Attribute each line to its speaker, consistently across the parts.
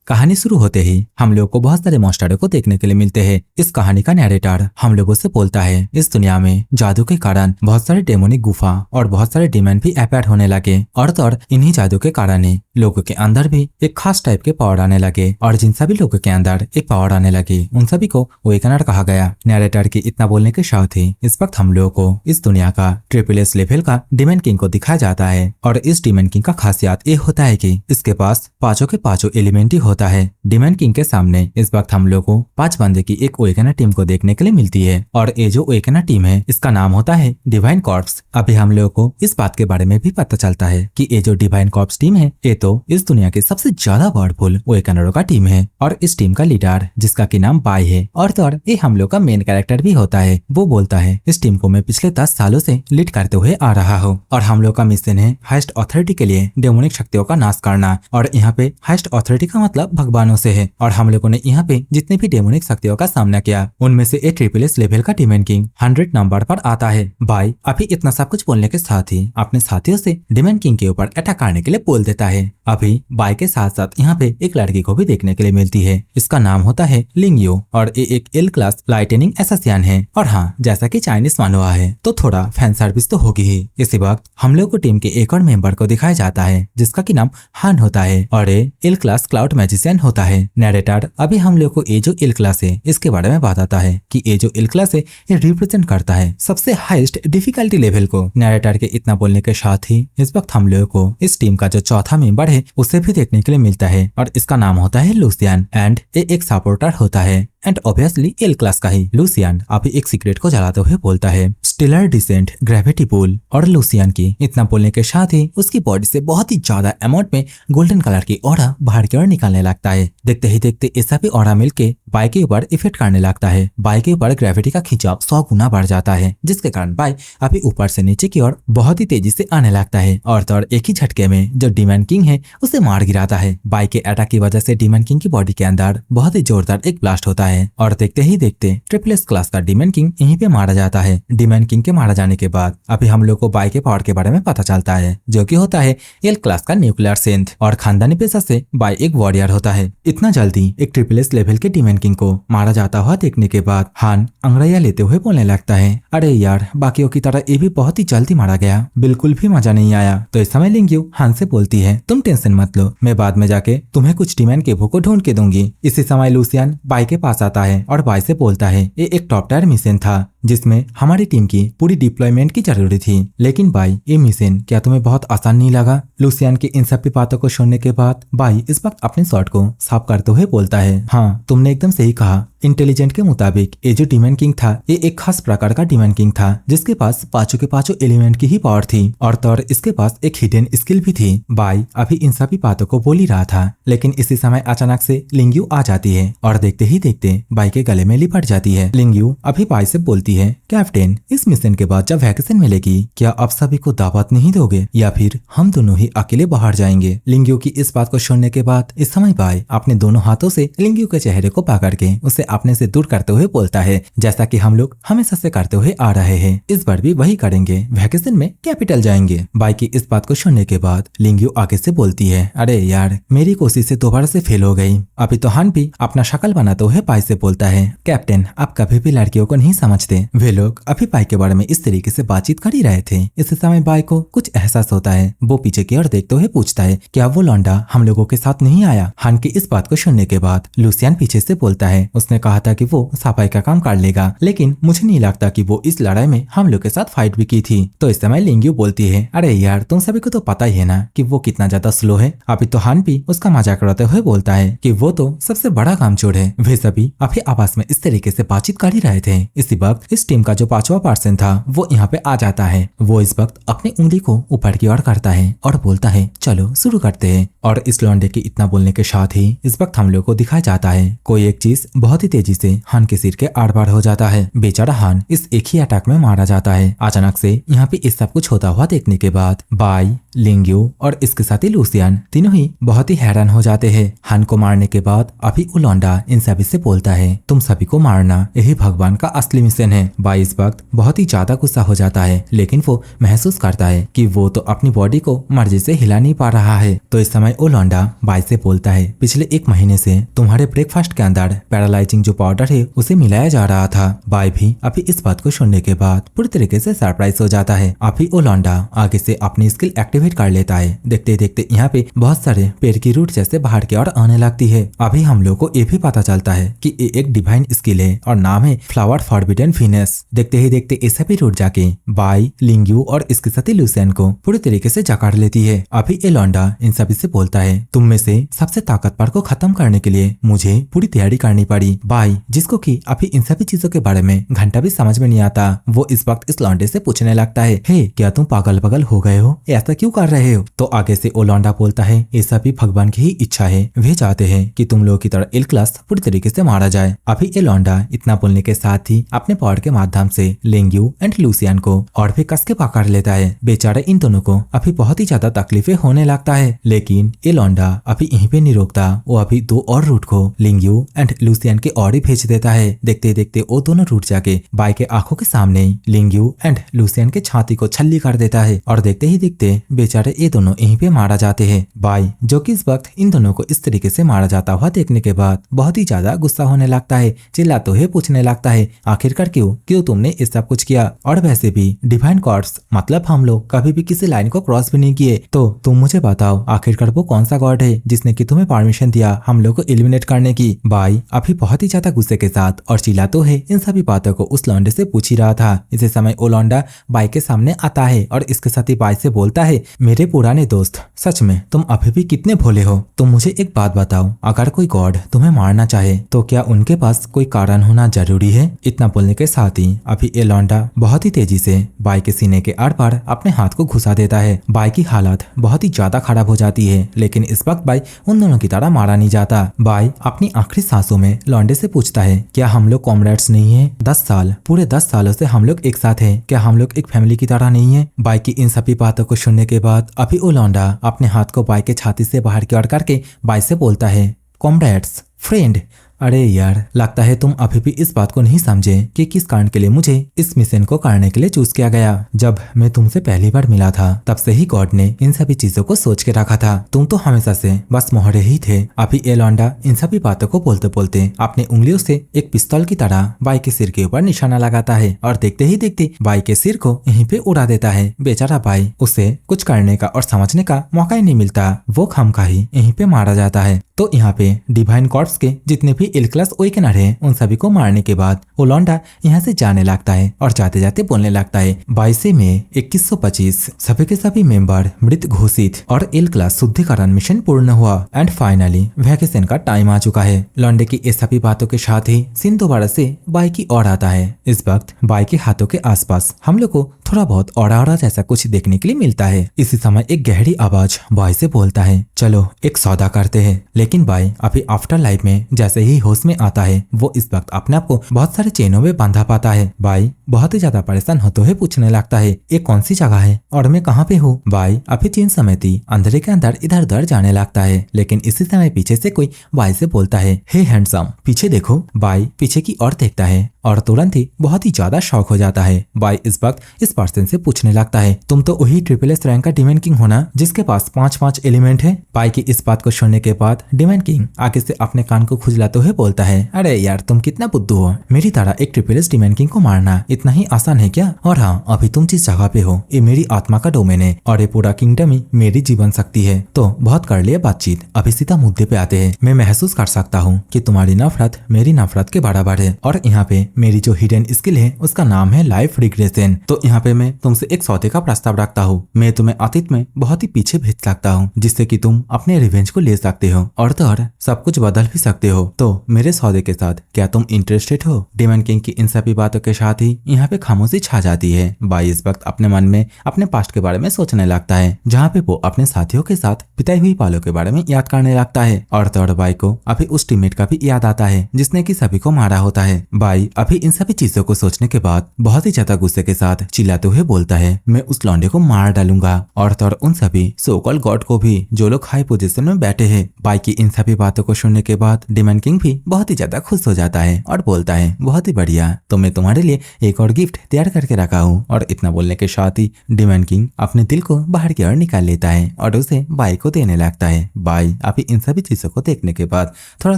Speaker 1: कहानी शुरू होते ही हम लोग को बहुत सारे मॉन्स्टरों को देखने के लिए मिलते हैं। इस कहानी का नैरेटर हम लोगों से बोलता है इस दुनिया में जादू के कारण बहुत सारे डेमोनिक गुफा और बहुत सारे डिमन भी अपीयर होने लगे और तो इन्हीं जादू के कारण ही लोगों के अंदर भी एक खास टाइप के पावर आने लगे और जिन सभी लोगों के अंदर एक पावर आने लगी उन सभी को अवेकनर कहा गया। नैरेटर की इतना बोलने के साथ ही इस वक्त हम लोगों को इस दुनिया का ट्रिपल एस लेवल का डिमन किंग को दिखाया जाता है और इस डिमन किंग का खासियत ये होता है कि इसके पास पांचों के पांचों एलिमेंट ही होता है। डिमन किंग के सामने इस वक्त हम लोग को 5 बंदे की एक अवेकनर टीम को देखने के लिए मिलती है और ये जो अवेकनर टीम है इसका नाम होता है डिवाइन कॉर्प्स। अभी हम लोगों को इस बात के बारे में भी पता चलता है कि ये जो डिवाइन कॉर्प्स टीम है ये तो इस दुनिया की सबसे ज्यादा पावरफुल अवेकनरों का टीम है और इस टीम का लीडर जिसका की नाम बाई है और तो ये हम लोग का मेन कैरेक्टर भी होता है। वो बोलता है इस टीम को मैं पिछले 10 सालों से लीड करते हुए आ रहा हूँ और हम लोग का मिशन है हाईएस्ट अथॉरिटी के लिए डेमोनिक शक्तियों का नाश करना और यहाँ पे हाईएस्ट अथॉरिटी का मतलब भगवानों से है और हम लोगों ने यहाँ पे जितने भी डेमोनिक शक्तियों का सामना किया उनमें से एक ट्रिपल एस लेवल का डिमन किंग 100 नंबर पर आता है। बाई अभी इतना सब कुछ बोलने के साथ ही अपने साथियों से डिमन किंग के ऊपर अटैक करने के लिए बोल देता है। अभी बाई के साथ साथ यहाँ पे एक लड़की को भी देखने के लिए मिलती है। इसका नाम होता है लिंगयू और ये एक एल क्लास लाइटनिंग एसोसिएशन है और हाँ जैसा कि चाइनीज मानवा है तो थोड़ा फैन सर्विस तो होगी ही। इसी वक्त हम लोग को टीम के एक और मेंबर को दिखाया जाता है जिसका की नाम हान होता है और ये एल क्लास क्लाउड मैजिशियन होता है। नैरेटर अभी हम लोग को ये जो एल क्लास है इसके बारे में बताता है कि ये जो एल क्लास है ये रिप्रेजेंट करता है सबसे हाईएस्ट डिफिकल्टी लेवल को। नैरेटर के इतना बोलने के साथ ही इस वक्त हम लोग को इस टीम का जो चौथा मेंबर है उसे भी देखने के लिए मिलता है और इसका नाम होता है लूसियन एंड ये एक सपोर्टर होता है एंड ऑब्वियसली एल क्लास का ही। लूसियन अभी एक सीक्रेट को जलाते हुए बोलता है स्टेलर डिसेंट ग्रेविटी पुल और लूसियन की इतना बोलने के साथ ही उसकी बॉडी से बहुत ही ज्यादा अमाउंट में गोल्डन कलर की ऑरा बाहर की ओर निकलने लगता है। देखते ही देखते ये सभी ऑरा मिलके बाई के ऊपर इफेक्ट करने लगता है। बाई के ऊपर ग्रेविटी का खिंचाव 100 गुना बढ़ जाता है जिसके कारण बाई अभी ऊपर से नीचे की ओर बहुत ही तेजी से आने लगता है और तो एक ही झटके में जो डिमन किंग है उसे मार गिराता है। बाई के अटैक की वजह से डिमन किंग की बॉडी के अंदर बहुत ही जोरदार एक ब्लास्ट होता है और देखते ही देखते ट्रिपल एस क्लास का डिमन किंग यहीं पे मारा जाता है। डिमन किंग के मारा जाने के बाद अभी हम लोग को बाई के पावर के बारे में पता चलता है जो कि होता है एल क्लास का न्यूक्लियर सेंथ और खानदानी पेशा से बाई एक वॉरियर होता है। इतना जल्दी एक ट्रिपल एस लेवल के डिमन किंग को मारा जाता हुआ देखने के बाद हान अंग्रेया लेते हुए बोलने लगता है अरे यार बाकियों की तरह ये भी बहुत ही जल्दी मारा गया, बिल्कुल भी मजा नहीं आया। तो इस समय लिंगयू हान से बोलती है तुम टेंशन मत लो, मैं बाद में जाके तुम्हें कुछ डिमन के भू को ढूंढ के दूंगी। इसी समय लूसियन बाई के पास आता है और बाई से बोलता है ये एक टॉप टायर मिशन था जिसमें हमारी टीम की पूरी डिप्लॉयमेंट की जरूरी थी, लेकिन बाई ये मिशन क्या तुम्हें बहुत आसान नहीं लगा? लूसियन की इन सब बातों को सुनने के बाद बाई इस वक्त अपने शॉट को साफ करते हुए बोलता है हाँ तुमने एकदम सही कहा। इंटेलिजेंट के मुताबिक ये जो डिमन किंग था ये एक खास प्रकार का डिमन किंग था जिसके पास पांचों के पांचों एलिमेंट की ही पावर थी और तो इसके पास एक हिडन स्किल भी थी। बाई अभी इन सभी बातों को बोल ही रहा था लेकिन इसी समय अचानक से लिंगयू आ जाती है और देखते ही देखते बाई के गले में लिपट जाती है। लिंगयू अभी बाई से बोलती है कैप्टन इस मिशन के बाद जब वैकेशन मिलेगी क्या आप सभी को दावत नहीं दोगे या फिर हम दोनों ही अकेले बाहर जाएंगे? लिंगयू की इस बात को सुनने के बाद इस समय बाई अपने दोनों हाथों से लिंगयू के चेहरे को पकड़ के उसे अपने से दूर करते हुए बोलता है जैसा कि हम लोग हमेशा से करते हुए आ रहे हैं, इस बार भी वही करेंगे, वैकेशन में कैपिटल जाएंगे। बाई की इस बात को सुनने के बाद लिंगयू आगे से बोलती है अरे यार मेरी कोशिशें दोबारा से फेल हो गई। अभी तो हान भी अपना शक्ल बनाते हुए बाई से बोलता है कैप्टन आप कभी भी लड़कियों को नहीं समझते। वे लोग अभी बाई के बारे में इस तरीके से बातचीत कर ही रहे थे। इस समय बाई को कुछ एहसास होता है। वो पीछे की ओर देखते हुए पूछता है क्या वो लौंडा हम लोगों के साथ नहीं आया? हान की इस बात को सुनने के बाद लूसियन पीछे से बोलता है उसने कहा था कि वो सफाई का काम कर लेगा लेकिन मुझे नहीं लगता कि वो इस लड़ाई में हम लोग के साथ फाइट भी की थी। तो इस समय लिंगयू बोलती है अरे यार तुम सभी को तो पता ही है ना कि वो कितना ज्यादा स्लो है। अभी तो हान भी उसका मजाक उड़ाते हुए बोलता है कि वो तो सबसे बड़ा कामचोर है। वे सभी अभी आपस में इस तरीके से बातचीत कर ही रहे थे। इसी वक्त इस टीम का जो 5वां पर्सन था वो यहाँ पे आ जाता है। वो इस वक्त अपनी उंगली को ऊपर की ओर करता है और बोलता है चलो शुरू करते हैं। और इस लौंडे के इतना बोलने के साथ ही इस वक्त हम लोग को दिखाया जाता है कोई एक चीज बहुत ही तेजी से हान के सिर के आर पार हो जाता है। बेचारा हान इस एक ही अटैक में मारा जाता है। अचानक से यहाँ पे इस सब कुछ होता हुआ देखने के बाद बाई लिंगयू और इसके साथ ही लूसियन तीनों ही बहुत ही हैरान हो जाते हैं। हान को मारने के बाद अभी वो लौंडा इन सभी से बोलता है तुम सभी को मारना यही भगवान का असली मिशन है। हैं। बाई इस वक्त बहुत ही ज्यादा गुस्सा हो जाता है, लेकिन वो महसूस करता है कि वो तो अपनी बॉडी को मर्जी से हिला नहीं पा रहा है। तो इस समय वो लौंडा बाई से बोलता है, पिछले 1 महीने से तुम्हारे ब्रेकफास्ट के अंदर पैरालाइजिंग जो पाउडर है उसे मिलाया जा रहा था। बाई भी अभी इस बात को सुनने के बाद पूरी तरीके से सरप्राइज हो जाता है। अभी वो लौंडा आगे से अपनी स्किल एक्टिवेट कर लेता है। देखते देखते यहाँ पे बहुत सारे पेड़ की रूट जैसे बाहर की ओर आने लगती है। अभी हम लोग को ये भी पता चलता है कि ये एक डिवाइन स्किल है और नाम है फ्लावर फॉरबिडन फिनेस। देखते ही देखते ये सभी रूट जाके बाई, लिंग्यू और इसके साथी लुसियन को पूरी तरीके से जकड़ लेती है। अभी ये लौंडा इन सभी से बोलता है, तुम में से सबसे ताकतवर को खत्म करने के लिए मुझे पूरी तैयारी करनी पड़ी। बाई, जिसको कि अभी इन सभी चीजों के बारे में घंटा भी समझ में नहीं आता, वो इस वक्त इस लौंडे से पूछने लगता है, हे क्या तुम पागल पगल हो गए हो, ऐसा क्यों कर रहे हो? तो आगे से वो लौंडा बोलता है, ये सभी भगवान की ही इच्छा है, वे चाहते हैं कि तुम लोगों की तरह एल क्लास पूरी तरीके से मारा जाए। अभी ये लौंडा इतना बोलने के साथ ही अपने पावर के माध्यम से लिंग्यू एंड लुसियन को और भी कस के पकड़ लेता है। बेचारे इन दोनों को अभी बहुत ही ज्यादा तकलीफें होने लगता है, लेकिन ये लौंडा अभी यहीं पे नहीं रोकता। वो अभी 2 और रूट को लिंग्यू एंड लुसियन के और ही भेज देता है। देखते देखते वो दोनों रूट जाके बाई के आंखों के सामने लिंग्यू एंड लुसियन के छाती को छल्ली कर देता है और देखते ही देखते बेचारे ये दोनों यहीं पे मारा जाते हैं। बाई, जो कि इस वक्त इन दोनों को इस तरीके से मारा जाता हुआ देखने के बाद बहुत ही ज्यादा गुस्सा होने लगता है। चिल्लाते हुए पूछने लगता है, आखिरकार क्यों क्यों तुमने ये सब कुछ किया? और वैसे भी डिवाइन गॉड्स मतलब हम लोग कभी भी किसी लाइन को क्रॉस भी नहीं किए, तो तुम मुझे बताओ आखिरकार वो कौन सा गॉड है जिसने कि तुम्हें परमिशन दिया हम लोग को एलिमिनेट करने की? बाई अभी बहुत ही ज्यादा गुस्से के साथ और चिल्लाते हुए इन सभी बातों को उस लौंडे से पूछ ही रहा था। इसी समय वो लौंडा बाई के सामने आता है और इसके साथ ही बाई से बोलता है, मेरे पुराने दोस्त, सच में तुम अभी भी कितने भोले हो। तुम मुझे एक बात बताओ, अगर कोई गॉड तुम्हें मारना चाहे तो क्या उनके पास कोई कारण होना जरूरी है? इतना बोलने के साथ ही अभी ये लौंडा बहुत ही तेजी से बाई के सीने के आर पार अपने हाथ को घुसा देता है। बाई की हालत बहुत ही ज्यादा खराब हो जाती है, लेकिन इस वक्त बाई उन दोनों की तरह मारा नहीं जाता। बाई अपनी आखिरी सांसों में लौंडे से पूछता है, क्या हम लोग कॉमरेड्स नहीं है? 10 साल, पूरे 10 सालों से हम लोग एक साथ हैं, क्या हम लोग एक फैमिली की तरह नहीं है? बाई की इन सभी बातों को सुनने के बाद अभी वो लौंडा अपने हाथ को बाई के छाती से बाहर की ओर करके बाई से बोलता है, कॉमरेड्स, फ्रेंड। अरे यार, लगता है तुम अभी भी इस बात को नहीं समझे कि किस कारण के लिए मुझे इस मिशन को करने के लिए चूज किया गया। जब मैं तुमसे पहली बार मिला था तब से ही गॉड ने इन सभी चीजों को सोच के रखा था। तुम तो हमेशा से बस मोहरे ही थे। अभी ये लौंडा इन सभी बातों को बोलते बोलते अपने उंगलियों से एक पिस्तौल की तरह बाई के सिर के ऊपर निशाना लगाता है और देखते ही देखते बाई के सिर को यहीं पे उड़ा देता है। बेचारा बाई, उसे कुछ करने का और समझने का मौका ही नहीं मिलता, वो खामखाही यहीं पे मारा जाता है। तो यहाँ पे डिवाइन कॉर्प्स के जितने भी एल क्लास ओइकनर हैं उन सभी को मारने के बाद वो लौंडा यहाँ से जाने लगता है और जाते जाते बोलने लगता है, 22 मई 2125 सभी के सभी मेंबर मृत घोषित और एल क्लास शुद्धिकरण मिशन पूर्ण हुआ एंड फाइनली वैकेशन का टाइम आ चुका है। लौंडे की ये सभी बातों के साथ ही सीन दोबारा से बाई की ओर आता है। इस वक्त बाई के हाथों के आसपास हम लोग को थोड़ा बहुत औरा जैसा कुछ देखने के लिए मिलता है। इसी समय एक गहरी आवाज बाई से बोलता है, चलो एक सौदा करते हैं। लेकिन बाई अभी आफ्टर लाइफ में जैसे ही होश में आता है वो इस वक्त अपने आप को बहुत सारे चेनों में बांधा पाता है। बाई बहुत ही ज्यादा परेशान होते हुए पूछने लगता है, ये कौन सी जगह है और मैं कहाँ पे हूँ? बाई अभी चेन समेती अंधेरे के अंदर इधर उधर जाने लगता है, लेकिन इसी समय पीछे से कोई बाई से बोलता है, हे हैंडसम, पीछे देखो। बाई पीछे की ओर देखता है और तुरंत ही बहुत ही ज्यादा शॉक हो जाता है। बाई इस वक्त इस पर्सन से पूछने लगता है, तुम तो वही SSS रैंक का डिमन किंग होना जिसके पास 5-5 एलिमेंट है? बाई की इस बात को सुनने के बाद डिमन किंग आगे से अपने कान को खुजलाते हुए बोलता है, अरे यार तुम कितना बुद्धू हो, मेरी तरह एक SSS डिमन किंग को मारना इतना ही आसान है क्या? और हाँ, अभी तुम जिस जगह पे हो ये मेरी आत्मा का डोमेन है और ये पूरा किंगडम ही मेरी जीवन शक्ति है। तो बहुत कर लिया बातचीत, अभी सीधा मुद्दे पे आते हैं। मैं महसूस कर सकता हूँ कि तुम्हारी नफरत मेरी नफरत के बराबर है और यहाँ पे मेरी जो हिडन स्किल है उसका नाम है लाइफ रिग्रेशन। तो यहाँ पे मैं तुमसे एक सौदे का प्रस्ताव रखता हूँ। मैं तुम्हें अतीत में बहुत ही पीछे भेज सकता हूँ जिससे कि तुम अपने रिवेंज को ले सकते हो और तो और सब कुछ बदल भी सकते हो। तो मेरे सौदे के साथ क्या तुम इंटरेस्टेड हो? डिमन किंग की इन सभी बातों के साथ ही यहाँ पे खामोशी छा जाती है। बाई इस वक्त अपने मन में अपने पास्ट के बारे में सोचने लगता है, जहाँ पे वो अपने साथियों के साथ बिताई हुई पालों के बारे में याद करने लगता है और तो और बाई को अभी उस टीममेट का भी याद आता है जिसने कि सभी को मारा होता है। बाई अभी इन सभी चीजों को सोचने के बाद बहुत ही ज्यादा गुस्से के साथ चिल्लाते हुए बोलता है, मैं उस लौंडे को मार डालूंगा और तो और उन सभी सो कॉल्ड गॉड को भी जो लोग हाई पोजीशन में बैठे हैं। बाई की इन सभी बातों को सुनने के बाद डिमन किंग भी भी बहुत ही ज्यादा खुश हो जाता है और बोलता है बहुत ही बढ़िया, तो मैं तुम्हारे लिए एक और गिफ्ट तैयार करके रखा हूँ। और इतना बोलने के साथ ही डिमन किंग अपने दिल को बाहर की ओर निकाल लेता है और उसे बाई को देने लगता है। बाई अभी इन सभी चीजों को देखने के बाद थोड़ा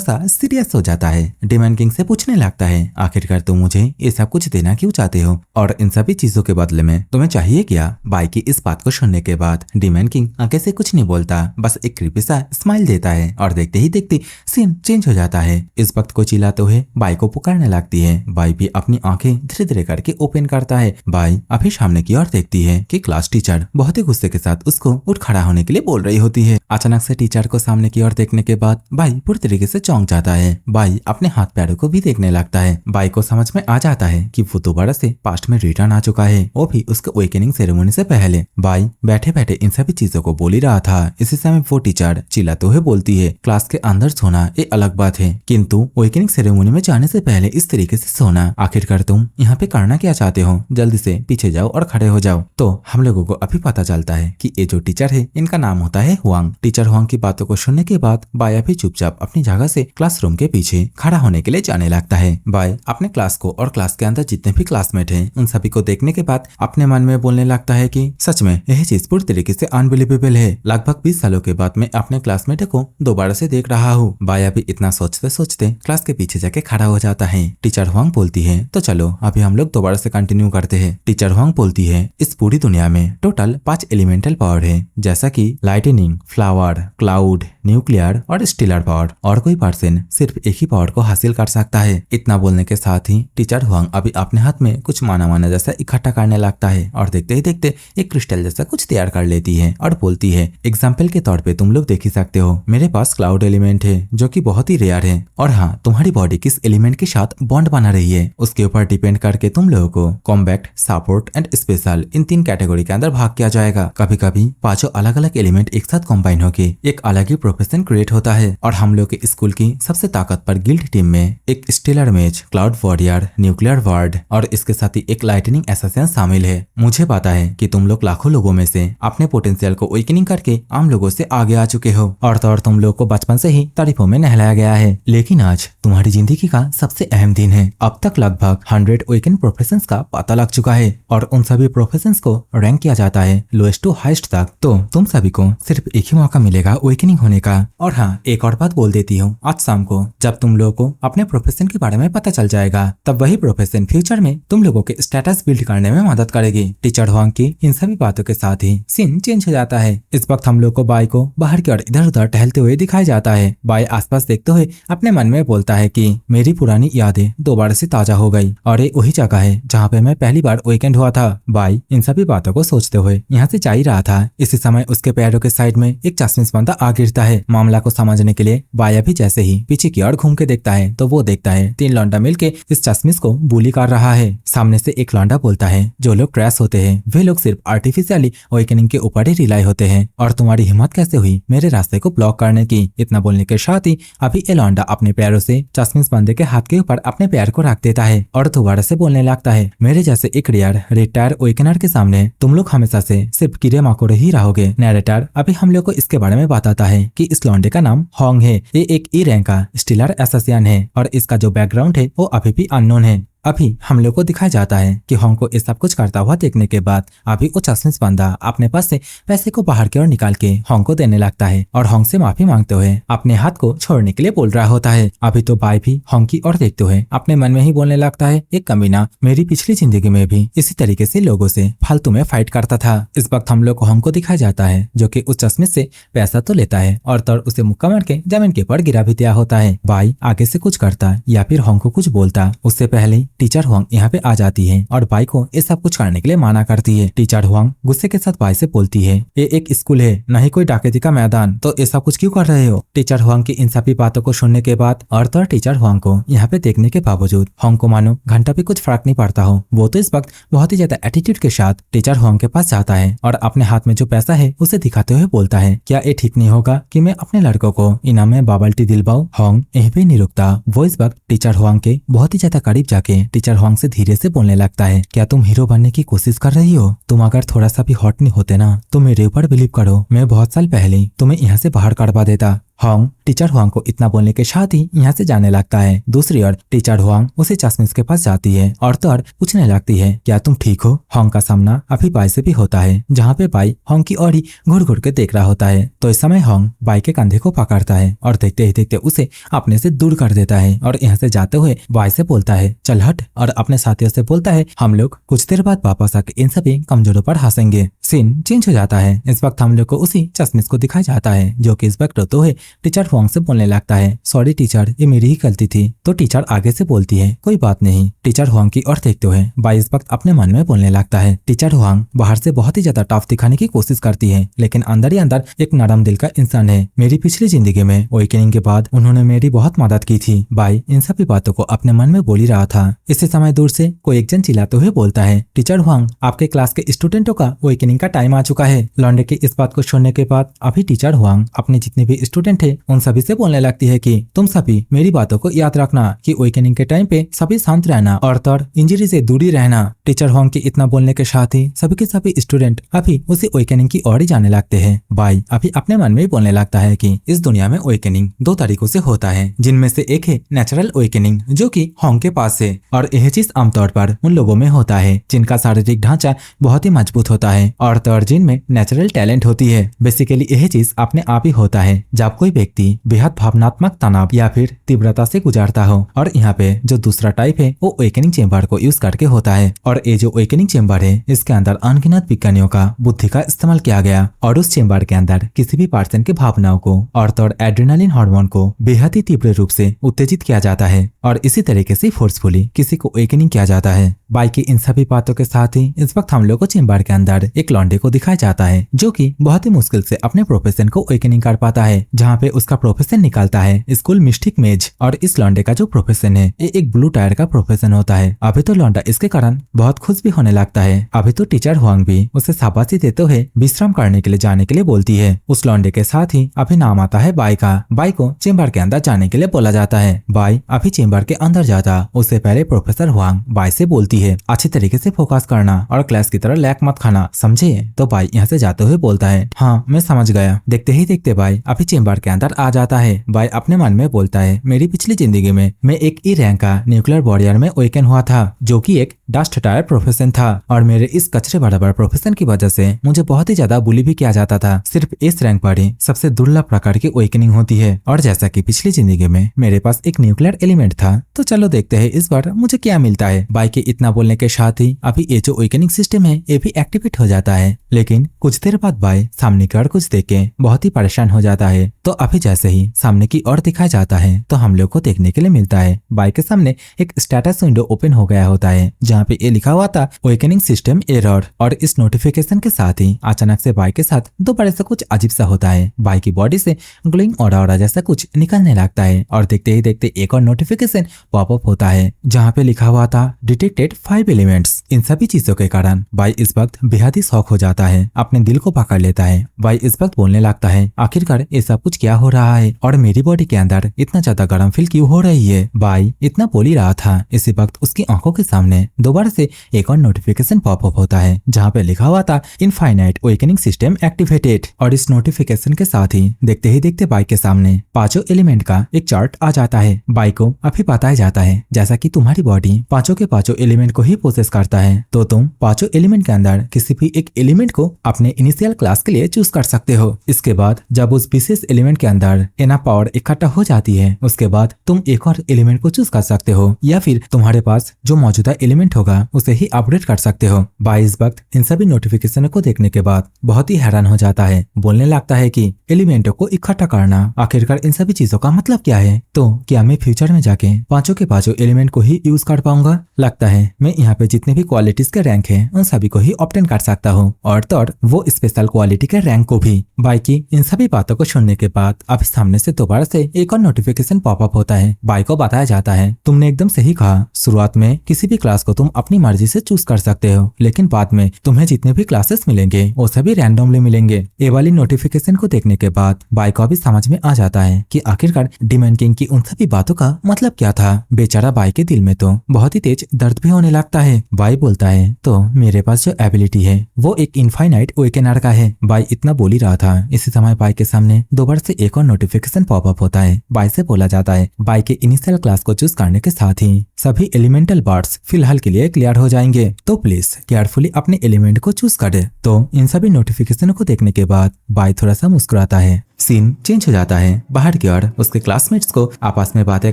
Speaker 1: सा सीरियस हो जाता है। डिमन किंग से पूछने लगता है आखिरकार तुम मुझे ये सब कुछ देना क्यों चाहते हो और इन सभी चीजों के बदले में तुम्हें चाहिए क्या। बाई की इस बात को सुनने के बाद डिमन किंग आगे से कुछ नहीं बोलता, बस एक क्रीपी सा स्माइल देता है और देखते ही देखते सीन चेंज हो जाता है। इस वक्त को चिल्लाते हुए बाई को पुकारने लगती है। बाई भी अपनी आंखें धीरे धीरे करके ओपन करता है। बाई अभी सामने की ओर देखती है कि क्लास टीचर बहुत ही गुस्से के साथ उसको उठ खड़ा होने के लिए बोल रही होती है। अचानक से टीचर को सामने की ओर देखने के बाद बाई पूरी तरीके से चौंक जाता है। बाई अपने हाथ पैरों को भी देखने लगता है। बाई को समझ में आ जाता है कि वो दोबारा से पास्ट में रिटर्न आ चुका है, वो भी उसके अवेकनिंग सेरेमनी से पहले। बाई बैठे बैठे इन सभी चीजों को बोल ही रहा था। इसी समय वो टीचर चिल्लाते हुए बोलती है क्लास के अंदर सोना ये अलग बात है, किंतु अवेकनिंग सेरेमनी में जाने से पहले इस तरीके से सोना, आखिरकार तुम यहाँ पे करना क्या चाहते हो, जल्दी से पीछे जाओ और खड़े हो जाओ। तो हम लोगों को अभी पता चलता है कि ये जो टीचर है इनका नाम होता है हुआंग। टीचर हुआंग की बातों को सुनने के बाद बाई भी चुपचाप अपनी जगह से क्लासरूम के पीछे खड़ा होने के लिए जाने लगता है। बाई अपने क्लास को और क्लास के अंदर जितने भी क्लासमेट हैं उन सभी को देखने के बाद अपने मन में बोलने लगता है कि सच में यह चीज पूरी तरीके से अनबिलीवेबल है। लगभग 20 सालों के बाद मैं अपने क्लासमेट को दोबारा से देख रहा हूँ। बाई भी इतना सोचते सोचते क्लास के पीछे जाके खड़ा हो जाता है। टीचर हुआंग बोलती है तो चलो अभी हम लोग दोबारा से कंटिन्यू करते हैं। टीचर हुआंग बोलती है इस पूरी दुनिया में टोटल 5 एलिमेंटल पावर है, जैसा कि लाइटनिंग, फ्लावर, क्लाउड, न्यूक्लियर और स्टीलर पावर, और कोई पर्सन सिर्फ एक ही पावर को हासिल कर सकता है। इतना बोलने के साथ ही टीचर हुआंग अभी अपने हाथ में कुछ माना माना जैसा इकट्ठा करने लगता है और देखते ही देखते एक क्रिस्टल जैसा कुछ तैयार कर लेती है और बोलती है एग्जाम्पल के तौर पे तुम लोग देख ही सकते हो मेरे पास क्लाउड एलिमेंट है जो कि बहुत ही रेयर है, और हाँ तुम्हारी बॉडी किस एलिमेंट के साथ बॉन्ड बना रही है उसके ऊपर डिपेंड करके तुम लोगों को combat, support and special in 3 category के अंदर भाग किया जाएगा। कभी कभी 5 अलग अलग एलिमेंट एक साथ कंबाइन होकर एक अलग ही प्रोफेशन क्रिएट होता है। और हम लोग के स्कूल की सबसे ताकतवर गिल्ड टीम में एक स्टीलर मेज, क्लाउड वॉरियर, न्यूक्लियर वार्ड और इसके साथ ही एक लाइटनिंग एसोसिएशन शामिल है। मुझे पता है कि तुम लोग लाखों लोगों में से अपने पोटेंशियल को अवेकनिंग करके आम लोगों से आगे आ चुके हो और तो और तुम लोग को बचपन से ही तारीफों में नहलाया गया है, लेकिन आज तुम्हारी जिंदगी का सबसे अहम दिन है। अब तक लगभग 100 अवेकन प्रोफेशंस का पता लग चुका है और उन सभी प्रोफेशंस को रैंक किया जाता है लोएस्ट टू हाईएस्ट तक। तो तुम सभी को सिर्फ एक ही मौका मिलेगा अवेकनिंग होने का। और हाँ एक और बात बोल देती हूँ, आज शाम को जब तुम लोगों को अपने प्रोफेशन के बारे में पता चल जाएगा तब वही प्रोफेशन फ्यूचर में तुम लोगों के स्टेटस बिल्ड करने में मदद करेगी। टीचर हुआंग की इन सभी बातों के साथ ही सीन चेंज हो जाता है। इस वक्त हम लोग को बाई को बाहर की ओर इधर उधर टहलते हुए दिखाया जाता है। बाई आसपास देखते हुए अपने मन में बोलता है कि मेरी पुरानी यादें दोबारा से ताजा हो गई और ये वही जगह है जहाँ पे मैं पहली बार अवेकन हुआ था। बाई इन सभी बातों को सोचते हुए यहाँ से जा ही रहा था। इसी समय उसके पैरों के साइड में एक चश्मिश बंदा आ गिरता है। मामला को समझने के लिए बाई भी जैसे ही पीछे की ओर घूम के देखता है तो वो देखता है 3 लौंडा मिलके इस चश्मिश को बुली कर रहा है। सामने से एक लौंडा बोलता है जो लोग क्रैश होते हैं वे लोग सिर्फ आर्टिफिशियली अवेकनिंग के ऊपर ही रिलाई होते हैं और तुम्हारी हिम्मत कैसे हुई मेरे रास्ते को ब्लॉक करने की। इतना बोलने के साथ ही अभी ये लौंडा अपने पैरों से चश्मिश बंदे के हाथ के ऊपर अपने पैर को रख देता है और दोबारा से बोलने लगता है मेरे जैसे एक रेयर रिटायर अवेकनर के सामने तुम लोग हमेशा से सिर्फ कीड़े मकोड़े ही रहोगे। नैरेटर अभी हम लोग को इसके बारे में बताता है कि इस लौंडे का नाम होंग है, ये एक ई रैंक का स्टीलर एसोसिएशन है और इसका जो बैकग्राउंड है वो अभी भी अननोन है। अभी हम लोग को दिखाया जाता है कि होंग को ये सब कुछ करता हुआ देखने के बाद अभी वो चश्मिश बंदा अपने पास से पैसे को बाहर की ओर निकाल के होंग को देने लगता है और होंग से माफी मांगते हुए अपने हाथ को छोड़ने के लिए बोल रहा होता है। अभी तो बाई भी होंग की ओर देखते हुए अपने मन में ही बोलने लगता है एक कमीना मेरी पिछली जिंदगी में भी इसी तरीके से लोगों से फालतू में फाइट करता था। इस वक्त हम लोग को होंग को दिखाया जाता है जो कि उस चश्मिश से पैसा तो लेता है और तो उसे मुक्का मार के जमीन के ऊपर गिरा भी दिया होता है। बाई आगे से कुछ करता या फिर होंग को कुछ बोलता उससे पहले टीचर हुआंग यहाँ पे आ जाती है और बाई को ये सब कुछ करने के लिए मना करती है। टीचर हुआंग गुस्से के साथ बाई से बोलती है ये एक स्कूल है न ही कोई डकैती का मैदान, तो ये सब कुछ क्यों कर रहे हो। टीचर हुआंग की इन सभी बातों को सुनने के बाद और तो टीचर हुआंग को यहाँ पे देखने के बावजूद होंग को मानो घंटा भी कुछ फर्क नहीं पड़ता हो। वो तो इस वक्त बहुत ही ज्यादा एटीट्यूड के साथ टीचर हुआंग के पास जाता है और अपने हाथ में जो पैसा है उसे दिखाते हुए बोलता है क्या ये ठीक नहीं होगा कि मैं अपने लड़कों को इनाम में बबल टी दिलवाऊं। होंग यहीं पे नहीं रुकता, वो इस वक्त टीचर हुआंग के बहुत ही ज्यादा करीब जाके टीचर हुआंग से धीरे से बोलने लगता है क्या तुम हीरो बनने की कोशिश कर रही हो। तुम अगर थोड़ा सा भी हॉट नहीं होते ना तो मेरे ऊपर बिलीव करो मैं बहुत साल पहले तुम्हें यहाँ से बाहर कड़वा देता। होंग टीचर हुआंग को इतना बोलने के साथ ही यहाँ से जाने लगता है। दूसरी ओर टीचर हुआंग उसे चश्मिश के पास जाती है और तौर पूछने लगती है, क्या तुम ठीक हो? होंग का सामना अभी बाई से भी होता है, जहाँ पे बाई होंग की ओर ही घूर घूर के देख रहा होता है। तो इस समय होंग बाई के कंधे को पकड़ता है और देखते ही देखते उसे अपने से दूर कर देता है और यहाँ से जाते हुए बाई से बोलता है, चल हट, और अपने साथियों से बोलता है, हम लोग कुछ देर बाद वापस आके इन सभी कमजोरों पर हंसेंगे। सीन चेंज हो जाता है। इस वक्त हम लोग को उसी चश्मिश को दिखाया जाता है, जो कि इस वक्त रोते हुए टीचर हुआंग से बोलने लगता है, सॉरी टीचर, ये मेरी ही गलती थी। तो टीचर आगे से बोलती है, कोई बात नहीं। टीचर हुआंग की ओर देखते हुए बाई इस वक्त अपने मन में बोलने लगता है, टीचर हुआंग बाहर से बहुत ही ज्यादा टफ दिखाने की कोशिश करती है, लेकिन अंदर ही अंदर एक नरम दिल का इंसान है। मेरी पिछली जिंदगी में अवेकनिंग के बाद उन्होंने मेरी बहुत मदद की थी। बाई इन सभी बातों को अपने मन में बोल ही रहा था। इसी समय दूर से कोई एक जन चिल्लाते हुए बोलता है, टीचर हुआंग, आपके क्लास के स्टूडेंटों का अवेकनिंग का टाइम आ चुका है। लौंडे की इस बात को सुनने के बाद अभी टीचर हुआंग अपने जितने भी स्टूडेंट थे उन सभी से बोलने लगती है कि तुम सभी मेरी बातों को याद रखना कि अवेकनिंग के टाइम पे सभी शांत रहना और तौर इंजरी से दूरी रहना। टीचर हुआंग के इतना बोलने के साथ ही सभी के सभी स्टूडेंट अभी उसी अवेकनिंग की ओर ही जाने लगते हैं। बाई अभी अपने मन में ही बोलने लगता है कि इस दुनिया में अवेकनिंग दो तरीकों से होता है, जिनमें से एक है नेचुरल अवेकनिंग, जो कि होंग के पास है, और यह चीज आमतौर पर उन लोगों में होता है जिनका शारीरिक ढांचा बहुत ही मजबूत होता है और तौर जिनमें नेचुरल टैलेंट होती है। बेसिकली यह चीज अपने आप ही होता है जब कोई व्यक्ति बेहद भावनात्मक तनाव या फिर तीव्रता से गुजरता हो। और यहाँ पे जो दूसरा टाइप है वो अवेकनिंग चेंबर को यूज करके होता है, और ये जो अवेकनिंग चेंबर है इसके अंदर अनगिनत विज्ञानियों का बुद्धि का इस्तेमाल किया गया और उस चेंबर के अंदर किसी भी पर्सन की भावनाओं को और तौर एड्रेनालिन हार्मोन को बेहद ही तीव्र रूप से उत्तेजित किया जाता है और इसी तरीके से फोर्सफुली किसी को अवेकनिंग किया जाता है। बाई की इन सभी बातों के साथ ही इस वक्त हम लोग को चेंबर के अंदर एक लौंडे को दिखाया जाता है, जो कि बहुत ही मुश्किल से अपने प्रोफेशन को अवेकनिंग कर पाता है, जहाँ पे उसका प्रोफेशन निकलता है स्कूल मिस्टिक मेज। और इस लौंडे का जो प्रोफेशन है ये एक ब्लू टायर का प्रोफेशन होता है। अभी तो लौंडा इसके कारण बहुत खुश भी होने लगता है। अभी तो टीचर हुआंग भी उसे शाबाशी देते हुए विश्राम करने के लिए जाने के लिए बोलती है। उस लौंडे के साथ ही अभी नाम आता है बाई का। बाई को चेंबर के अंदर जाने के लिए बोला जाता है। बाई अभी चेंबर के अंदर जाता उससे पहले प्रोफेसर हुआंग बाई से बोलती है, अच्छी तरीके से फोकस करना और क्लास की तरह लैक मत खाना, समझे? तो बाई यहाँ से जाते हुए बोलता है, हाँ मैं समझ गया। देखते ही देखते बाई अभी चेंबर के अंदर आ जाता है। बाई अपने मन में बोलता है, मेरी पिछली जिंदगी में मैं एक ई रैंक का न्यूक्लियर वॉरियर में अवेकन हुआ था, जो कि एक डस्ट टायर प्रोफेशन था, और मेरे इस कचरे बराबर प्रोफेशन की वजह से मुझे बहुत ही ज्यादा बुली भी किया जाता था। सिर्फ इस रैंक पर ही सबसे दुर्लभ प्रकार की अवेकनिंग होती है, और जैसा कि पिछली जिंदगी में मेरे पास एक न्यूक्लियर एलिमेंट था, तो चलो देखते हैं इस बार मुझे क्या मिलता है। बाई के इतना बोलने के साथ ही अभी ये जो अवेकनिंग सिस्टम है ये भी एक्टिवेट हो जाता है। लेकिन कुछ देर बाद बाई सामने की ओर कुछ देख के बहुत ही परेशान हो जाता है। तो अभी जैसे ही सामने की ओर दिखाया जाता है तो हम लोग को देखने के लिए मिलता है बाई के सामने एक स्टेटस विंडो ओपन हो गया होता है, जहाँ पे ये लिखा हुआ था अवेकनिंग सिस्टम एरर। और इस नोटिफिकेशन के साथ ही अचानक से बाई के साथ दोबारा से कुछ अजीब सा होता है। बाई की बॉडी से ग्लोइंग ऑरा जैसा कुछ निकलने लगता है और देखते ही देखते एक और नोटिफिकेशन पॉपअप होता है, जहाँ पे लिखा हुआ था डिटेक्टेड 5 एलिमेंट्स। इन सभी चीजों के कारण बाई इस वक्त बेहद ही शॉक हो जाता है, अपने दिल को पकड़ लेता है। बाई इस वक्त बोलने लगता है, आखिरकार ये सब कुछ क्या हो रहा है और मेरी बॉडी के अंदर इतना ज्यादा गर्म फील क्यों हो रही है? बाई इतना बोल ही रहा था, इसी वक्त उसकी आंखों के सामने दोबारा से एक और नोटिफिकेशन पॉपअप होता है, जहाँ पे लिखा हुआ था इनफाइनाइट अवेकनिंग सिस्टम एक्टिवेटेड। और इस नोटिफिकेशन के साथ ही देखते बाई के सामने पांचों एलिमेंट का एक चार्ट आ जाता है। बाई को अभी बताया जाता है, जैसा कि तुम्हारी बॉडी पांचों के पांचों एलिमेंट को ही प्रोसेस करता है, तो तुम पांचों एलिमेंट के अंदर किसी भी एक एलिमेंट को अपने इनिशियल क्लास के लिए चूज कर सकते हो। इसके बाद जब उस विशेष एलिमेंट के अंदर इनफ पावर इकट्ठा हो जाती है, उसके बाद तुम एक और एलिमेंट को चूज कर सकते हो, या फिर तुम्हारे पास जो मौजूदा एलिमेंट होगा उसे ही अपग्रेड कर सकते हो। बाई इस वक्त इन सभी नोटिफिकेशन को देखने के बाद बहुत ही हैरान हो जाता है, बोलने लगता है कि एलिमेंटों को इकट्ठा करना, आखिरकार इन सभी चीजों का मतलब क्या है? तो क्या मैं फ्यूचर में जाके पांचों के पांचों एलिमेंट को ही यूज कर पाऊंगा? लगता है मैं यहाँ पे जितने भी क्वालिटीज के रैंक है उन सभी को ही ऑब्टेन कर सकता हूँ, और तो वो स्पेशल क्वालिटी के रैंक को भी। बाई की इन सभी बातों को सुनने के बाद अभी सामने से दोबारा से एक और नोटिफिकेशन पॉपअप होता है। बाई को बताया जाता है, तुमने एकदम सही कहा, शुरुआत में किसी भी क्लास को तुम अपनी मर्जी से चूज कर सकते हो, लेकिन बाद में तुम्हें जितने भी क्लासेस मिलेंगे वो सभी रैंडमली मिलेंगे। ये वाली नोटिफिकेशन को देखने के बाद बाई को भी समझ में आ जाता है कि आखिरकार डिमन किंग की उन सभी बातों का मतलब क्या था। बेचारा बाई के दिल में तो बहुत ही तेज दर्द भी होने होने लगता है। बाई बोलता है तो मेरे पास जो एबिलिटी है वो एक इनफाइनाइट अवेकनर का है। बाई इतना बोल ही रहा था, इसी समय बाई के सामने दोबारा से एक और नोटिफिकेशन पॉपअप होता है। बाई से बोला जाता है बाई के इनिशियल क्लास को चूज करने के साथ ही सभी एलिमेंटल बर्ड्स फिलहाल के लिए क्लियर हो जाएंगे, तो प्लीज केयरफुली अपने एलिमेंट को चूज करे। तो इन सभी नोटिफिकेशन को देखने के बाद बाई थोड़ा सा मुस्कुराता है। सीन चेंज हो जाता है। बाहर की ओर उसके क्लासमेट्स को आपस में बातें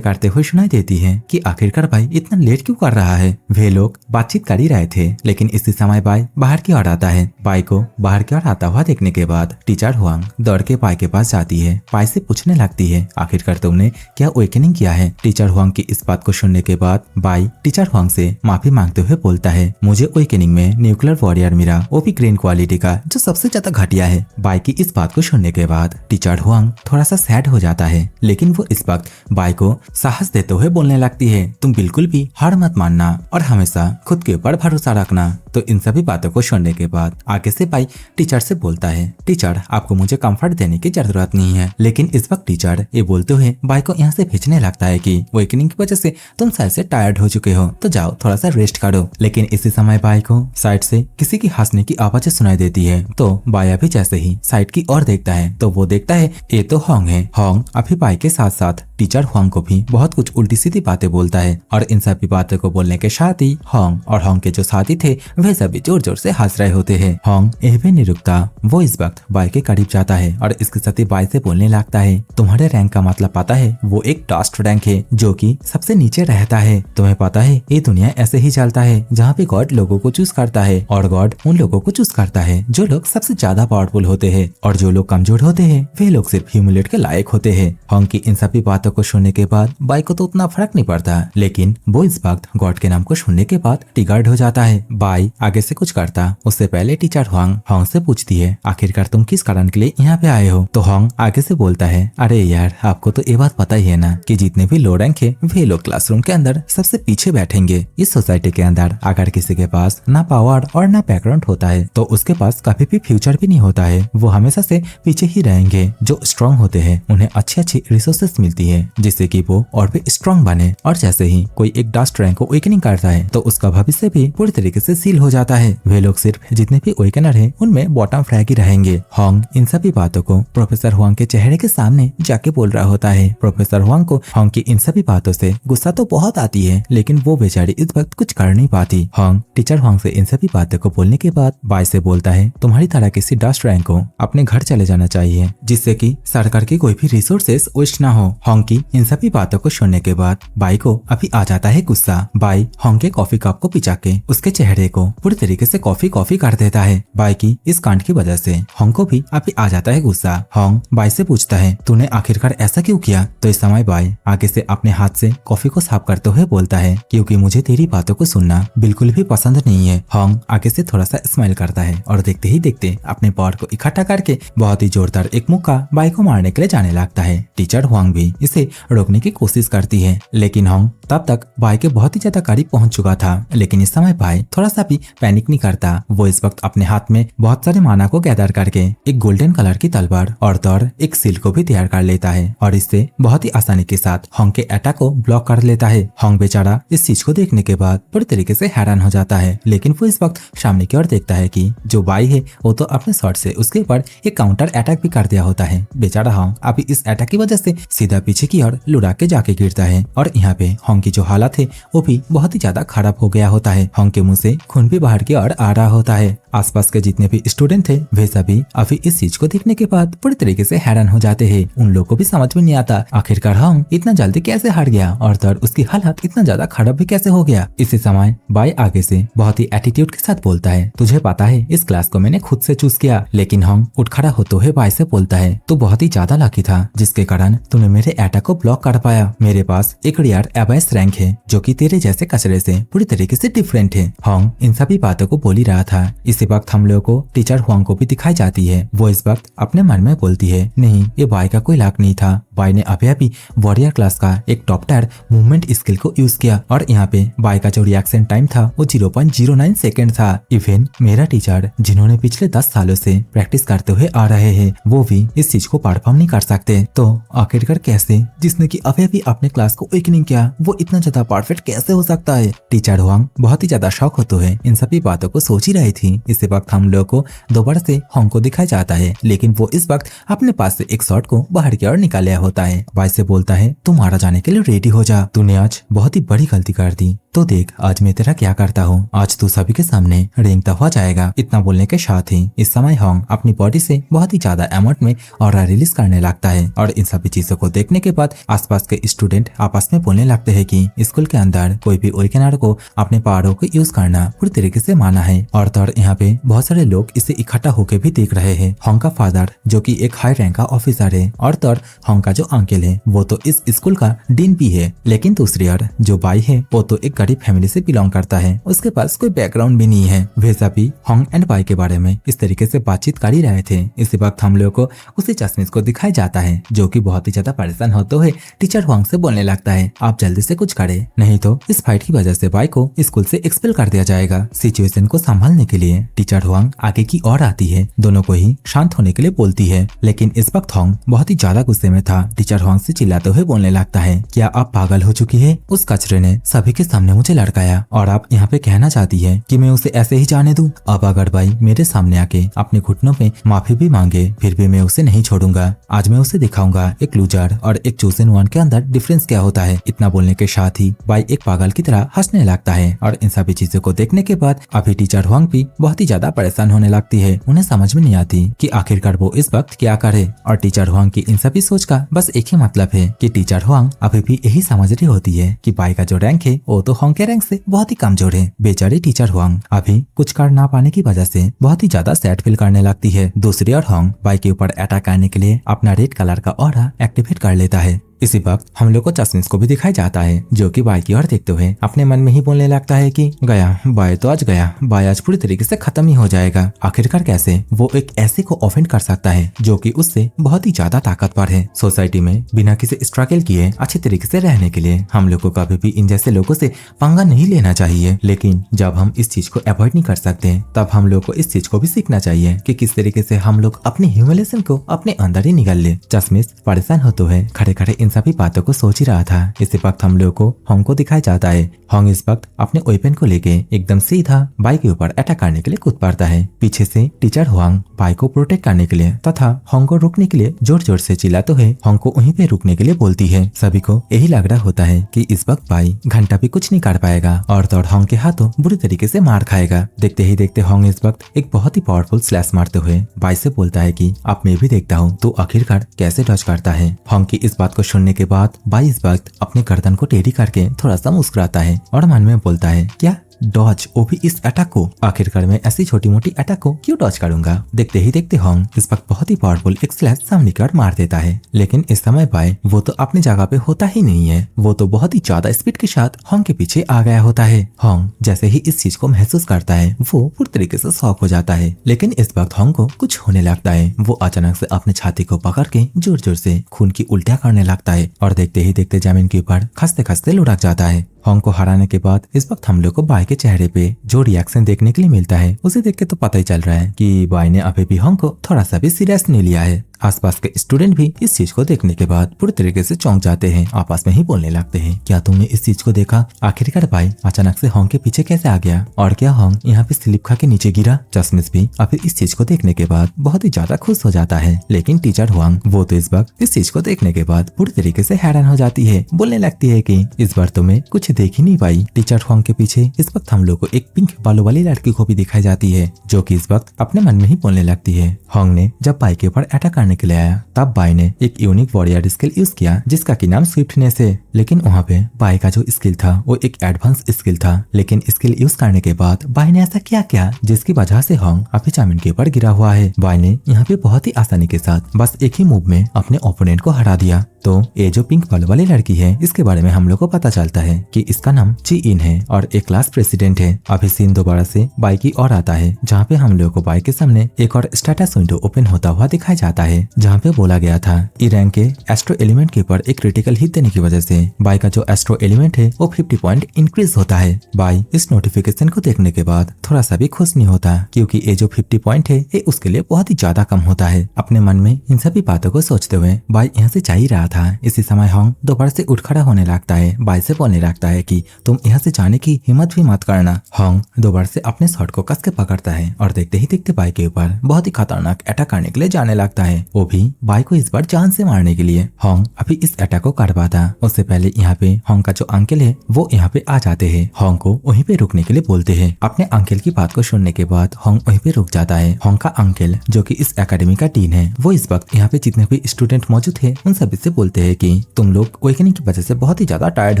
Speaker 1: करते हुए सुनाई देती है कि आखिरकार भाई इतना लेट क्यों कर रहा है। वे लोग बातचीत कर ही रहे थे, लेकिन इसी समय बाई बाहर की ओर आता है। बाई को बाहर की ओर आता हुआ देखने के बाद टीचर हुआंग दौड़ के बाई के पास जाती है। बाई से पूछने लगती है आखिरकार तुमने क्या अवेकनिंग किया है। टीचर हुआंग की इस बात को सुनने के बाद बाई टीचर हुआंग से माफी मांगते हुए बोलता है मुझे अवेकनिंग में न्यूक्लियर वॉरियर मिला, वो भी ग्रीन क्वालिटी का, जो सबसे ज्यादा घटिया है। बाई की इस बात को सुनने के बाद टीचर हुआंग थोड़ा सा सैड हो जाता है, लेकिन वो इस वक्त बाई को साहस देते हुए बोलने लगती है तुम बिल्कुल भी हार मत मानना और हमेशा खुद के ऊपर भरोसा रखना। तो इन सभी बातों को सुनने के बाद आगे से बाई टीचर से बोलता है टीचर आपको मुझे कंफर्ट देने की जरूरत नहीं है। लेकिन इस वक्त टीचर ये बोलते हुए बाई को यहाँ से भेजने लगता है कि अवेकनिंग की वजह से तुम शायद से टायर्ड हो चुके हो, तो जाओ थोड़ा सा रेस्ट करो। लेकिन इसी समय बाई को साइड से किसी की हंसने की आवाजें सुनाई देती है। तो बाई अभी जैसे ही साइड की ओर देखता है तो वो देखता है ये तो होंग है। होंग अभी बाई के साथ साथ टीचर हुआंग को भी बहुत कुछ उल्टी सीधी बातें बोलता है और इन सभी बातों को बोलने के साथ ही होंग और होंग के जो साथी थे वे सभी जोर जोर से हंस रहे होते हैं। होंग यह भी नहीं रुकता, वो इस वक्त बाई के करीब जाता है और इसके साथ ही बाई से बोलने लगता है तुम्हारे रैंक का मतलब पता है, वो एक डस्ट रैंक है जो कि सबसे नीचे रहता है। तुम्हें पता है ये दुनिया ऐसे ही चलता है जहाँ पे गॉड लोगों को चूज करता है और गॉड उन लोगों को चूज करता है जो लोग सबसे ज्यादा पावरफुल होते हैं और जो लोग कमजोर होते हैं वे लोग सिर्फ ह्यूमिलेट के लायक होते हैं। होंग की इन सभी बातों को सुनने के बाद बाई को तो उतना फर्क नहीं पड़ता, लेकिन वो इस वक्त गॉड के नाम को सुनने के बाद ट्रिगर्ड हो जाता है। बाई आगे से कुछ करता उससे पहले टीचर हुआंग होंग से पूछती है आखिरकार तुम किस कारण के लिए यहाँ पे आए हो। तो होंग आगे से बोलता है अरे यार आपको तो ये बात पता ही है ना कि जितने भी लो रैंक है वे लोग क्लासरूम के अंदर सबसे पीछे बैठेंगे। इस सोसाइटी के अंदर अगर किसी के पास ना पावर और ना बैकग्राउंड होता है तो उसके पास कभी भी फ्यूचर भी नहीं होता है, वो हमेशा से पीछे ही रहेंगे। जो स्ट्रॉन्ग होते हैं उन्हें अच्छी अच्छी रिसोर्सेस मिलती है जिससे कि वो और भी स्ट्रॉन्ग बने, और जैसे ही कोई एक डस्ट रैंक को अवेकनिंग करता है तो उसका भविष्य भी पूरी तरीके से सील हो जाता है। वे लोग सिर्फ जितने भी अवेकनर हैं उनमें बॉटम फ्लैग ही रहेंगे। होंग इन सभी बातों को प्रोफेसर हुआंग के चेहरे के सामने जाके बोल रहा होता है। प्रोफेसर हुआंग को होंग की इन सभी बातों से गुस्सा तो बहुत आती है, लेकिन वो बेचारी इस वक्त कुछ कर नहीं पाती। होंग टीचर हुआंग से इन सभी बातों को बोलने के बाद बाई से बोलता है तुम्हारी तरह किसी डस्ट रैंक को अपने घर चले जाना चाहिए जिससे कि सरकार की कोई भी रिसोर्सेस वेस्ट ना हो। होंग की इन सभी बातों को सुनने के बाद बाई को अभी आ जाता है गुस्सा। बाई होंग के कॉफी कप को पिचा के उसके चेहरे को पूरी तरीके से कॉफी कॉफी कर देता है। बाई की इस कांड की वजह से होंग को भी अभी आ जाता है गुस्सा। होंग बाई से पूछता है तूने आखिरकार ऐसा क्यों किया। तो इस समय बाई आगे से अपने हाथ से कॉफी को साफ करते हुए बोलता है क्योंकि मुझे तेरी बातों को सुनना बिल्कुल भी पसंद नहीं है। होंग आगे से थोड़ा सा स्माइल करता है और देखते ही देखते अपने पावर को इकट्ठा करके बहुत ही जोरदार एक मुक्का बाई को मारने के लिए जाने लगता है। टीचर हुआंग भी इसे रोकने की कोशिश करती है, लेकिन होंग तब तक बाई के बहुत ही ज्यादा करीब पहुंच चुका था। लेकिन इस समय बाई थोड़ा सा भी पैनिक नहीं करता। वो इस वक्त अपने हाथ में बहुत सारे माना को गैदर करके एक गोल्डन कलर की तलवार और तौर एक सील को भी तैयार कर लेता है और इससे बहुत ही आसानी के साथ होंग के अटैक को ब्लॉक कर लेता है। होंग बेचारा इस चीज को देखने के बाद पूरी तरीके से हैरान हो जाता है, लेकिन वो इस वक्त सामने की ओर देखता है कि जो बाई है वो तो अपने शॉट से उसके ऊपर एक काउंटर अटैक भी कर दिया होता है। बेचारा होंग अभी इस अटैक की वजह से सीधा पीछे की ओर लुढ़क के जाके गिरता है और यहाँ पे होंग की जो हालत है वो भी बहुत ही ज्यादा खराब हो गया होता है। होंग के मुंह से खून भी बाहर की ओर आ रहा होता है। आसपास के जितने भी स्टूडेंट थे वे सभी अभी इस चीज को देखने के बाद पूरी तरीके से हैरान हो जाते हैं। उन लोगों को भी समझ में नहीं आता आखिरकार होंग इतना जल्दी कैसे हार गया और तब उसकी हालत इतना ज्यादा खराब भी कैसे हो गया। इसी समय बाई आगे से बहुत ही एटीट्यूड के साथ बोलता है तुझे पता है इस क्लास को मैंने खुद से चूज किया। लेकिन होंग उठ खड़ा होते हुए बाई से बोलता है तू बहुत ही ज्यादा लकी था जिसके कारण तूने मेरे अटैक को ब्लॉक कर पाया। मेरे पास एक रेयर एबेस रैंक है जो कि तेरे जैसे कचरे से पूरी तरीके से डिफरेंट है। होंग इन सभी बातों को बोल ही रहा था। इसी वक्त हम लोगों को टीचर हुआंग को भी दिखाई जाती है। वो इस वक्त अपने मन में बोलती है नहीं ये बाई का कोई लाक नहीं था। बाई ने अभी अभी वॉरियर क्लास का एक टॉप टायर मूवमेंट स्किल को यूज किया और यहाँ पे बाई का जो रिएक्शन टाइम था वो 0.09 सेकेंड था। इवन मेरा टीचर जिन्होंने पिछले 10 सालों से प्रैक्टिस करते हुए आ रहे हैं वो भी इस चीज को परफॉर्म नहीं कर सकते, तो आखिरकार कैसे जिसने कि अभी अभी अपने क्लास को अवेकनिंग किया वो इतना ज्यादा परफेक्ट कैसे हो सकता है। टीचर हुआंग बहुत ही ज्यादा शौक होते हुए इन सभी बातों को सोच ही रही थी। इसी वक्त हम लोग को दोबारा से होंग को दिखाया जाता है, लेकिन वो इस वक्त अपने पास से एक शॉट को बाहर की ओर निकाला होता है। बाई से बोलता है तुम मारा जाने के लिए रेडी हो जा, तूने आज बहुत ही बड़ी गलती कर दी, तो देख आज मैं तेरा क्या करता हूँ, आज तू सभी के सामने रेंगता हुआ जाएगा। इतना बोलने के साथ ही इस समय होंग अपनी बॉडी से बहुत ही ज्यादा अमाउंट में ऑरा रिलीज करने लगता है और इन सभी चीजों को देखने के बाद आसपास के स्टूडेंट आपस में बोलने लगते हैं कि स्कूल के अंदर कोई भी अवेकनर को अपने पावरों को यूज करना पूरी तरीके से माना है। और तो यहाँ पे बहुत सारे लोग इसे इकट्ठा होकर भी देख रहे हैं। होंग का फादर जो कि एक हाई रैंक का ऑफिसर है और तो होंग का जो अंकल है वो तो इस स्कूल का डीन भी है, लेकिन दूसरी ओर जो बाई है वो तो एक गरीब फैमिली से बिलोंग करता है, उसके पास कोई बैकग्राउंड भी नहीं है। वे सभी होंग एंड बाई के बारे में इस तरीके से बातचीत कर ही रहे थे। इसी वक्त हम लोग को उसी चश्मिश को दिखाया जाता है जो कि बहुत ही ज्यादा परेशान होते हुए टीचर होंग से बोलने लगता है आप जल्दी से कुछ करें, नहीं तो इस फाइट की वजह से बाई को स्कूल से एक्सपेल कर दिया जाएगा। सिचुएशन को संभालने के लिए टीचर होंग आगे की ओर आती है, दोनों को ही शांत होने के लिए बोलती है, लेकिन इस वक्त होंग बहुत ही ज्यादा गुस्से में था। टीचर होंग से चिल्लाते हुए बोलने लगता है क्या आप पागल हो चुकी है, उस कचरे ने सभी के सामने मुझे लड़काया और आप यहाँ पे कहना चाहती है कि मैं उसे ऐसे ही जाने दूं। अब अगर भाई मेरे सामने आके अपने घुटनों पे माफी भी मांगे फिर भी मैं उसे नहीं छोड़ूंगा। आज मैं उसे दिखाऊंगा एक लूजर और एक चोजन वन के अंदर डिफरेंस क्या होता है। इतना बोलने के साथ ही बाई एक पागल की तरह हंसने लगता है और इन सभी चीजों को देखने के बाद अभी टीचर होंग भी बहुत ही ज्यादा परेशान होने लगती है। उन्हें समझ में नहीं आती कि आखिरकार वो इस वक्त क्या करे और टीचर होंग की इन सभी सोच का बस एक ही मतलब है कि टीचर होंग अभी भी यही समझ रही होती है कि बाई का जो रैंक है वो तो होंग के रैंक से बहुत ही कमजोर है। बेचारी टीचर होंग अभी कुछ कर ना पाने की वजह से बहुत ही ज्यादा सैड फील करने लगती है। दूसरी ओर होंग बाई के ऊपर अटैक करने के लिए अपना रेड कलर का ऑरा एक्टिवेट कर लेता है। इसी वक्त हम लोग को चश्मिश को भी दिखाया जाता है जो कि बाई की ओर देखते हुए अपने मन में ही बोलने लगता है कि गया बाई तो आज गया, बाई आज पूरी तरीके से खत्म ही हो जाएगा। आखिरकार कैसे वो एक ऐसे को ऑफेंड कर सकता है जो कि उससे बहुत ही ज्यादा ताकतवर है। सोसाइटी में बिना किसी स्ट्रगल किए अच्छे तरीके से रहने के लिए हम लोग को कभी भी इन जैसे लोगों से पंगा नहीं लेना चाहिए, लेकिन जब हम इस चीज को अवॉइड नहीं कर सकते तब हम लोग को इस चीज को भी सीखना चाहिए कि किस तरीके से हम लोग अपने ह्यूमिलेशन को अपने अंदर ही निकाल ले। चश्मिश परेशान होते हुए खड़े खड़े इन सभी बातों को सोच ही रहा था। इसी वक्त हम लोग को होंग को दिखाया जाता है। होंग इस वक्त अपने वेपन को लेके एकदम सीधा बाई के ऊपर अटैक करने के लिए कूद पड़ता है। पीछे से टीचर होंग बाई को प्रोटेक्ट करने के लिए तथा होंग को रोकने के लिए जोर जोर से चिल्लाते हुए होंग को वहीं पे रुकने के लिए बोलती है। सभी को यही लग रहा होता है कि इस वक्त बाई घंटा भी कुछ नहीं कर पाएगा और तो होंग के हाथों बुरी तरीके से मार खाएगा। देखते ही देखते होंग इस वक्त एक बहुत ही पावरफुल स्लैश मारते हुए बाई से बोलता है कि अब मैं भी देखता हूँ तो आखिरकार कैसे डॉज करता है। होंग की इस बात को सुनने के बाद बाई इस वक्त अपने गर्दन को टेढ़ी करके थोड़ा सा मुस्कुराता है और मन में बोलता है क्या डॉज, वो भी इस अटैक को, आखिरकार मैं ऐसी छोटी मोटी अटैक को क्यों डॉज करूंगा। देखते ही देखते होंग इस वक्त बहुत ही पावरफुल एक स्लैश सामने की ओर मार देता है, लेकिन इस समय बाय वो तो अपनी जगह पे होता ही नहीं है, वो तो बहुत ही ज्यादा स्पीड के साथ होंग के पीछे आ गया होता है। होंग जैसे ही इस चीज को महसूस करता है वो पूरी तरीके से शॉक हो जाता है, लेकिन इस वक्त होंग को कुछ होने लगता है। वो अचानक से अपने छाती को पकड़ के जोर जोर से खून की उल्टियां करने लगता है और देखते ही देखते जमीन के ऊपर खसते खसते लुढ़क जाता है। होंग को हराने के बाद इस वक्त हम लोग को बाय के चेहरे पे जो रिएक्शन देखने के लिए मिलता है उसे देख के तो पता ही चल रहा है कि बाय ने अभी भी होंग को थोड़ा सा भी सीरियस नहीं लिया है। आसपास के स्टूडेंट भी इस चीज को देखने के बाद पूरी तरीके से चौंक जाते हैं, आपस में ही बोलने लगते हैं क्या तुमने इस चीज को देखा, आखिरकार बाय अचानक से होंग के पीछे कैसे आ गया और क्या होंग यहाँ पे स्लिप खा के नीचे गिरा। चश्मिश भी अभी इस चीज को देखने के बाद बहुत ही ज्यादा खुश हो जाता है, लेकिन टीचर होंग वो तो इस वक्त इस चीज को देखने के बाद पूरी तरीके से हैरान हो जाती है, बोलने लगती है कि इस बार तो मैं कुछ देख ही नहीं पाई। टीचर होंग के पीछे इस वक्त हम लोग को एक पिंक बालों वाली लड़की को भी दिखाई जाती है जो कि इस वक्त अपने मन में ही बोलने लगती है। होंग ने जब बाय के ऊपर अटैक करने के लिए आया तब बाय ने एक यूनिक वॉरियर स्किल यूज किया जिसका की नाम स्विफ्टनेस है, लेकिन वहाँ पे बाय का जो स्किल था वो एक एडवांस स्किल था, लेकिन स्किल यूज करने के बाद बाय ने ऐसा क्या किया जिसकी वजह से होंग अभी जमीन के ऊपर गिरा हुआ है। बाय ने यहाँ पे बहुत ही आसानी के साथ बस एक ही मूव में अपने ओपोनेंट को हरा दिया। तो ये जो पिंक बाल वाली लड़की है इसके बारे में हम लोग को पता चलता है कि इसका नाम ची इन है और एक क्लास प्रेसिडेंट है। अभी सीन दोबारा से बाई की ओर आता है जहाँ पे हम लोग को बाई के सामने एक और स्टेटस विंडो ओपन होता हुआ दिखाया जाता है जहाँ पे बोला गया था ई रैंक के एस्ट्रो एलिमेंट के ऊपर एक क्रिटिकल हिट देने की वजह से बाई का जो एस्ट्रो एलिमेंट है वो 50 पॉइंट इंक्रीज होता है। बाई इस नोटिफिकेशन को देखने के बाद थोड़ा सा भी खुश नहीं होता क्योंकि ये जो 50 पॉइंट है ये उसके लिए बहुत ही ज्यादा कम होता है। अपने मन में इन सभी बातों को सोचते हुए बाई यहाँ से जा ही रहा था। इसी समय होंग दोबारा से उठ खड़ा होने लगता है, बाई से बोलने लगता है कि तुम यहाँ से जाने की हिम्मत भी मत करना। होंग दोबारा से अपने शॉट को कस के पकड़ता है और देखते ही देखते बाई के ऊपर बहुत ही खतरनाक अटैक करने के लिए जाने लगता है, वो भी बाई को इस बार जान से मारने के लिए। होंग अभी इस अटैक को कर पाता उससे पहले यहाँ पे होंग का जो अंकल है वो यहाँ पे आ जाते हैं। होंग को वहीं पे रुकने के लिए बोलते हैं। अपने अंकल की बात को सुनने के बाद होंग वहीं पे रुक जाता है। होंग का अंकल जो कि इस एकेडमी का डीन है वो इस वक्त यहाँ पे जितने भी स्टूडेंट मौजूद है उन सभी से बोलते हैं कि तुम लोग वेकेनिंग की वजह से बहुत ही ज्यादा टायर्ड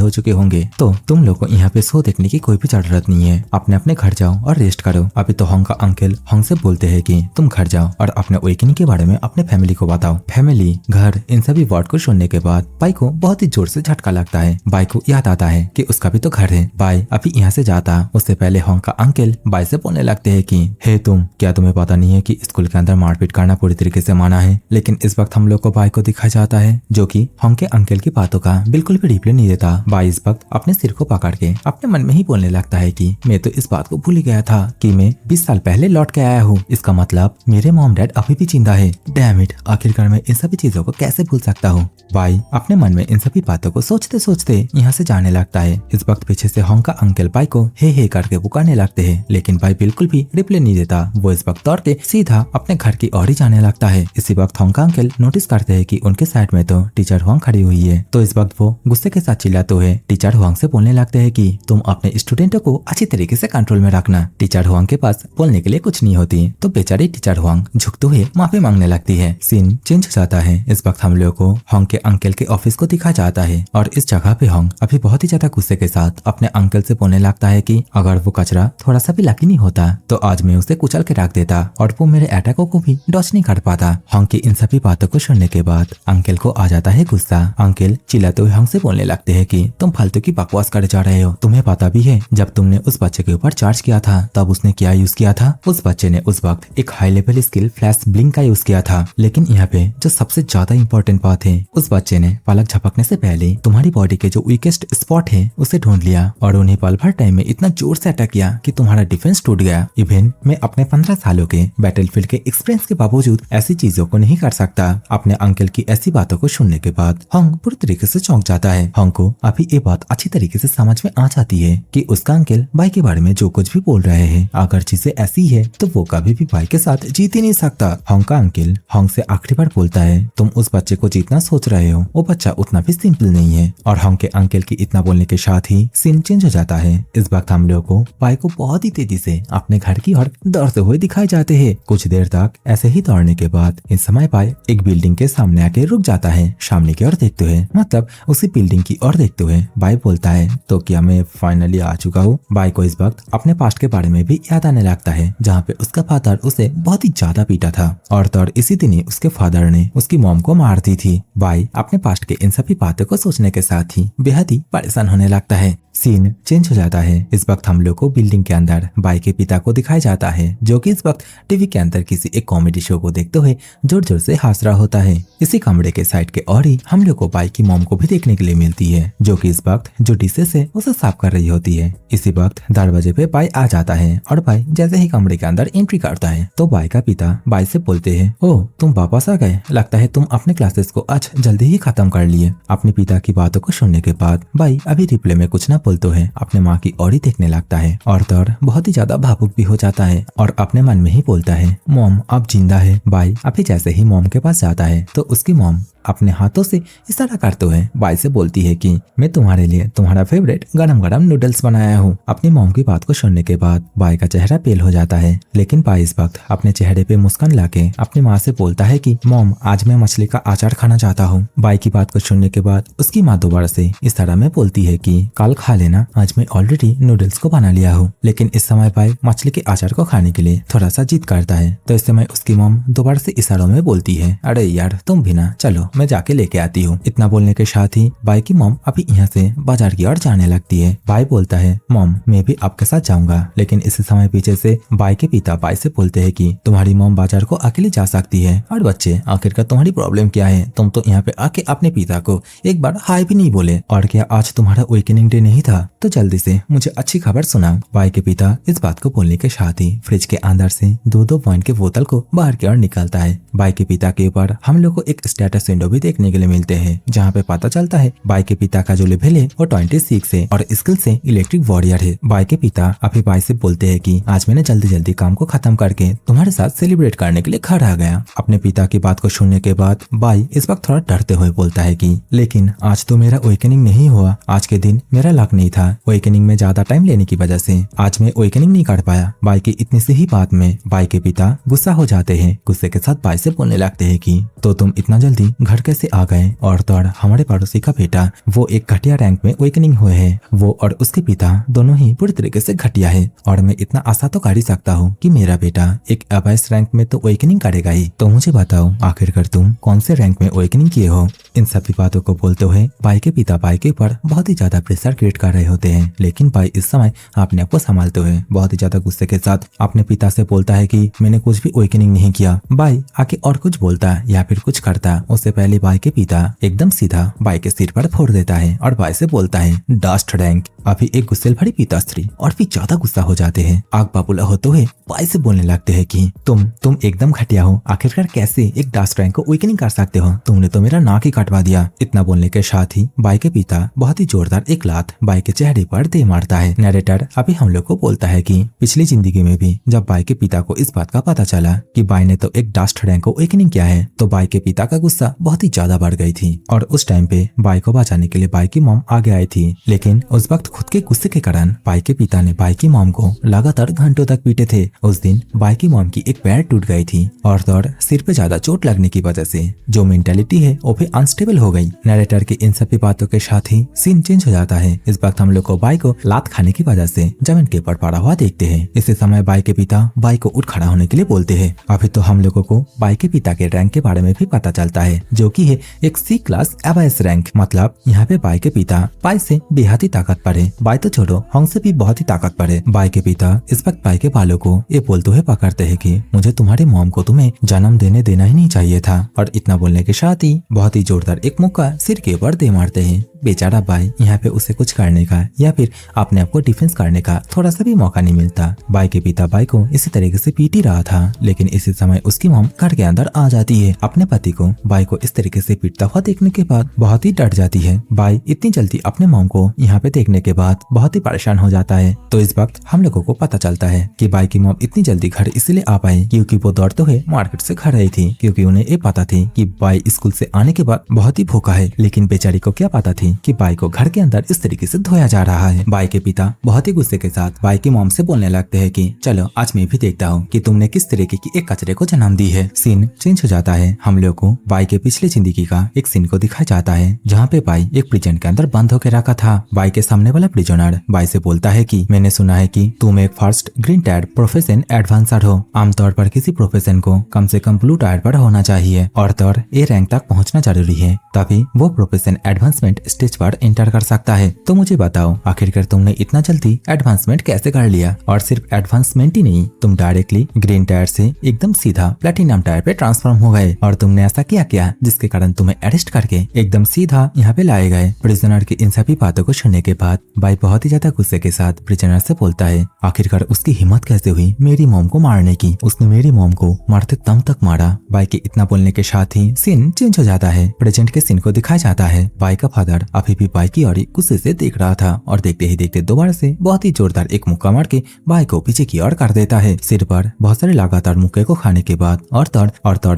Speaker 1: हो चुके होंगे, तो तुम लोग को यहाँ पे शो देखने की कोई भी जरूरत नहीं है, अपने अपने घर जाओ और रेस्ट करो। अभी तो होंग का अंकल होंग से बोलते हैं कि तुम घर जाओ और अपने वेकेनिंग के बारे में अपने फैमिली को बताओ। फैमिली, घर, इन सभी वर्ड को सुनने के बाद बाई को बहुत ही जोर से झटका लगता है। बाई को याद आता है कि उसका भी तो घर है। बाई अभी यहाँ से जाता उससे पहले होंग का अंकल बाई से बोलने लगते हैं कि हे तुम, क्या तुम्हें पता नहीं है कि स्कूल के अंदर मारपीट करना पूरी तरीके से माना है। लेकिन इस वक्त हम लोग को बाई को दिखाया जाता है जो कि होंग के अंकल की बातों का बिल्कुल भी रिप्लाई नहीं देता। बाई इस वक्त अपने सिर को पकड़ के अपने मन में ही बोलने लगता है कि मैं तो इस बात को भूल ही गया था कि मैं 20 साल पहले लौट के आया हूँ। इसका मतलब मेरे मॉम डैड अभी भी जिंदा है। डैम इट, आखिरकार मैं इन सभी चीजों को कैसे भूल सकता हूँ। बाई अपने मन में इन सभी बातों को सोचते सोचते यहाँ से जाने लगता है। इस वक्त पीछे से होंग का अंकल बाई को हे करके पुकारने लगते हैं, लेकिन बाई बिल्कुल भी रिप्लाई नहीं देता। वो इस वक्त दौड़ के सीधा अपने घर की ओर ही जाने लगता है। इसी वक्त होंग का अंकल नोटिस करते हैं कि उनके साइड में तो टीचर हुआंग खड़ी हुई है। तो इस वक्त वो गुस्से के साथ चिल्लाते हुए टीचर हुआंग से बोलने लगते हैं कि तुम अपने स्टूडेंटों को अच्छी तरीके से कंट्रोल में रखना। टीचर हुआंग के पास बोलने के लिए कुछ नहीं होती तो बेचारी टीचर हुआंग झुकते हुए माफी मांगने लगती है। सीन चेंज हो जाता है। इस वक्त हम लोग को होंग के अंकल के ऑफिस को दिखा जाता है और इस जगह पे होंग अभी बहुत ही ज्यादा गुस्से के साथ अपने अंकल से बोलने लगता है कि अगर वो कचरा थोड़ा सा भी लकी नहीं होता तो आज मैं उसे कुचल के रख देता और वो मेरे अटैकों को भी डॉच नहीं कर पाता। होंग की इन सभी बातों को सुनने के बाद अंकल को आ जाता है गुस्सा। अंकल चिल्लाते हुए होंग से बोलने लगते हैं कि तुम फालतू की बकवास करे जा रहे हो। तुम्हें पता भी है जब तुमने उस बच्चे के ऊपर चार्ज किया था तब उसने क्या यूज किया था? उस बच्चे ने उस वक्त एक high level skill flash blink का यूज किया था। लेकिन यहाँ पे जो सबसे ज्यादा इंपॉर्टेंट बात है, उस बच्चे ने पलक झपकने से पहले तुम्हारी बॉडी के जो वीकेस्ट स्पॉट है उसे ढूंढ लिया और उन्हें पल भर टाइम में इतना जोर से अटैक किया कि तुम्हारा डिफेंस टूट गया। इवन मैं अपने 15 सालों के बैटलफील्ड के एक्सपीरियंस के बावजूद ऐसी चीजों को नहीं कर सकता। अपने अंकल की ऐसी बातों को सुनने के बाद होंग पूरी तरीके से चौंक जाता है। होंग को अभी ये बात अच्छी तरीके से समझ में आ जाती है कि उसका अंकल बाई के बारे में जो कुछ भी बोल रहे हैं, अगर चीजें ऐसी है तो वो कभी भी बाई के साथ जीत ही नहीं सकता। होंग का अंकल होंग से आखिरी बार बोलता है, तुम उस बच्चे को जीतना सोच रहे हो, वो बच्चा उतना भी सिंपल नहीं है। और होंग के अंकल की इतना बोलने के साथ ही सीन चेंज हो जाता है। इस वक्त हम लोग को बाई को बहुत ही तेजी से अपने घर की ओर दौड़ते हुए दिखाए जाते हैं। कुछ देर तक ऐसे ही दौड़ने के बाद इस समय बाई एक बिल्डिंग के सामने आके रुक जाता है। सामने की ओर देखते हुए, मतलब उसी बिल्डिंग की ओर देखते हुए बाई बोलता है, तो क्या मैं फाइनली आ चुका हूँ? बाई को इस वक्त अपने पास्ट के बारे में भी याद आने लगता है जहाँ पे उसका फादर उसे बहुत ही ज्यादा पीटा था और इसी दिन ही उसके फादर ने उसकी मॉम को मार दी थी। बाई अपने पास्ट के इन सभी बातों को सोचने के साथ ही बेहद ही परेशान होने लगता है। सीन चेंज हो जाता है। इस वक्त हम लोग को बिल्डिंग के अंदर बाई के पिता को दिखाया जाता है जो कि इस वक्त टीवी के अंदर किसी एक कॉमेडी शो को देखते हुए जोर जोर से हंस रहा होता है। इसी कमरे के साइड के और ही हम लोग को बाई की मॉम को भी देखने के लिए मिलती है जो कि इस वक्त जो डिशेस है उसे साफ कर रही होती है। इसी वक्त दरवाजे पे बाई आ जाता है और बाई जैसे ही कमरे के अंदर एंट्री करता है तो बाई का पिता बाई से बोलते हैं, ओह तुम वापस आ गए, लगता है तुम अपने क्लासेस को आज जल्दी ही खत्म कर लिए। अपने पिता की बातों को सुनने के बाद बाई अभी रिप्ले में कुछ ना बोलते है अपने माँ की ओर ही देखने लगता है और बहुत ही ज्यादा भावुक भी हो जाता है और अपने मन में ही बोलता है, मॉम अब जिंदा है। बाई अभी जैसे ही मॉम के पास जाता है तो उसकी मॉम अपने हाथों से इशारा करते हुए बाई से बोलती है कि मैं तुम्हारे लिए तुम्हारा फेवरेट गरम गरम नूडल्स बनाया हूँ। अपनी मॉम की बात को सुनने के बाद बाई का चेहरा पेल हो जाता है, लेकिन बाई इस वक्त अपने चेहरे पे मुस्कान लाके अपनी माँ से बोलता है कि मॉम आज मैं मछली का अचार खाना चाहता हूँ। बाई की बात को सुनने के बाद उसकी माँ दोबारा से इस तरह में बोलती है कि कल खा लेना, आज मैं ऑलरेडी नूडल्स को बना लिया हूँ। लेकिन इस समय बाई मछली के अचार को खाने के लिए थोड़ा सा जिद करता है तो इस समय उसकी मॉम दोबारा से इशारों में बोलती है, अरे यार तुम भी ना, चलो मैं जाके लेके आती हूँ। इतना बोलने के साथ ही बाई की मॉम अभी यहाँ से बाजार की ओर जाने लगती है। बाई बोलता है मॉम मैं भी आपके साथ जाऊंगा, लेकिन इसी समय पीछे से बाई के पिता बाई से बोलते हैं कि तुम्हारी मॉम बाजार को अकेले जा सकती है। और बच्चे आखिरकार तुम्हारी प्रॉब्लम क्या है? तुम तो यहाँ पे आके अपने पिता को एक बार हाय भी नहीं बोले। और क्या आज तुम्हारा वेकनिंग डे नहीं था? तो जल्दी से मुझे अच्छी खबर सुनाओ। बाई के पिता इस बात को बोलने के साथ ही फ्रिज के अंदर से दो वाइन के बोतल को बाहर की ओर निकालता है। बाई के पिता के ऊपर हम लोग को एक स्टेटस विंडो भी देखने के लिए मिलते हैं, जहाँ पे पता चलता है बाई के पिता का जो लेवल है वो 26 है और स्किल से इलेक्ट्रिक वॉरियर है। बाई के पिता अभी बाई से बोलते हैं कि आज मैंने जल्दी जल्दी काम को खत्म करके तुम्हारे साथ सेलिब्रेट करने के लिए घर आ गया। अपने पिता की बात को सुनने के बाद बाई इस वक्त थोड़ा डरते हुए बोलता है कि लेकिन आज तो मेरा वेकनिंग नहीं हुआ। आज के दिन मेरा लक नहीं था। वेकनिंग में ज्यादा टाइम लेने की वजह से आज मैं वेकनिंग नहीं कर पाया। बाई की इतनी सी ही बात में बाई के पिता गुस्सा हो जाते हैं। गुस्से के साथ बाई से बोलने लगते हैं कि तो तुम इतना जल्दी घर कैसे आ गए? और तो हमारे पड़ोसी का बेटा वो एक घटिया रैंक में वेकनिंग हुए है। वो और उसके पिता दोनों ही पूरी तरीके से घटिया है और मैं इतना आशा तो कर ही सकता हूँ कि मेरा बेटा एक अवैस रैंक में तो वेकनिंग करेगा ही। तो मुझे बताओ आखिरकार तुम कौन से रैंक में वेकनिंग किए हो? इन सभी बातों को बोलते हुए बाई के पिता बाई के ऊपर बहुत ही ज्यादा प्रेशर क्रिएट कर रहे होते हैं, लेकिन बाई इस समय अपने आप को संभालते हुए बहुत ही ज्यादा गुस्से के साथ अपने पिता से बोलता है कि मैंने कुछ भी वेकनिंग नहीं किया। बाई आके और कुछ बोलता या फिर कुछ करता उससे पहले बाई के पिता एकदम सीधा बाई के सिर पर फोड़ देता है और बाई से बोलता है डस्ट रैंक। अभी एक गुस्सेल भरी पिताश्री और भी ज्यादा गुस्सा हो जाते हैं। आग बाबूला होते हुए बाई से बोलने लगते हैं कि तुम एकदम घटिया हो। आखिरकार कैसे एक डस्ट रैंक को वेकनिंग कर सकते हो? तुमने तो मेरा नाक ही कटवा दिया। इतना बोलने के साथ ही बाई के पिता बहुत ही जोरदार एक लात बाई के चेहरे पर दे मारता है। नरेटर अभी हम लोग को बोलता है कि पिछली जिंदगी में भी जब बाई के पिता को इस बात का पता चला कि बाई ने तो एक डस्ट रैंक को वेकनिंग किया है, तो बाई के पिता का गुस्सा बहुत ही ज्यादा बढ़ गई थी और उस टाइम पे बाई को बचाने के लिए बाई की मॉम आगे आई थी। लेकिन उस वक्त खुद के गुस्से के कारण बाई के पिता ने बाई की मॉम को लगातार घंटों तक पीटे थे। उस दिन बाई की मॉम की एक पैर टूट गई थी और सिर पे ज्यादा चोट लगने की वजह से जो मेंटेलिटी है वो भी अनस्टेबल हो गई। नरेटर के इन सभी बातों के साथ ही सीन चेंज हो जाता है। इस वक्त हम लोग को बाई को लात खाने की वजह से जमीन के ऊपर पड़ा हुआ देखते हैं। इसी समय बाई के पिता बाई को उठ खड़ा होने के लिए बोलते हैं। अभी तो हम लोगों को बाई के पिता के रैंक के बारे में भी पता चलता है, जो कि है एक C क्लास एवाइस रैंक। मतलब यहाँ पे बाई के पिता बाई से बेहद ही ताकतवर है। बाई तो छोड़ो, हम से भी बहुत ही ताकतवर है। बाई के पिता इस वक्त बाई के बालों को ये बोलते हुए पकड़ते हैं कि मुझे तुम्हारे मॉम को तुम्हें जन्म देना ही नहीं चाहिए था। और इतना बोलने के साथ ही बहुत ही जोरदार एक मुक्का सिर के ऊपर दे मारते हैं। बेचारा बाई यहाँ पे उसे कुछ करने का या फिर अपने आप को डिफेंस करने का थोड़ा सा भी मौका नहीं मिलता। बाई के पिता बाई को इसी तरीके से पीट ही रहा था, लेकिन इसी समय उसकी मॉम घर के अंदर आ जाती है। अपने पति को बाई को इस तरीके से पीटता हुआ देखने के बाद बहुत ही डर जाती है। बाई इतनी जल्दी अपने मॉम को यहाँ पे देखने के बाद बहुत ही परेशान हो जाता है। तो इस वक्त हम लोगों को पता चलता है कि बाई की मॉम इतनी जल्दी घर इसलिए आ पाई क्योंकि वो दौड़ते हुए मार्केट से घर आई थी, क्योंकि उन्हें ये पता थी कि बाई स्कूल से आने के बाद बहुत ही भूखा है। लेकिन बेचारी को क्या पता थी कि बाई को घर के अंदर इस तरीके से धोया जा रहा है। बाई के पिता बहुत ही गुस्से के साथ बाई की मॉम से बोलने लगते हैं कि चलो आज मैं भी देखता हूँ कि तुमने किस तरीके की एक कचरे को जन्म दी है। सीन चेंज हो जाता है। हम लोग को बाई के पिछले जिंदगी का एक सीन को दिखाया जाता है, जहाँ पे बाई एक प्रिजन के अंदर बंद होकर रखा था। बाई के सामने वाला प्रिजनर बाई से बोलता है कि मैंने सुना है कि तुम एक first green tyre profession advancer हो। आमतौर पर किसी प्रोफेशन को कम से कम ब्लू टायर पर होना चाहिए और ए रैंक तक पहुंचना जरूरी है, तभी वो प्रोफेशन एडवांसमेंट स्टेज पर एंटर कर सकता है। तो मुझे बताओ आखिरकार तुमने इतना जल्दी एडवांसमेंट कैसे कर लिया? और सिर्फ एडवांसमेंट ही नहीं, तुम डायरेक्टली ग्रीन टायर से एकदम सीधा प्लेटिनम टायर पे ट्रांसफॉर्म हो गए। और तुमने ऐसा क्या जिसके कारण तुम्हें अरेस्ट करके एकदम सीधा यहाँ पे लाए गए। प्रिजनर की इन सभी बातों को सुनने के बाद बाई बहुत ही ज्यादा गुस्से के साथ प्रिजनर से बोलता है आखिरकार उसकी हिम्मत कैसे हुई मेरी मॉम को मारने की? उसने मेरी मॉम को मारते दम तक मारा। बाई के इतना बोलने के साथ ही सीन चेंज हो जाता है। प्रेजेंट के सीन को दिखाया जाता है। बाई का फादर अभी भी बाई की ओर गुस्से से देख रहा था और देखते ही देखते दोबारा से बहुत ही जोरदार एक मुक्का मार के बाई को पीछे की ओर कर देता है। सिर पर बहुत सारे लगातार मुक्के को खाने के बाद और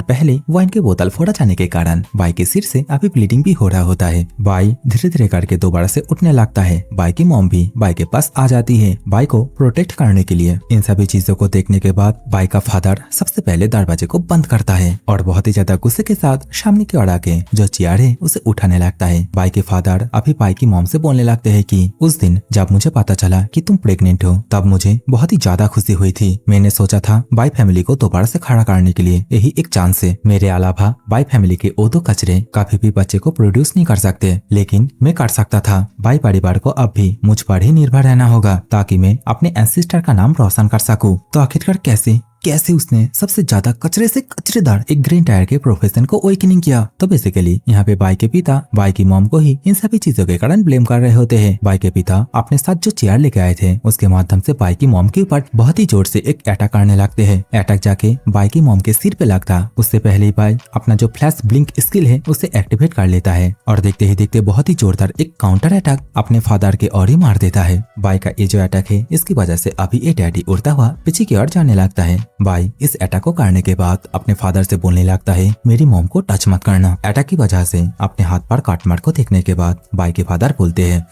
Speaker 1: पहले वाइन के बोतल फोड़ा जाने के कारण बाई के सिर से अभी ब्लीडिंग भी हो रहा होता है। बाई धीरे धीरे करके दोबारा से उठने लगता है। बाई की मॉम भी बाई के पास आ जाती है बाई को प्रोटेक्ट करने के लिए। इन सभी चीजों को देखने के बाद बाई का फादर सबसे पहले दरवाजे को बंद करता है और बहुत ही ज्यादा गुस्से के साथ सामने की ओर आके जो चेयर है उसे उठाने लगता है। बाई के फादर फादर अभी बाई की मॉम से बोलने लगते हैं कि उस दिन जब मुझे पता चला कि तुम प्रेग्नेंट हो तब मुझे बहुत ही ज्यादा खुशी हुई थी। मैंने सोचा था बाई फैमिली को दोबारा से खड़ा करने के लिए यही एक चांस है। मेरे अलावा बाई फैमिली के वो दो कचरे कभी भी बच्चे को प्रोड्यूस नहीं कर सकते, लेकिन मैं कर सकता था। बाई परिवार को अब भी मुझ पर ही निर्भर रहना होगा ताकि मैं अपने एंसेस्टर का नाम रोशन कर सकूं। तो आखिरकार कैसे उसने सबसे ज्यादा कचरे से कचरेदार एक ग्रीन टायर के प्रोफेशन को अवेकनिंग किया। तो बेसिकली यहाँ पे बाई के पिता बाई की मॉम को ही इन सभी चीजों के कारण ब्लेम कर रहे होते हैं। बाई के पिता अपने साथ जो चेयर लेके आए थे उसके माध्यम से बाई की मॉम के ऊपर बहुत ही जोर से एक अटैक करने लगते हैं। अटैक जाके बाई की मॉम के सिर पे लगता। उससे पहले ही बाई अपना जो फ्लैश ब्लिंक स्किल है उसे एक्टिवेट कर लेता है और देखते ही देखते बहुत ही जोरदार एक काउंटर अटैक अपने फादर के और ही मार देता है। बाई का ये जो अटैक है इसकी वजह से अभी ये डैडी उड़ता हुआ पीछे की ओर जाने लगता है। बाई इस अटैक को करने के बाद अपने फादर से बोलने लगता है मेरी मॉम को टच मत करना। अटैक की वजह से अपने हाथ पर काटमार को देखने के बाद बाई के फादर बोलते हैं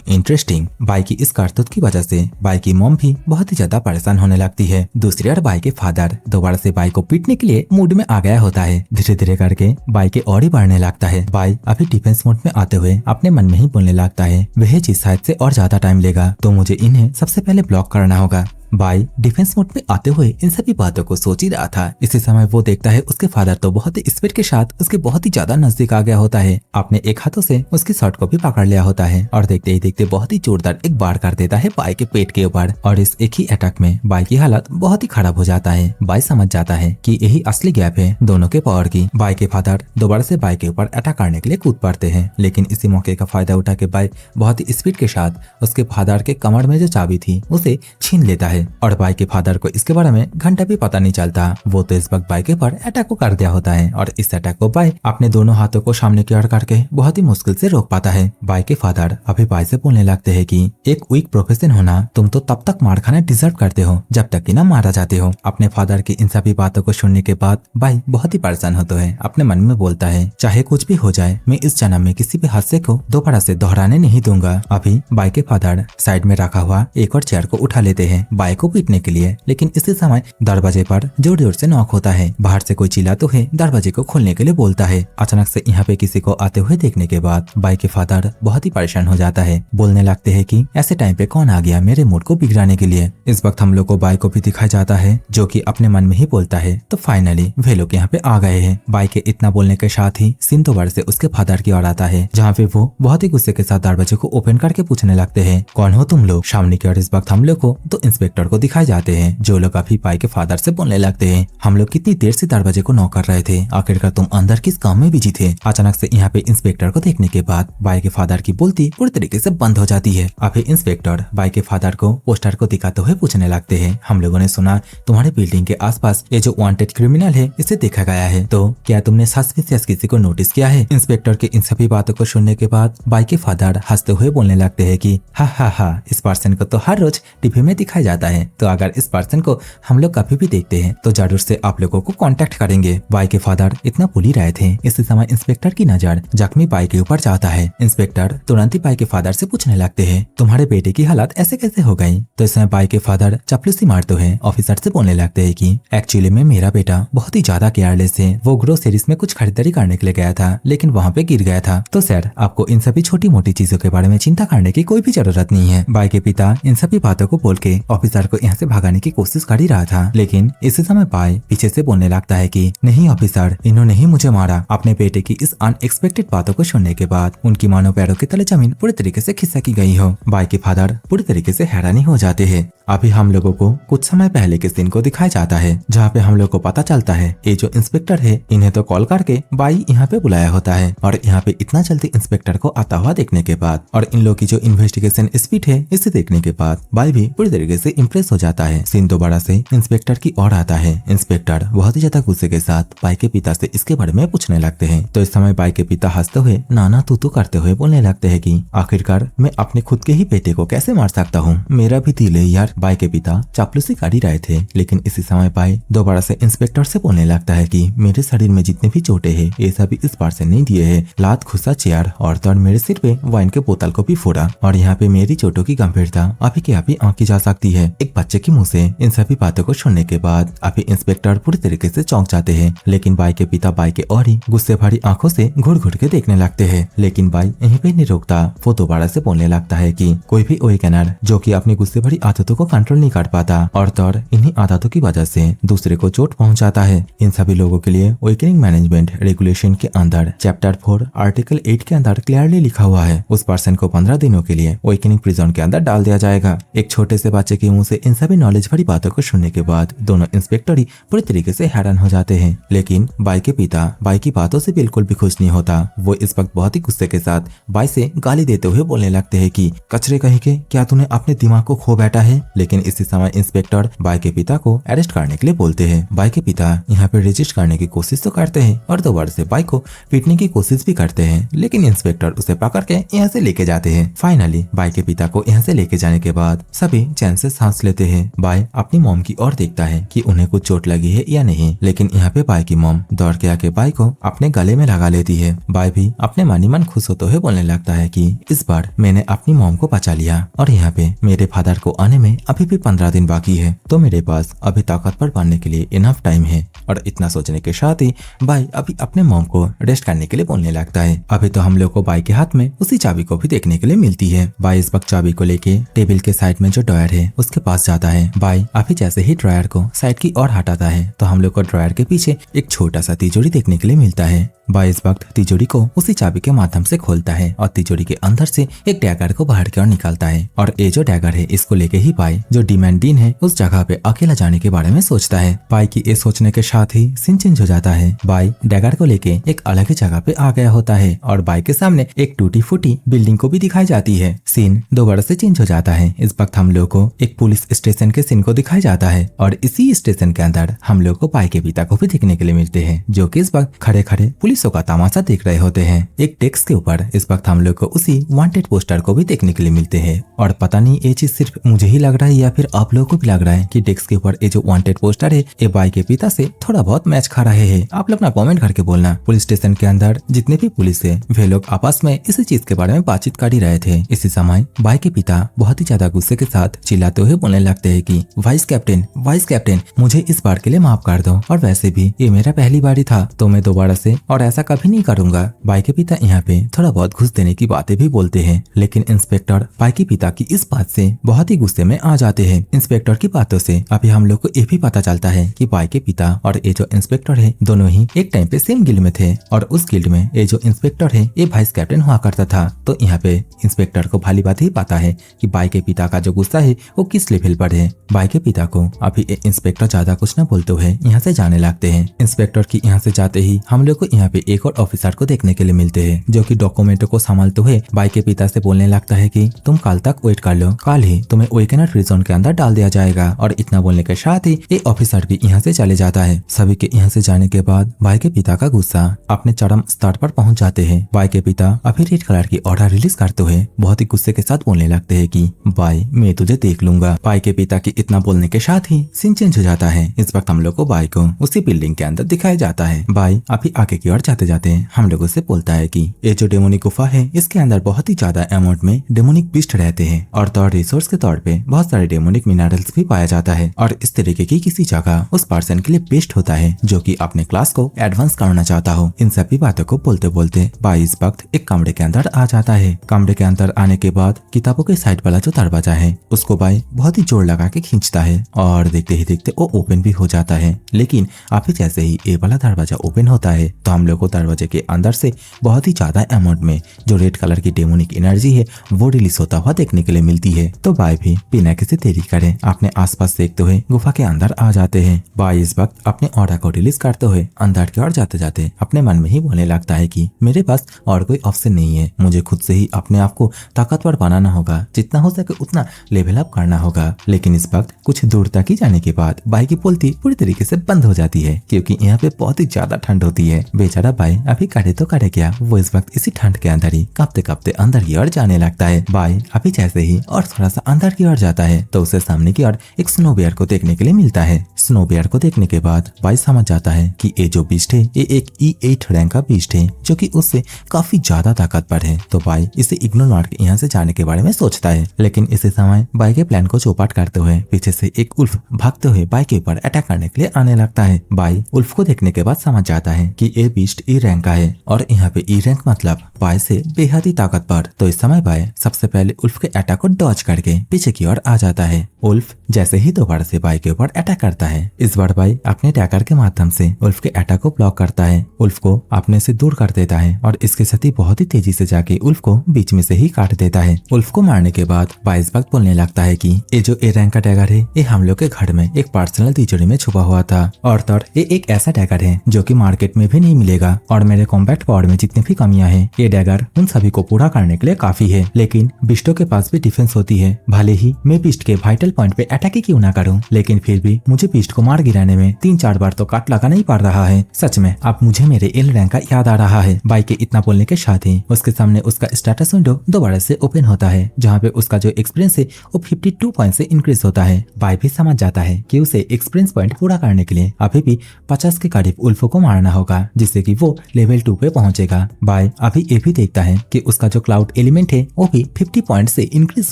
Speaker 1: इंटरेस्टिंग। बाई की इस करतूत की वजह से बाई की मॉम भी बहुत ही ज्यादा परेशान होने लगती है। दूसरी ओर बाई के फादर दोबारा से बाई को पीटने के लिए मूड में आ गया होता है। धीरे धीरे करके बाई के और ही बढ़ने लगता है। बाई अभी डिफेंस मोड में आते हुए अपने मन में ही बोलने लगता है वह चीज शायद से और ज्यादा टाइम लेगा तो मुझे इन्हें सबसे पहले ब्लॉक करना होगा। बाई डिफेंस मोड में आते हुए इन सभी बातों को सोच ही रहा था। इसी समय वो देखता है उसके फादर तो बहुत ही स्पीड के साथ उसके बहुत ही ज्यादा नजदीक आ गया होता है। अपने एक हाथों से उसकी शर्ट को भी पकड़ लिया होता है और देखते ही देखते बहुत ही जोरदार एक बार कर देता है बाई के पेट के ऊपर और इस एक ही अटैक में बाई की हालत बहुत ही खराब हो जाता है। बाई समझ जाता है कि यही असली गैप है दोनों के पावर की। बाई के फादर दोबारा से बाई के ऊपर अटैक करने के लिए कूद पड़ते हैं, लेकिन इसी मौके का फायदा उठा के बाई बहुत ही स्पीड के साथ उसके फादर के कमर में जो चाबी थी उसे छीन लेता है और बाई के फादर को इसके बारे में घंटा भी पता नहीं चलता। वो तो इस वक्त बाई के ऊपर अटैक को कर दिया होता है और इस अटैक को बाई अपने दोनों हाथों को सामने की ओर करके बहुत ही मुश्किल से रोक पाता है। बाई के फादर अभी बाई से बोलने लगते हैं कि एक वीक प्रोफेशन होना तुम तो तब तक मार खाना डिजर्व करते हो जब तक कि ना मारा जाते हो। अपने फादर की इन सभी बातों को सुनने के बाद बाई बहुत ही परेशान होते हैं। अपने मन में बोलता है चाहे कुछ भी हो जाए मैं इस जन्म में किसी भी हादसे को दोबारा से दोहराने नहीं दूंगा। अभी बाई के फादर साइड में रखा हुआ एक और चेयर को उठा लेते हैं बाई को पीटने के लिए, लेकिन इसी समय दरवाजे पर जोर जोर से नॉक होता है। बाहर से कोई चिल्लाते हुए दरवाजे को खोलने के लिए बोलता है। अचानक से यहाँ पे किसी को आते हुए देखने के बाद बाई के फादर बहुत ही परेशान हो जाता है। बोलने लगते हैं कि ऐसे टाइम पे कौन आ गया मेरे मूड को बिगड़ाने के लिए। इस वक्त हम लोग को बाई को भी दिखाया जाता है जो कि अपने मन में ही बोलता है तो फाइनली वे लोग यहाँ पे आ गए हैं। बाई के इतना बोलने के साथ ही सीन दोबारा से उसके फादर की ओर आता है जहाँ पे वो बहुत ही गुस्से के साथ दरवाजे को ओपन करके पूछने लगते हैं कौन हो तुम लोग। सामने की ओर इस वक्त हम लोग को तो इंस्पेक्टर को दिखाए जाते हैं जो लोग अभी बाई के फादर से बोलने लगते हैं हम लोग कितनी देर से दरवाजे को नॉक कर रहे थे, आखिरकार तुम अंदर किस काम में बिजी थे। अचानक से यहाँ पे इंस्पेक्टर को देखने के बाद बाई के फादर की बोलती पूरी तरीके से बंद हो जाती है। अभी इंस्पेक्टर बाई के फादर को पोस्टर को दिखाते हुए पूछने लगते हैं हम लोगों ने सुना तुम्हारे बिल्डिंग के आसपास ये जो वांटेड क्रिमिनल है इसे देखा गया है, तो क्या तुमने सस्पिशियस किसी को नोटिस किया है। इंस्पेक्टर के इन सभी बातों को सुनने के बाद बाई के फादर हंसते हुए बोलने लगते हैं कि हा इस पर्सन को तो हर रोज टीवी में दिखाया जाता है, तो अगर इस पर्सन को हम लोग कभी भी देखते हैं तो जरूर से आप लोगों को कांटेक्ट करेंगे। बाई के फादर इतना भूल ही रहे थे इसी समय इंस्पेक्टर की नजर जख्मी बाई के ऊपर जाता है। इंस्पेक्टर तुरंत ही बाई के फादर से पूछने लगते हैं तुम्हारे बेटे की हालत ऐसे कैसे हो गई। तो इस समय बाई के फादर चपलूसी मारते हुए ऑफिसर से बोलने लगते हैं कि एक्चुअली में मेरा बेटा बहुत ही ज्यादा केयरलेस है, वो ग्रोसरीज में कुछ खरीदारी करने के लिए गया था लेकिन वहाँ पे गिर गया था। तो सर आपको इन सभी छोटी मोटी चीजों के बारे में चिंता करने की कोई भी जरूरत नहीं है। बाई के पिता इन सभी बातों को बोल के ऑफिसर को यहाँ से भगाने की कोशिश कर ही रहा था, लेकिन इसी समय बाई पीछे से बोलने लगता है कि नहीं ऑफिसर इन्होंने ही मुझे मारा। अपने बेटे की इस अनएक्सपेक्टेड बातों को सुनने के बाद उनकी मानो पैरों के तले जमीन पूरी तरीके से खिसकी गई हो। बाई के फादर पूरी तरीके से हैरानी हो जाते हैं। अभी हम लोगों को कुछ समय पहले के सीन को दिखाया जाता है जहाँ पे हम लोग को पता चलता है ये जो इंस्पेक्टर है इन्हें तो कॉल करके बाई यहाँ पे बुलाया होता है और यहाँ पे इतना जल्दी इंस्पेक्टर को आता हुआ देखने के बाद और इन लोग की जो इन्वेस्टिगेशन स्पीड है इसे देखने के बाद बाई भी पूरी तरीके से इम्प्रेस हो जाता है। सीन दोबारा से इंस्पेक्टर की ओर आता है। इंस्पेक्टर बहुत ही ज्यादा गुस्से के साथ बाई के पिता से इसके बारे में पूछने लगते हैं। तो इस समय बाई के पिता हंसते हुए नाना तू करते हुए बोलने लगते हैं कि आखिरकार मैं अपने खुद के ही बेटे को कैसे मार सकता हूँ, मेरा भी दिल है यार। बाई के पिता चापलूसी कर ही रहे थे, लेकिन इसी समय बाई दोबारा से इंस्पेक्टर से बोलने लगता है कि मेरे शरीर में जितने भी चोटें हैं ये सभी इस पर्सन ने दिए हैं। लात घुसा चेयर और तो मेरे सिर पे वाइन के बोतल को भी फोड़ा और यहाँ पे मेरी चोटों की गंभीरता अभी के अभी आंकी जा सकती है। एक बच्चे के मुंह से इन सभी बातों को सुनने के बाद अभी इंस्पेक्टर पूरी तरीके से चौंक जाते हैं। लेकिन बाई के पिता बाई के और ही गुस्से भरी आंखों से घुट घुट के देखने लगते हैं। लेकिन बाई यहीं पे नहीं रोकता, वो दोबारा से बोलने लगता है कि कोई भी अवेकनर जो कि अपनी गुस्से भरी आदतों को कंट्रोल नहीं कर पाता और इन्हीं आदतों की वजह से दूसरे को चोट पहुंचाता है। इन सभी लोगों के लिए अवेकनिंग मैनेजमेंट रेगुलेशन के अंदर चैप्टर 4 आर्टिकल 8 के अंदर क्लियरली लिखा हुआ है उस पर्सन को 15 दिनों के लिए अवेकनिंग प्रिजन के अंदर डाल दिया जाएगा। एक छोटे से बच्चे के मुंह से इन सभी नॉलेज भरी बातों को सुनने के बाद दोनों इंस्पेक्टर ही पूरी तरीके से हैरान हो जाते हैं। लेकिन बाई के पिता बाई की बातों से बिल्कुल भी खुश नहीं होता। वो इस वक्त बहुत ही गुस्से के साथ बाई से गाली देते हुए बोलने लगते हैं कि कचरे कहीं के, क्या तूने अपने दिमाग को खो बैठा है। लेकिन इसी समय इंस्पेक्टर बाई के पिता को अरेस्ट करने के लिए बोलते हैं। बाई के पिता यहाँ पे रजिस्ट करने की कोशिश तो करते हैं और दोबारा से बाई को पीटने की कोशिश भी करते हैं, लेकिन इंस्पेक्टर उसे पकड़ के यहाँ से लेके जाते हैं। फाइनली बाई के पिता को यहाँ से लेके जाने के बाद सभी चैन से सांस लेते हैं। बाई अपनी मॉम की ओर देखता है कि उन्हें कुछ चोट लगी है या नहीं, लेकिन यहाँ पे बाई की मॉम दौड़ के आके बाई को अपने गले में लगा लेती है। बाई भी अपने मानी मन खुश होते हुए बोलने लगता है कि इस बार मैंने अपनी मॉम को बचा लिया और यहाँ पे मेरे फादर को आने में अभी भी 15 दिन बाकी है, तो मेरे पास अभी ताकतवर बनने के लिए इनफ टाइम है। और इतना सोचने के साथ ही बाई अभी अपने मॉम को रेस्ट करने के लिए बोलने लगता है। अभी तो हम लोग को बाई के हाथ में उसी चाबी को भी देखने के लिए मिलती है। बाई इस वक्त चाबी को लेके टेबल के साइड में जो ड्रॉयर है उसके पास जाता है। बाई अभी जैसे ही ड्रॉयर को साइड की ओर हटाता है तो हम लोग को ड्रॉयर के पीछे एक छोटा सा तिजोरी देखने के लिए मिलता है। बाई इस वक्त तिजोरी को उसी चाबी के माध्यम से खोलता है और तिजोरी के अंदर से एक डैगर को बाहर की ओर निकालता है। और ये जो डैगर है इसको लेके ही बाई जो डिमैंड डीन है उस जगह पे अकेला जाने के बारे में सोचता है। बाई की ये सोचने के साथ ही सीन चेंज हो जाता है। बाई डैगर को लेके एक अलग ही जगह पे आ गया होता है और बाई के सामने एक टूटी फूटी बिल्डिंग को भी दिखाई जाती है। सीन दोबारा से चेंज हो जाता है। इस वक्त हम लोग को एक पुलिस स्टेशन के सीन को दिखाया जाता है और इसी स्टेशन के अंदर हम लोग को बाई के पिता को भी देखने के लिए मिलते हैं, जो कि इस वक्त खड़े खड़े पुलिसों का तमाशा देख रहे होते हैं। एक डेस्क के ऊपर इस वक्त हम लोग को उसी वांटेड पोस्टर को भी देखने के लिए मिलते हैं। और पता नहीं ये चीज सिर्फ मुझे ही लग रहा है या फिर आप लोगों को भी लग रहा है कि डेस्क के ऊपर ये जो वांटेड पोस्टर है ये बाई के पिता से थोड़ा बहुत मैच खा रहे हैं। आप लोग ना कमेंट करके बोलना। पुलिस स्टेशन के अंदर जितने भी पुलिस है वे लोग आपस में इसी चीज के बारे में बातचीत कर ही रहे थे। इसी समय बाई के पिता बहुत ही ज्यादा गुस्से के साथ चिल्लाते हुए बोलने लगते हैं कि वाइस कैप्टन मुझे इस बार के लिए माफ कर दो, और वैसे भी ये मेरा पहली बार ही था तो मैं दोबारा से और ऐसा कभी नहीं करूंगा। बाई के पिता यहाँ पे थोड़ा बहुत घुस देने की बातें भी बोलते हैं, लेकिन इंस्पेक्टर बाई के पिता की इस बात से बहुत ही गुस्से में आ जाते हैं। इंस्पेक्टर की बातों से अभी हम लोग को ये भी पता चलता है कि बाई के पिता और ये जो इंस्पेक्टर है दोनों ही एक टाइम पे सेम गिल्ड में थे और उस गिल्ड में ये जो इंस्पेक्टर है ये वाइस कैप्टन हुआ करता था। तो यहाँ पे इंस्पेक्टर को भली बात ही पता है कि बाई के पिता का जो गुस्सा है वो किस लेवल पर है। बाई के पिता को अभी इंस्पेक्टर ज्यादा कुछ न बोलते हुए यहाँ से जाने लगते हैं। इंस्पेक्टर की यहाँ से जाते ही हम लोग को यहाँ पे एक और ऑफिसर को देखने के लिए मिलते हैं, जो कि डॉक्यूमेंटों को संभालते हुए बाई के पिता से बोलने लगता है कि तुम कल तक वेट कर लो, कल ही तुम्हें अवेकनर प्रिजन के अंदर डाल दिया जाएगा। और इतना बोलने के साथ ही ये ऑफिसर भी यहाँ से चले जाता है। सभी के यहाँ से जाने के बाद बाई के पिता का गुस्सा अपने चरम स्तर पर पहुंच जाते हैं। बाई के पिता अभी रेड कलर की ऑर्डर रिलीज करते हुए बहुत ही गुस्से के साथ बोलने लगते हैं कि बाई मैं तुझे देख लूंगा। बाई के पिता की इतना बोलने के साथ ही सीन चेंज हो जाता है। इस वक्त हम लोग को बाई को उसी बिल्डिंग के अंदर दिखाया जाता है। बाई अभी आगे की ओर जाते जाते हम लोगों से बोलता है कि ये जो डेमोनिक गुफा है इसके अंदर बहुत ही ज्यादा अमाउंट में डेमोनिक बीस्ट रहते हैं और रिसोर्स के तौर पे बहुत सारे डेमोनिक मिनरल्स भी पाया जाता है और इस तरीके की किसी जगह उस पर्सन के लिए बेस्ट होता है जो कि अपने क्लास को एडवांस करना चाहता हो। इन सभी बातों को बोलते बोलते बाई इस वक्त एक कमरे के अंदर आ जाता है। कमरे के अंदर आने के बाद किताबों के साइड वाला जो दरवाजा है उसको बाई बहुत ही जोर लगा के खींचता है और देखते ही देखते वो ओपन भी हो जाता है। लेकिन अभी जैसे ही ये वाला दरवाजा ओपन होता है तो हम लोग को दरवाजे के अंदर से बहुत ही ज्यादा अमाउंट में जो रेड कलर की डेमोनिक एनर्जी है वो रिलीज होता हुआ देखने के लिए मिलती है। तो बाई भी बिना किसी देरी करे अपने आसपास देखते हुए गुफा के अंदर आ जाते हैं। बाई इस वक्त अपने ऑर्डर को रिलीज करते हुए अंदर की ओर जाते जाते अपने मन में ही बोलने लगता है कि मेरे पास और कोई ऑप्शन नहीं है, मुझे खुद से ही अपने आप को ताकतवर बनाना होगा, जितना हो सके उतना लेवल अप करना होगा। लेकिन इस वक्त कुछ दूर तक ही जाने के बाद बाई की बोलती पूरी तरीके से बंद हो जाती है क्योंकि यहाँ पे बहुत ही ज्यादा ठंड होती है। बेचारा बाई अभी करे तो करे क्या, वो इस वक्त इसी ठंड के अंदर ही कांपते कांपते अंदर की ओर जाने लगता है। बाई अभी जैसे ही और थोड़ा सा अंदर की ओर जाता है तो उसे सामने की ओर एक स्नो बेयर को देखने के लिए मिलता है। स्नो बेयर को देखने के बाद बाई समझ जाता है कि ये जो बीस्ट है ये एक E8 रैंक का बीस्ट है जो कि उससे काफी ज्यादा ताकतवर है। तो बाई इसे इग्नोर मार के यहाँ से जाने के बारे में सोचता है। लेकिन इसी समय बाई के प्लान को चौपाट करते हुए पीछे से एक उल्फ भागते हुए बाई के ऊपर अटैक करने के लिए आने लगता है। बाई उल्फ को देखने के बाद समझ जाता है कि ये बीस्ट ई रैंक का है और यहाँ पे ई रैंक मतलब बाई से बेहद ही ताकतवर। तो इस समय बाई सबसे पहले उल्फ के अटैक को डॉज करके पीछे की ओर आ जाता है। उल्फ जैसे ही दोबारा से बाई के ऊपर अटैक करता है, इस बार बाई अपने डैगर के माध्यम से उल्फ के अटैक को ब्लॉक करता है, उल्फ को अपने से दूर कर देता है और इसके साथ ही बहुत ही तेजी से जाके उल्फ को बीच में से ही काट देता है। उल्फ को मारने के बाद बाई इस वक्त बोलने लगता है कि ये जो ए रैंक का डैगर है ये हम लोग के घर में एक पर्सनल तिजोरी में छुपा हुआ था और ये एक ऐसा डैगर है जो कि मार्केट में भी नहीं मिलेगा और मेरे कॉम्बैट पावर में जितनी भी कमियां हैं ये डैगर उन सभी को पूरा करने के लिए काफी है। लेकिन बिस्टों के पास भी डिफेंस होती है, भले ही मैं बिस्ट के वाइटल पॉइंट पे अटैक ही क्यों ना करूं, लेकिन फिर भी मुझे बिस्ट को मार गिराने में 3-4 बार तो काट लगाना ही पड़ रहा है। सच में अब मुझे मेरे एल रैंक का याद आ रहा है। बाई के इतना बोलने के साथ ही उसके सामने उसका स्टेटस विंडो दोबारा से ओपन होता है, जहाँ पे उसका जो एक्सपीरियंस है वो 52 पॉइंट से इंक्रीज होता है। बाई भी समझ जाता है कि उसे एक्सपीरियंस पॉइंट पूरा करने के लिए अभी भी 50 के करीब उल्फों को मारना होगा, जिससे कि वो लेवल 2 पे पहुंचेगा। बाई अभी ये भी देखता है कि उसका जो क्लाउड एलिमेंट है वो भी 50 पॉइंट से इंक्रीज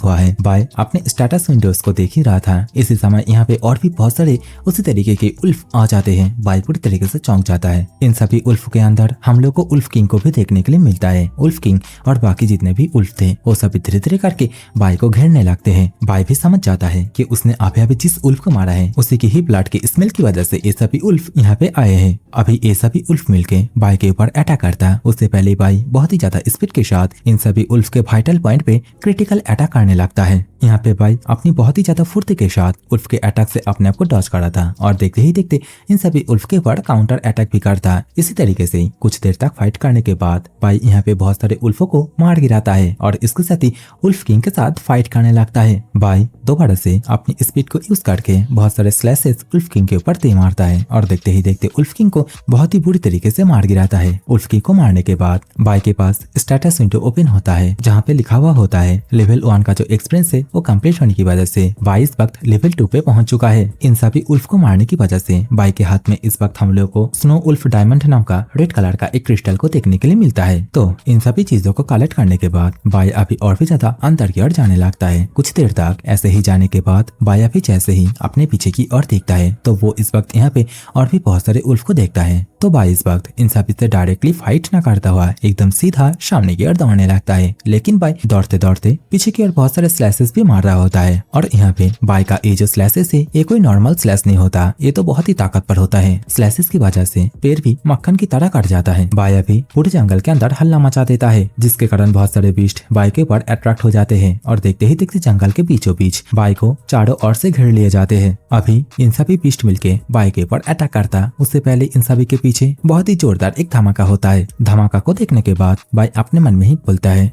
Speaker 1: हुआ है। बाई अपने स्टेटस विंडोज को देख ही रहा था। इसी समय यहाँ पे और भी बहुत सारे उसी तरीके के उल्फ आ जाते हैं। बाई पूरी तरीके से चौंक जाता है। इन सभी उल्फ के अंदर हम लोग को उल्फ किंग को भी देखने के लिए मिलता है। उल्फ किंग और बाकी जितने भी उल्फ थे वो सभी धीरे धीरे करके बाई को घेरने लगते हैं। बाई भी समझ जाता है कि उसने अभी जिस उल्फ को मारा है उसी की ही ब्लड की स्मेल की वजह से ये सभी उल्फ यहाँ पे आए हैं। अभी ये सभी उल्फ मिलके बाई के ऊपर अटैक करता। उससे पहले बाई बहुत ही ज्यादा स्पीड के साथ इन सभी उल्फ के वाइटल पॉइंट पे क्रिटिकल अटैक करने लगता है। यहाँ पे बाई अपनी बहुत ही ज्यादा फुर्ती के साथ उल्फ के अटैक से अपने आप को डॉज करा था और देखते ही देखते इन सभी उल्फ के ऊपर काउंटर अटैक भी करता। इसी तरीके से कुछ देर तक फाइट करने के बाद बाई यहाँ पे बहुत सारे उल्फों को मार गिराता है और इसके साथ ही उल्फ किंग के साथ फाइट करने लगता है। बाई दोबारा से अपनी स्पीड को यूज करके बहुत सारे स्लैशेस उल्फ किंग के ऊपर दे मारता है और देखते ही देखते उल्फ किंग को बहुत ही बुरी तरीके से मार गिराता है। उल्फ किंग को मारने के बाद बाई के पास स्टेटस विंडो ओपन होता है, जहाँ पे लिखा हुआ होता है लेवल 1 का जो एक्सपीरियंस है वो कंप्लीट होने की वजह से बाई इस वक्त लेवल 2 पे पहुंच चुका है। इन सभी उल्फ को मारने की वजह से बाई के हाथ में इस वक्त हम लोग को स्नो उल्फ डायमंड नाम का रेड कलर का एक क्रिस्टल को देखने के लिए मिलता है। तो इन सभी चीजों को कलेक्ट करने के बाद बाई अभी और भी ज्यादा अंदर की ओर जाने लगता है। कुछ देर तक ऐसे ही जाने के बाद बाई अभी जैसे ही अपने पीछे की ओर देखता है तो वो इस वक्त यहाँ पे और भी बहुत सारे उल्फ को देखता है। तो बाई इस वक्त इन सभी से डायरेक्टली फाइट न करता हुआ एकदम सीधा सामने की ओर दौड़ने लगता है। लेकिन बाई दौड़ते दौड़ते पीछे की ओर बहुत सारे स्लैशेस भी मार रहा होता है और यहाँ पे बाई का ये जो स्लैशेस है ये कोई नॉर्मल स्लैश नहीं होता, ये तो बहुत ही ताकतवर होता है। स्लैशेस की वजह से पैर भी मक्खन की तरह कट जाता है। बाई अभी पूरे जंगल के अंदर हल्ला मचा देता है, जिसके कारण बहुत सारे बीस्ट बाई के ऊपर अट्रैक्ट हो जाते हैं और देखते ही देखते जंगल के बीचों बीच बाई को चारों ओर से घेर लिए जाते हैं। अभी इन सभी बीस्ट मिलके बाई के ऊपर अटैक करता। उससे पहले इन सभी के पीछे बहुत ही जोरदार एक धमाका होता है। धमाका को देखने के बाद बाई अपने मन में ही बोलता है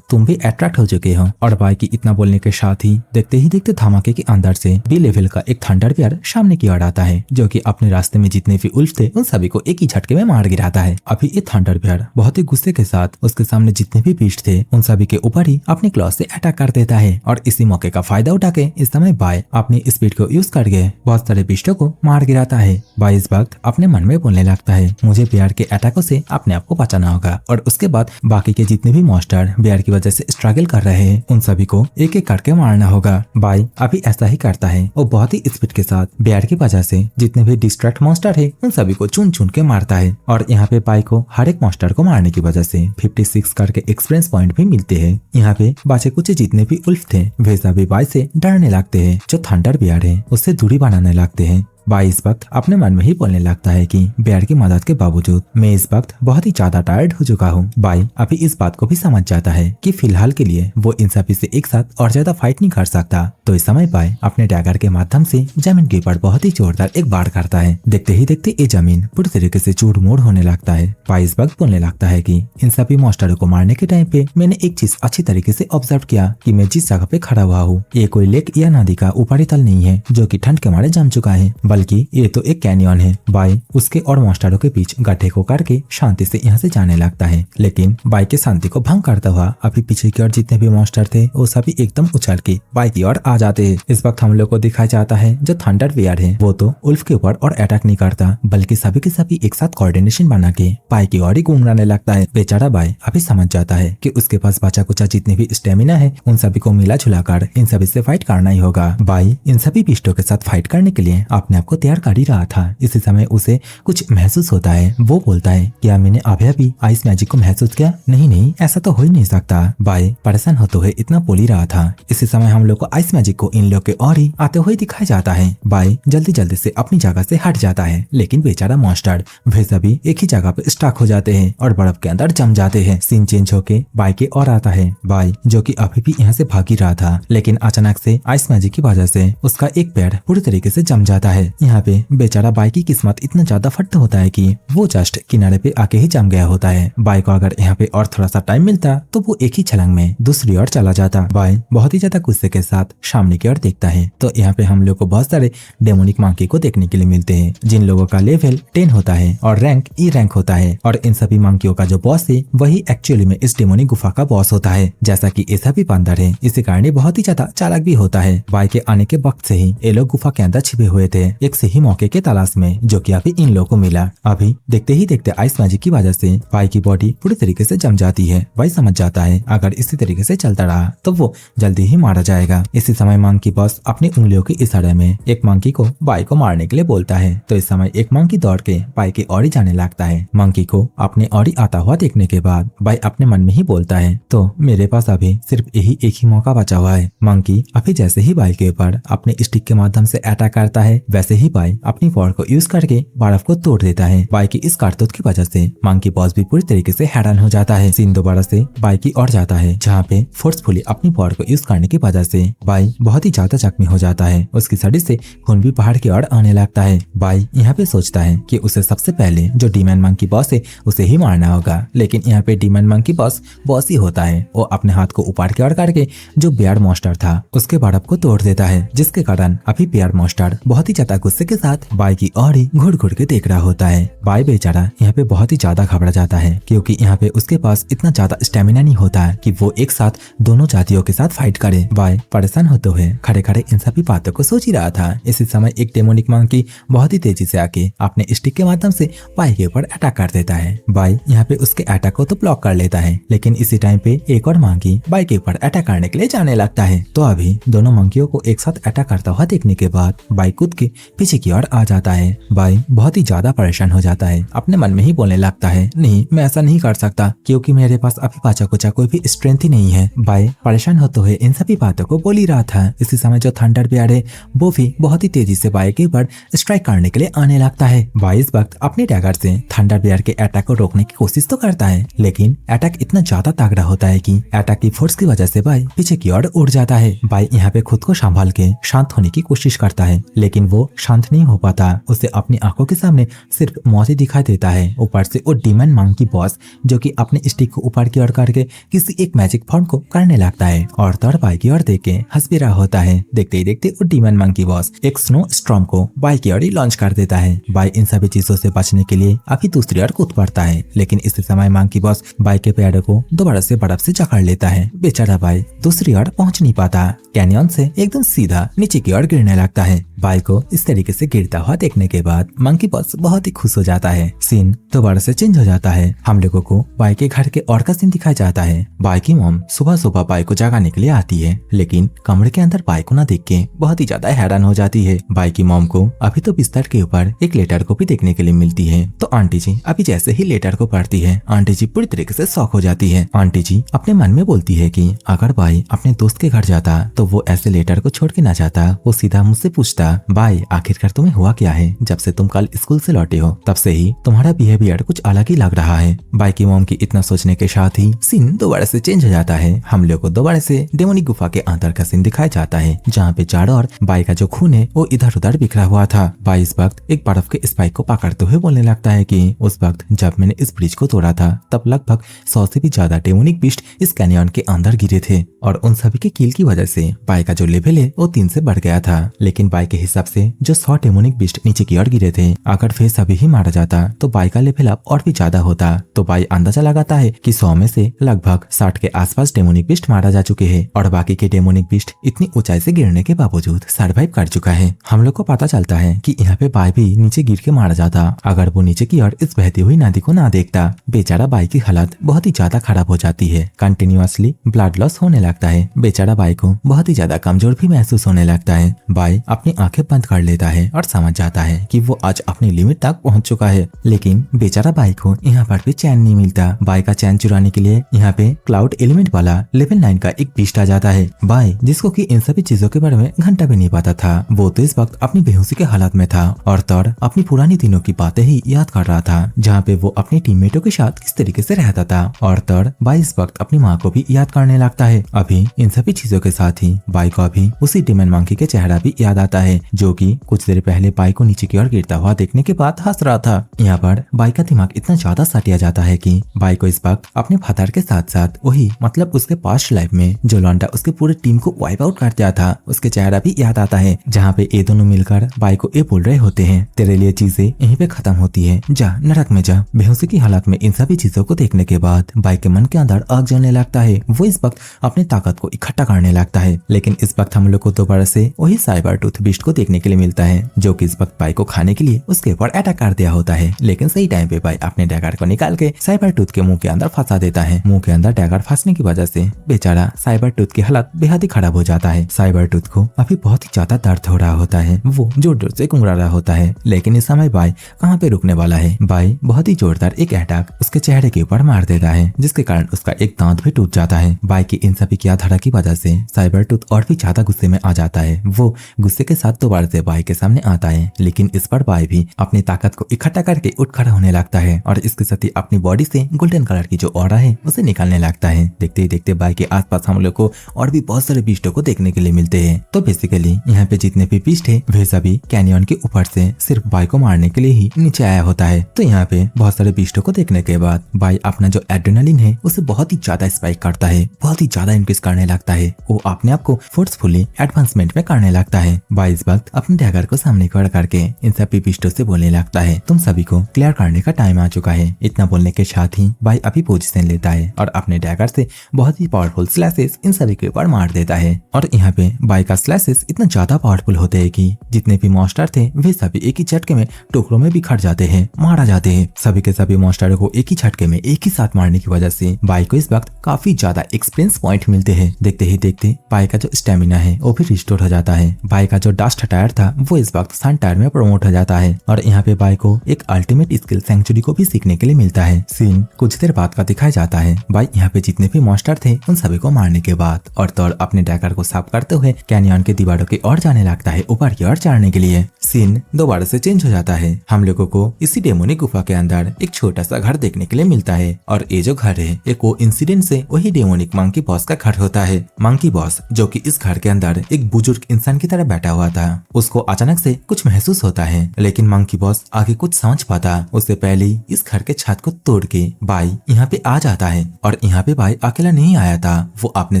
Speaker 1: तुम भी अट्रैक्ट हो चुके हो। और बाई की इतना बोलने के साथ ही देखते धमाके के अंदर से बी लेवल का एक थंडर बियर सामने की ओर आता है, जो कि अपने रास्ते में जितने भी उल्फ थे उन सभी को एक ही झटके में मार गिराता है। अभी ये थंडर बियर बहुत ही गुस्से के साथ उसके सामने जितने भी बीस्ट थे उन सभी के ऊपर ही अपने क्लॉ से अटैक कर देता है और इसी मौके का फायदा उठा के इस समय बाई अपनी स्पीड को यूज करके बहुत सारे बीस्टों को मार गिराता है। बाई इस वक्त अपने मन में बोलने लगता है मुझे बियर के अटैकों से अपने आप को बचाना होगा और उसके बाद बाकी के जितने भी मॉन्स्टर बियर की वजह से स्ट्रगल कर रहे हैं उन सभी को एक एक करके मारना होगा। बाई अभी ऐसा ही करता है। वो बहुत ही स्पीड के साथ बियर की वजह से जितने भी डिस्ट्रैक्ट मॉन्स्टर है उन सभी को चुन चुन के मारता है और यहाँ पे बाई को हर एक मॉन्स्टर को मारने की वजह से 56 करके एक्सपीरियंस पॉइंट भी मिलते हैं। यहाँ पे बचे कुछ जितने भी उल्फ थे वे सभी बाई से डरने लगते हैं। जो थंडर बियर है उससे दूरी बनाने लगते हैं। बाई इस वक्त अपने मन में ही बोलने लगता है कि बियर की मदद के बावजूद मैं इस वक्त बहुत ही ज्यादा टायर्ड हो चुका हूँ। बाई अभी इस बात को भी समझ जाता है कि फिलहाल के लिए वो इन सभी से एक साथ और ज्यादा फाइट नहीं कर सकता। तो इस समय बाई अपने डैगर के माध्यम से जमीन के ऊपर बहुत ही जोरदार एक बाढ़ करता है। देखते ही देखते ये जमीन पूरी तरीके से चूर-मुड़ होने लगता है। बाई इस वक्त बोलने लगता है कि इन सभी मॉन्स्टरों को मारने के टाइम पे मैंने एक चीज अच्छी तरीके से ऑब्जर्व किया कि मैं जिस जगह पे खड़ा हुआ हूँ ये कोई लेक या नदी का ऊपरी तल नहीं है जो कि ठंड के मारे जम चुका है, बल्कि ये तो एक कैनियन है। बाई उसके और मॉन्स्टरों के बीच गड्ढे को करके शांति से यहाँ से जाने लगता है, लेकिन बाई के शांति को भंग करता हुआ अभी पीछे की ओर जितने भी मॉन्स्टर थे वो सभी एकदम उछल के बाई की ओर आ जाते हैं। इस वक्त हम लोग को दिखाया जाता है जो थंडर बियर है वो तो उल्फ के ऊपर और अटैक नहीं करता, बल्कि सभी के सभी एक साथ कोऑर्डिनेशन बना के बाई की ओर ही घूमने लगता है। बेचारा बाई अभी समझ जाता है कि उसके पास बचा कुचा जितने भी स्टेमिना है उन सभी को मिला जुला कर इन सभी से फाइट करना ही होगा। बाई इन सभी बिस्टों के साथ फाइट करने के लिए अपने आप को तैयार कर ही रहा था। इसी समय उसे कुछ महसूस होता है। वो बोलता है क्या मैंने अभी आइस मैजिक को महसूस किया? नहीं, ऐसा तो हो ही नहीं सकता। बाई परेशान होते हुए इतना बोल ही रहा था। इसी समय हम लोग को आइस मैजिक को इन लोग के और ही आते हुए दिखाया जाता है। बाई जल्दी से अपनी जगह से हट जाता है, लेकिन बेचारा मॉन्स्टर वे सभी एक ही जगह पे स्टक हो जाते हैं और बर्फ के अंदर जम जाते हैं। सीन चेंज होके बाई के और आता है। बाई जो कि अभी भी यहाँ से भाग ही रहा था, लेकिन अचानक से आइस मैजिक की वजह से उसका एक पैर पूरी तरीके से जम जाता है। यहाँ पे बेचारा बाई की किस्मत इतना ज्यादा फट होता है कि वो जस्ट किनारे पे आके ही जम गया होता है। बाई को अगर यहाँ पे और थोड़ा सा टाइम मिलता तो वो एक ही छलांग में दूसरी ओर चला जाता। बाई बहुत ही ज्यादा गुस्से के साथ सामने की ओर देखता है तो यहाँ पे हम लोग को बहुत सारे डेमोनिक मंकी को देखने के लिए मिलते हैं, जिन लोगों का लेवल 10 होता है और रैंक ई रैंक होता है। और इन सभी मंकियों का जो बॉस है वही एक्चुअली में इस डेमोनिक गुफा का बॉस होता है। जैसा कि ये सभी बंदर है, इसी कारण बहुत ही ज्यादा चालाक भी होता है। बाई के आने के वक्त से ही ये लोग गुफा के अंदर छिपे हुए थे एक सही मौके के तलाश में, जो कि अभी इन लोगों को मिला। अभी देखते ही देखते आइस मैजिक की वजह से बाई की बॉडी पूरी तरीके से जम जाती है। बाई समझ जाता है अगर इसी तरीके से चलता रहा तो वो जल्दी ही मारा जाएगा। इसी समय मंकी बॉस अपनी उंगलियों के इशारे में एक मंकी को बाई को मारने के लिए बोलता है। तो इस समय एक मंकी दौड़ के बाई की ओर ही जाने लगता है। मंकी को अपने ओर ही आता हुआ देखने के बाद बाई अपने मन में ही बोलता है तो मेरे पास अभी सिर्फ यही एक ही मौका बचा हुआ है। मंकी अभी जैसे ही बाई के ऊपर अपने स्टिक के माध्यम से अटैक करता है, वैसे ही बाई अपनी पावर को यूज करके बर्फ को तोड़ देता है। बाई की इस कारतूत की वजह से मंकी बॉस भी पूरी तरीके से हैरान हो जाता है। सीन दोबारा से बाई की ओर जाता है, जहाँ पे फोर्सफुली अपनी पावर को यूज करने की वजह से बाई बहुत ही ज्यादा जख्मी हो जाता है। उसकी शरीर से खून भी पहाड़ की ओर आने लगता है। बाई यहाँ पे सोचता है कि उसे सबसे पहले जो डीमन मंकी बॉस है उसे ही मारना होगा, लेकिन यहाँ पे डीमन मंकी बॉस ही होता है। वो अपने हाथ को ऊपर की ओर करके जो बियर मॉन्स्टर था उसके बर्फ को तोड़ देता है, जिसके कारण अभी बियर मॉन्स्टर बहुत ही ज्यादा गुस्से के साथ बाई की ओर ही घुड़ घुड़ के देख रहा होता है। बाई बेचारा यहाँ पे बहुत ही ज्यादा घबरा जाता है, क्योंकि यहाँ पे उसके पास इतना ज्यादा स्टेमिना नहीं होता है कि वो एक साथ दोनों जातियों के साथ फाइट करे। बाई परेशान होते हुए खड़े खड़े इन सभी बातों को सोच ही रहा था। इसी समय एक डेमोनिक मंकी बहुत ही तेजी से आके अपने स्टिक के माध्यम से बाई के ऊपर अटैक कर देता है। बाई यहाँ पे उसके अटैक को तो ब्लॉक कर लेता है, लेकिन इसी टाइम पे एक और मंकी बाई के ऊपर अटैक करने के लिए जाने लगता है। तो अभी दोनों मंकियों को एक साथ अटैक करता हुआ देखने के बाद बाई कूद के पीछे की ओर आ जाता है। बाई बहुत ही ज्यादा परेशान हो जाता है, अपने मन में ही बोलने लगता है नहीं, मैं ऐसा नहीं कर सकता, क्योंकि मेरे पास अभी बचा कुचा कोई भी स्ट्रेंथ ही नहीं है। बाई परेशान होते हुए इन सभी बातों को बोल ही रहा था। इसी समय जो थंडर बियर है वो भी बहुत ही तेजी से बाई के ऊपर स्ट्राइक करने के लिए आने लगता है। बाई इस वक्त अपने डैगर से थंडर बियर के अटैक को रोकने की कोशिश तो करता है, लेकिन अटैक इतना ज्यादा तगड़ा होता है कि अटैक की फोर्स की वजह से बाई पीछे की ओर उड़ जाता है। बाई यहाँ पे खुद को संभाल के शांत होने की कोशिश करता है, लेकिन वो शांत नहीं हो पाता। उसे अपनी आंखों के सामने सिर्फ मौत ही दिखाई देता है। ऊपर से वो डीमन मंकी बॉस जो कि अपने स्टिक को ऊपर की ओर करके किसी एक मैजिक फॉर्म को करने लगता है और तौर बाई की ओर देख के हंस भी रहा होता है। देखते ही देखते वो डीमन मंकी बॉस एक स्नो स्टॉर्म को बाई की ओर ही लॉन्च कर देता है। बाई इन सभी चीजों से बचने के लिए अभी दूसरी ओर कूद पड़ता है, लेकिन इसी समय मंकी बॉस बाई के पैरों को दोबारा से बर्फ से जकड़ लेता है। बेचारा बाई दूसरी ओर पहुंच नहीं पाता, कैनियन से एकदम सीधा नीचे की ओर गिरने लगता है। बाई को इस तरीके से गिरता हुआ देखने के बाद मंकी बॉस बहुत ही खुश हो जाता है। सीन दोबारा से चेंज हो जाता है। हम लोगों को बाई के घर के और का सीन दिखाया जाता है। बाई की मॉम सुबह सुबह बाई को जगाने के लिए आती है, लेकिन कमरे के अंदर बाई को न देख के बहुत ही ज्यादा हैरान हो जाती है। बाई की मॉम को अभी तो बिस्तर के ऊपर एक लेटर को भी देखने के लिए मिलती है। तो आंटी जी अभी जैसे ही लेटर को पढ़ती है, आंटी जी पूरी तरीके से शॉक हो जाती है। आंटी जी अपने मन में बोलती है कि अगर बाई अपने दोस्त के घर जाता तो वो ऐसे लेटर को छोड़ के ना जाता। वो सीधा मुझसे पूछता, बाई आखिरकार तुम्हें हुआ क्या है? जब से तुम कल स्कूल से लौटे हो तब से ही तुम्हारा बिहेवियर कुछ अलग ही लग रहा है। बाई की मॉम की इतना सोचने के साथ ही सीन दोबारा से चेंज हो जाता है। हम लोग को दोबारा से डेमोनिक गुफा के अंदर का सीन दिखाया जाता है, जहाँ पे चारों ओर बाई का जो खून है वो इधर उधर बिखरा हुआ था। बाई इस वक्त एक बर्फ के स्पाइक को पकड़ते हुए बोलने लगता है कि उस वक्त जब मैंने इस ब्रिज को तोड़ा था तब लगभग 100 से भी ज्यादा डेमोनिक बीस्ट इस कैनियन के अंदर गिरे थे और उन सभी के किल की वजह से बाई का जो लेवल है वो 3 से बढ़ गया था। लेकिन बाई के हिसाब से जो 100 डेमोनिक बीस्ट नीचे की ओर गिरे थे। अगर फेस अभी ही मारा जाता तो बाई का लेवल अप और भी ज्यादा होता। तो बाई अंदाजा लगाता है कि 100 में से लगभग 60 के आसपास डेमोनिक बीस्ट मारा जा चुके हैं और बाकी के डेमोनिक बीस्ट इतनी ऊंचाई से गिरने के बावजूद सर्वाइव कर चुका है। हम लोग को पता चलता है कि यहाँ पे बाई भी नीचे गिर के मारा जाता अगर वो नीचे की ओर इस बहती हुई नदी को ना देखता। बेचारा बाई की हालत बहुत ही ज्यादा खराब हो जाती है। कंटिन्यूअसली ब्लड लॉस होने लगता है। बेचारा बाई को बहुत ही ज्यादा कमजोर भी महसूस होने लगता है। बाई अपनी आंखें बंद कर लेता है और समझ जाता है कि वो आज अपनी लिमिट तक पहुंच चुका है। लेकिन बेचारा बाई को यहाँ पर भी चैन नहीं मिलता। बाई का चैन चुराने के लिए यहाँ पे क्लाउड एलिमेंट वाला लेवल 9 का एक बीस्ट आ जाता है। बाई जिसको कि इन सभी चीजों के बारे में घंटा भी नहीं पता था, वो तो इस वक्त अपनी बेहोशी के हालात में था और तौर अपनी पुरानी दिनों की बातें ही याद कर रहा था, जहाँ पे वो अपने टीममेटों के साथ किस तरीके से रहता था। और तौर बाई इस वक्त अपनी माँ को भी याद करने लगता है। अभी इन सभी चीजों के साथ ही बाई को अभी उसी डिमन मंकी के चेहरा भी याद आता है, जो कि कुछ देर पहले बाई को नीचे की ओर गिरता हुआ देखने के बाद हंस रहा था। यहाँ पर बाई का दिमाग इतना ज्यादा सटिया जाता है कि बाई को इस वक्त अपने फादर के साथ साथ वही मतलब उसके पास्ट लाइफ में जो लौंडा उसके पूरे टीम को वाइप आउट कर दिया था उसके चेहरा भी याद आता है, जहाँ पे ये दोनों मिलकर बाई को ये बोल रहे होते हैं, तेरे लिए चीजें यहीं पे खत्म होती है, जा नरक में जा। बेहोशी की हालत में इन सभी चीजों को देखने के बाद बाई के मन के अंदर आग जलने लगता है। वो इस वक्त अपनी ताकत को इकट्ठा करने लगता है। लेकिन इस वक्त हम लोग को दोबारा से वही साइबर टूथ बीस्ट को देखने के लिए मिलता है, जो कि इस वक्त बाई को खाने के लिए उसके ऊपर अटैक कर दिया होता है। लेकिन सही टाइम पे बाई अपने डैगर को निकाल के साइबर टूथ के मुंह के अंदर फंसा देता है। मुंह के अंदर डैगर फंसने की वजह से बेचारा साइबर टूथ की हालत बेहद ही खराब हो जाता है। साइबर टूथ को अभी बहुत ही ज्यादा दर्द हो रहा होता है। वो जोर जोर से गुंगरा रहा होता है। लेकिन इस समय बाई कहाँ पे रुकने वाला है। बाई बहुत ही जोरदार एक अटैक उसके चेहरे के ऊपर मार देता है, जिसके कारण उसका एक दांत भी टूट जाता है। बाई की इन सभी किया धरा की वजह से साइबर टूथ और भी ज्यादा गुस्से में आ जाता है। वो गुस्से के साथ दोबारा से बाई के सामने आता है। लेकिन इस पर बाई भी अपनी ताकत को इकट्ठा करके उठ खड़ा होने लगता है और इसके साथ ही अपनी बॉडी से गोल्डन कलर की जो ऑरा है उसे निकालने लगता है। देखते ही देखते बाई के आसपास हम लोग को और भी बहुत सारे बीस्टों को देखने के लिए मिलते हैं। तो बेसिकली यहाँ पे जितने भी बीस्ट है वे सभी कैनियन के ऊपर से सिर्फ बाई को मारने के लिए ही नीचे आया होता है। तो यहाँ पे बहुत सारे बीस्टों को देखने के बाद बाई अपना जो एड्रेनालिन है उसे बहुत ही ज्यादा स्पाइक करता है, बहुत ही ज्यादा इंक्रीज करने लगता है। वो अपने आप को फोर्सफुली एडवांसमेंट में करने लगता है। बाई इस वक्त अपने डैगर को सामने खड़ा करके इन सभी बीस्टों से बोलने लगता है, तुम सभी को क्लियर करने का टाइम आ चुका है। इतना बोलने के साथ ही बाई अभी पोजीशन लेता है और अपने डैगर से बहुत ही पावरफुल स्लैशेस इन सभी के ऊपर मार देता है। और यहाँ पे बाई का स्लैशेस इतना ज्यादा पावरफुल होते हैं कि जितने भी मॉन्स्टर थे वे सभी एक ही झटके में टुकड़ों में बिखर जाते हैं, मारा जाते हैं। सभी के सभी मॉन्स्टरों को एक ही झटके में एक ही साथ मारने की वजह से बाई को इस वक्त काफी ज्यादा एक्सपीरियंस पॉइंट मिलते हैं। देखते ही देखते बाई का जो स्टेमिना है वो भी रिस्टोर हो जाता है। बाई का जो डस्ट टायर था वो इस वक्त सन टायर में प्रमोट हो जाता है और यहाँ पे बाई को एक अल्टीमेट स्किल सेंचुरी को भी सीखने के लिए मिलता है। सीन कुछ देर बाद का दिखाया जाता है। बाई यहाँ पे जितने भी मॉन्स्टर थे उन सभी को मारने के बाद और तौर अपने डैगर को साफ करते हुए कैनियन की दीवारों की ओर जाने लगता है, ऊपर की ओर चढ़ने के लिए। सीन दोबारा से चेंज हो जाता है। हम लोगों को इसी डेमोनिक गुफा के अंदर एक छोटा सा घर देखने के लिए मिलता है और ये जो घर है एक वो इंसिडेंट से वही डेमोनिक मंकी बॉस का घर होता है। मंकी बॉस जो कि इस घर के अंदर एक बुजुर्ग इंसान की तरह बैठा हुआ था, उसको अचानक से कुछ महसूस होता है। लेकिन मंकी बॉस आगे कुछ समझ पाता उससे पहले ही इस घर के छत को तोड़ के बाई यहाँ पे आ जाता है। और यहाँ पे बाई अकेला नहीं आया था, वो अपने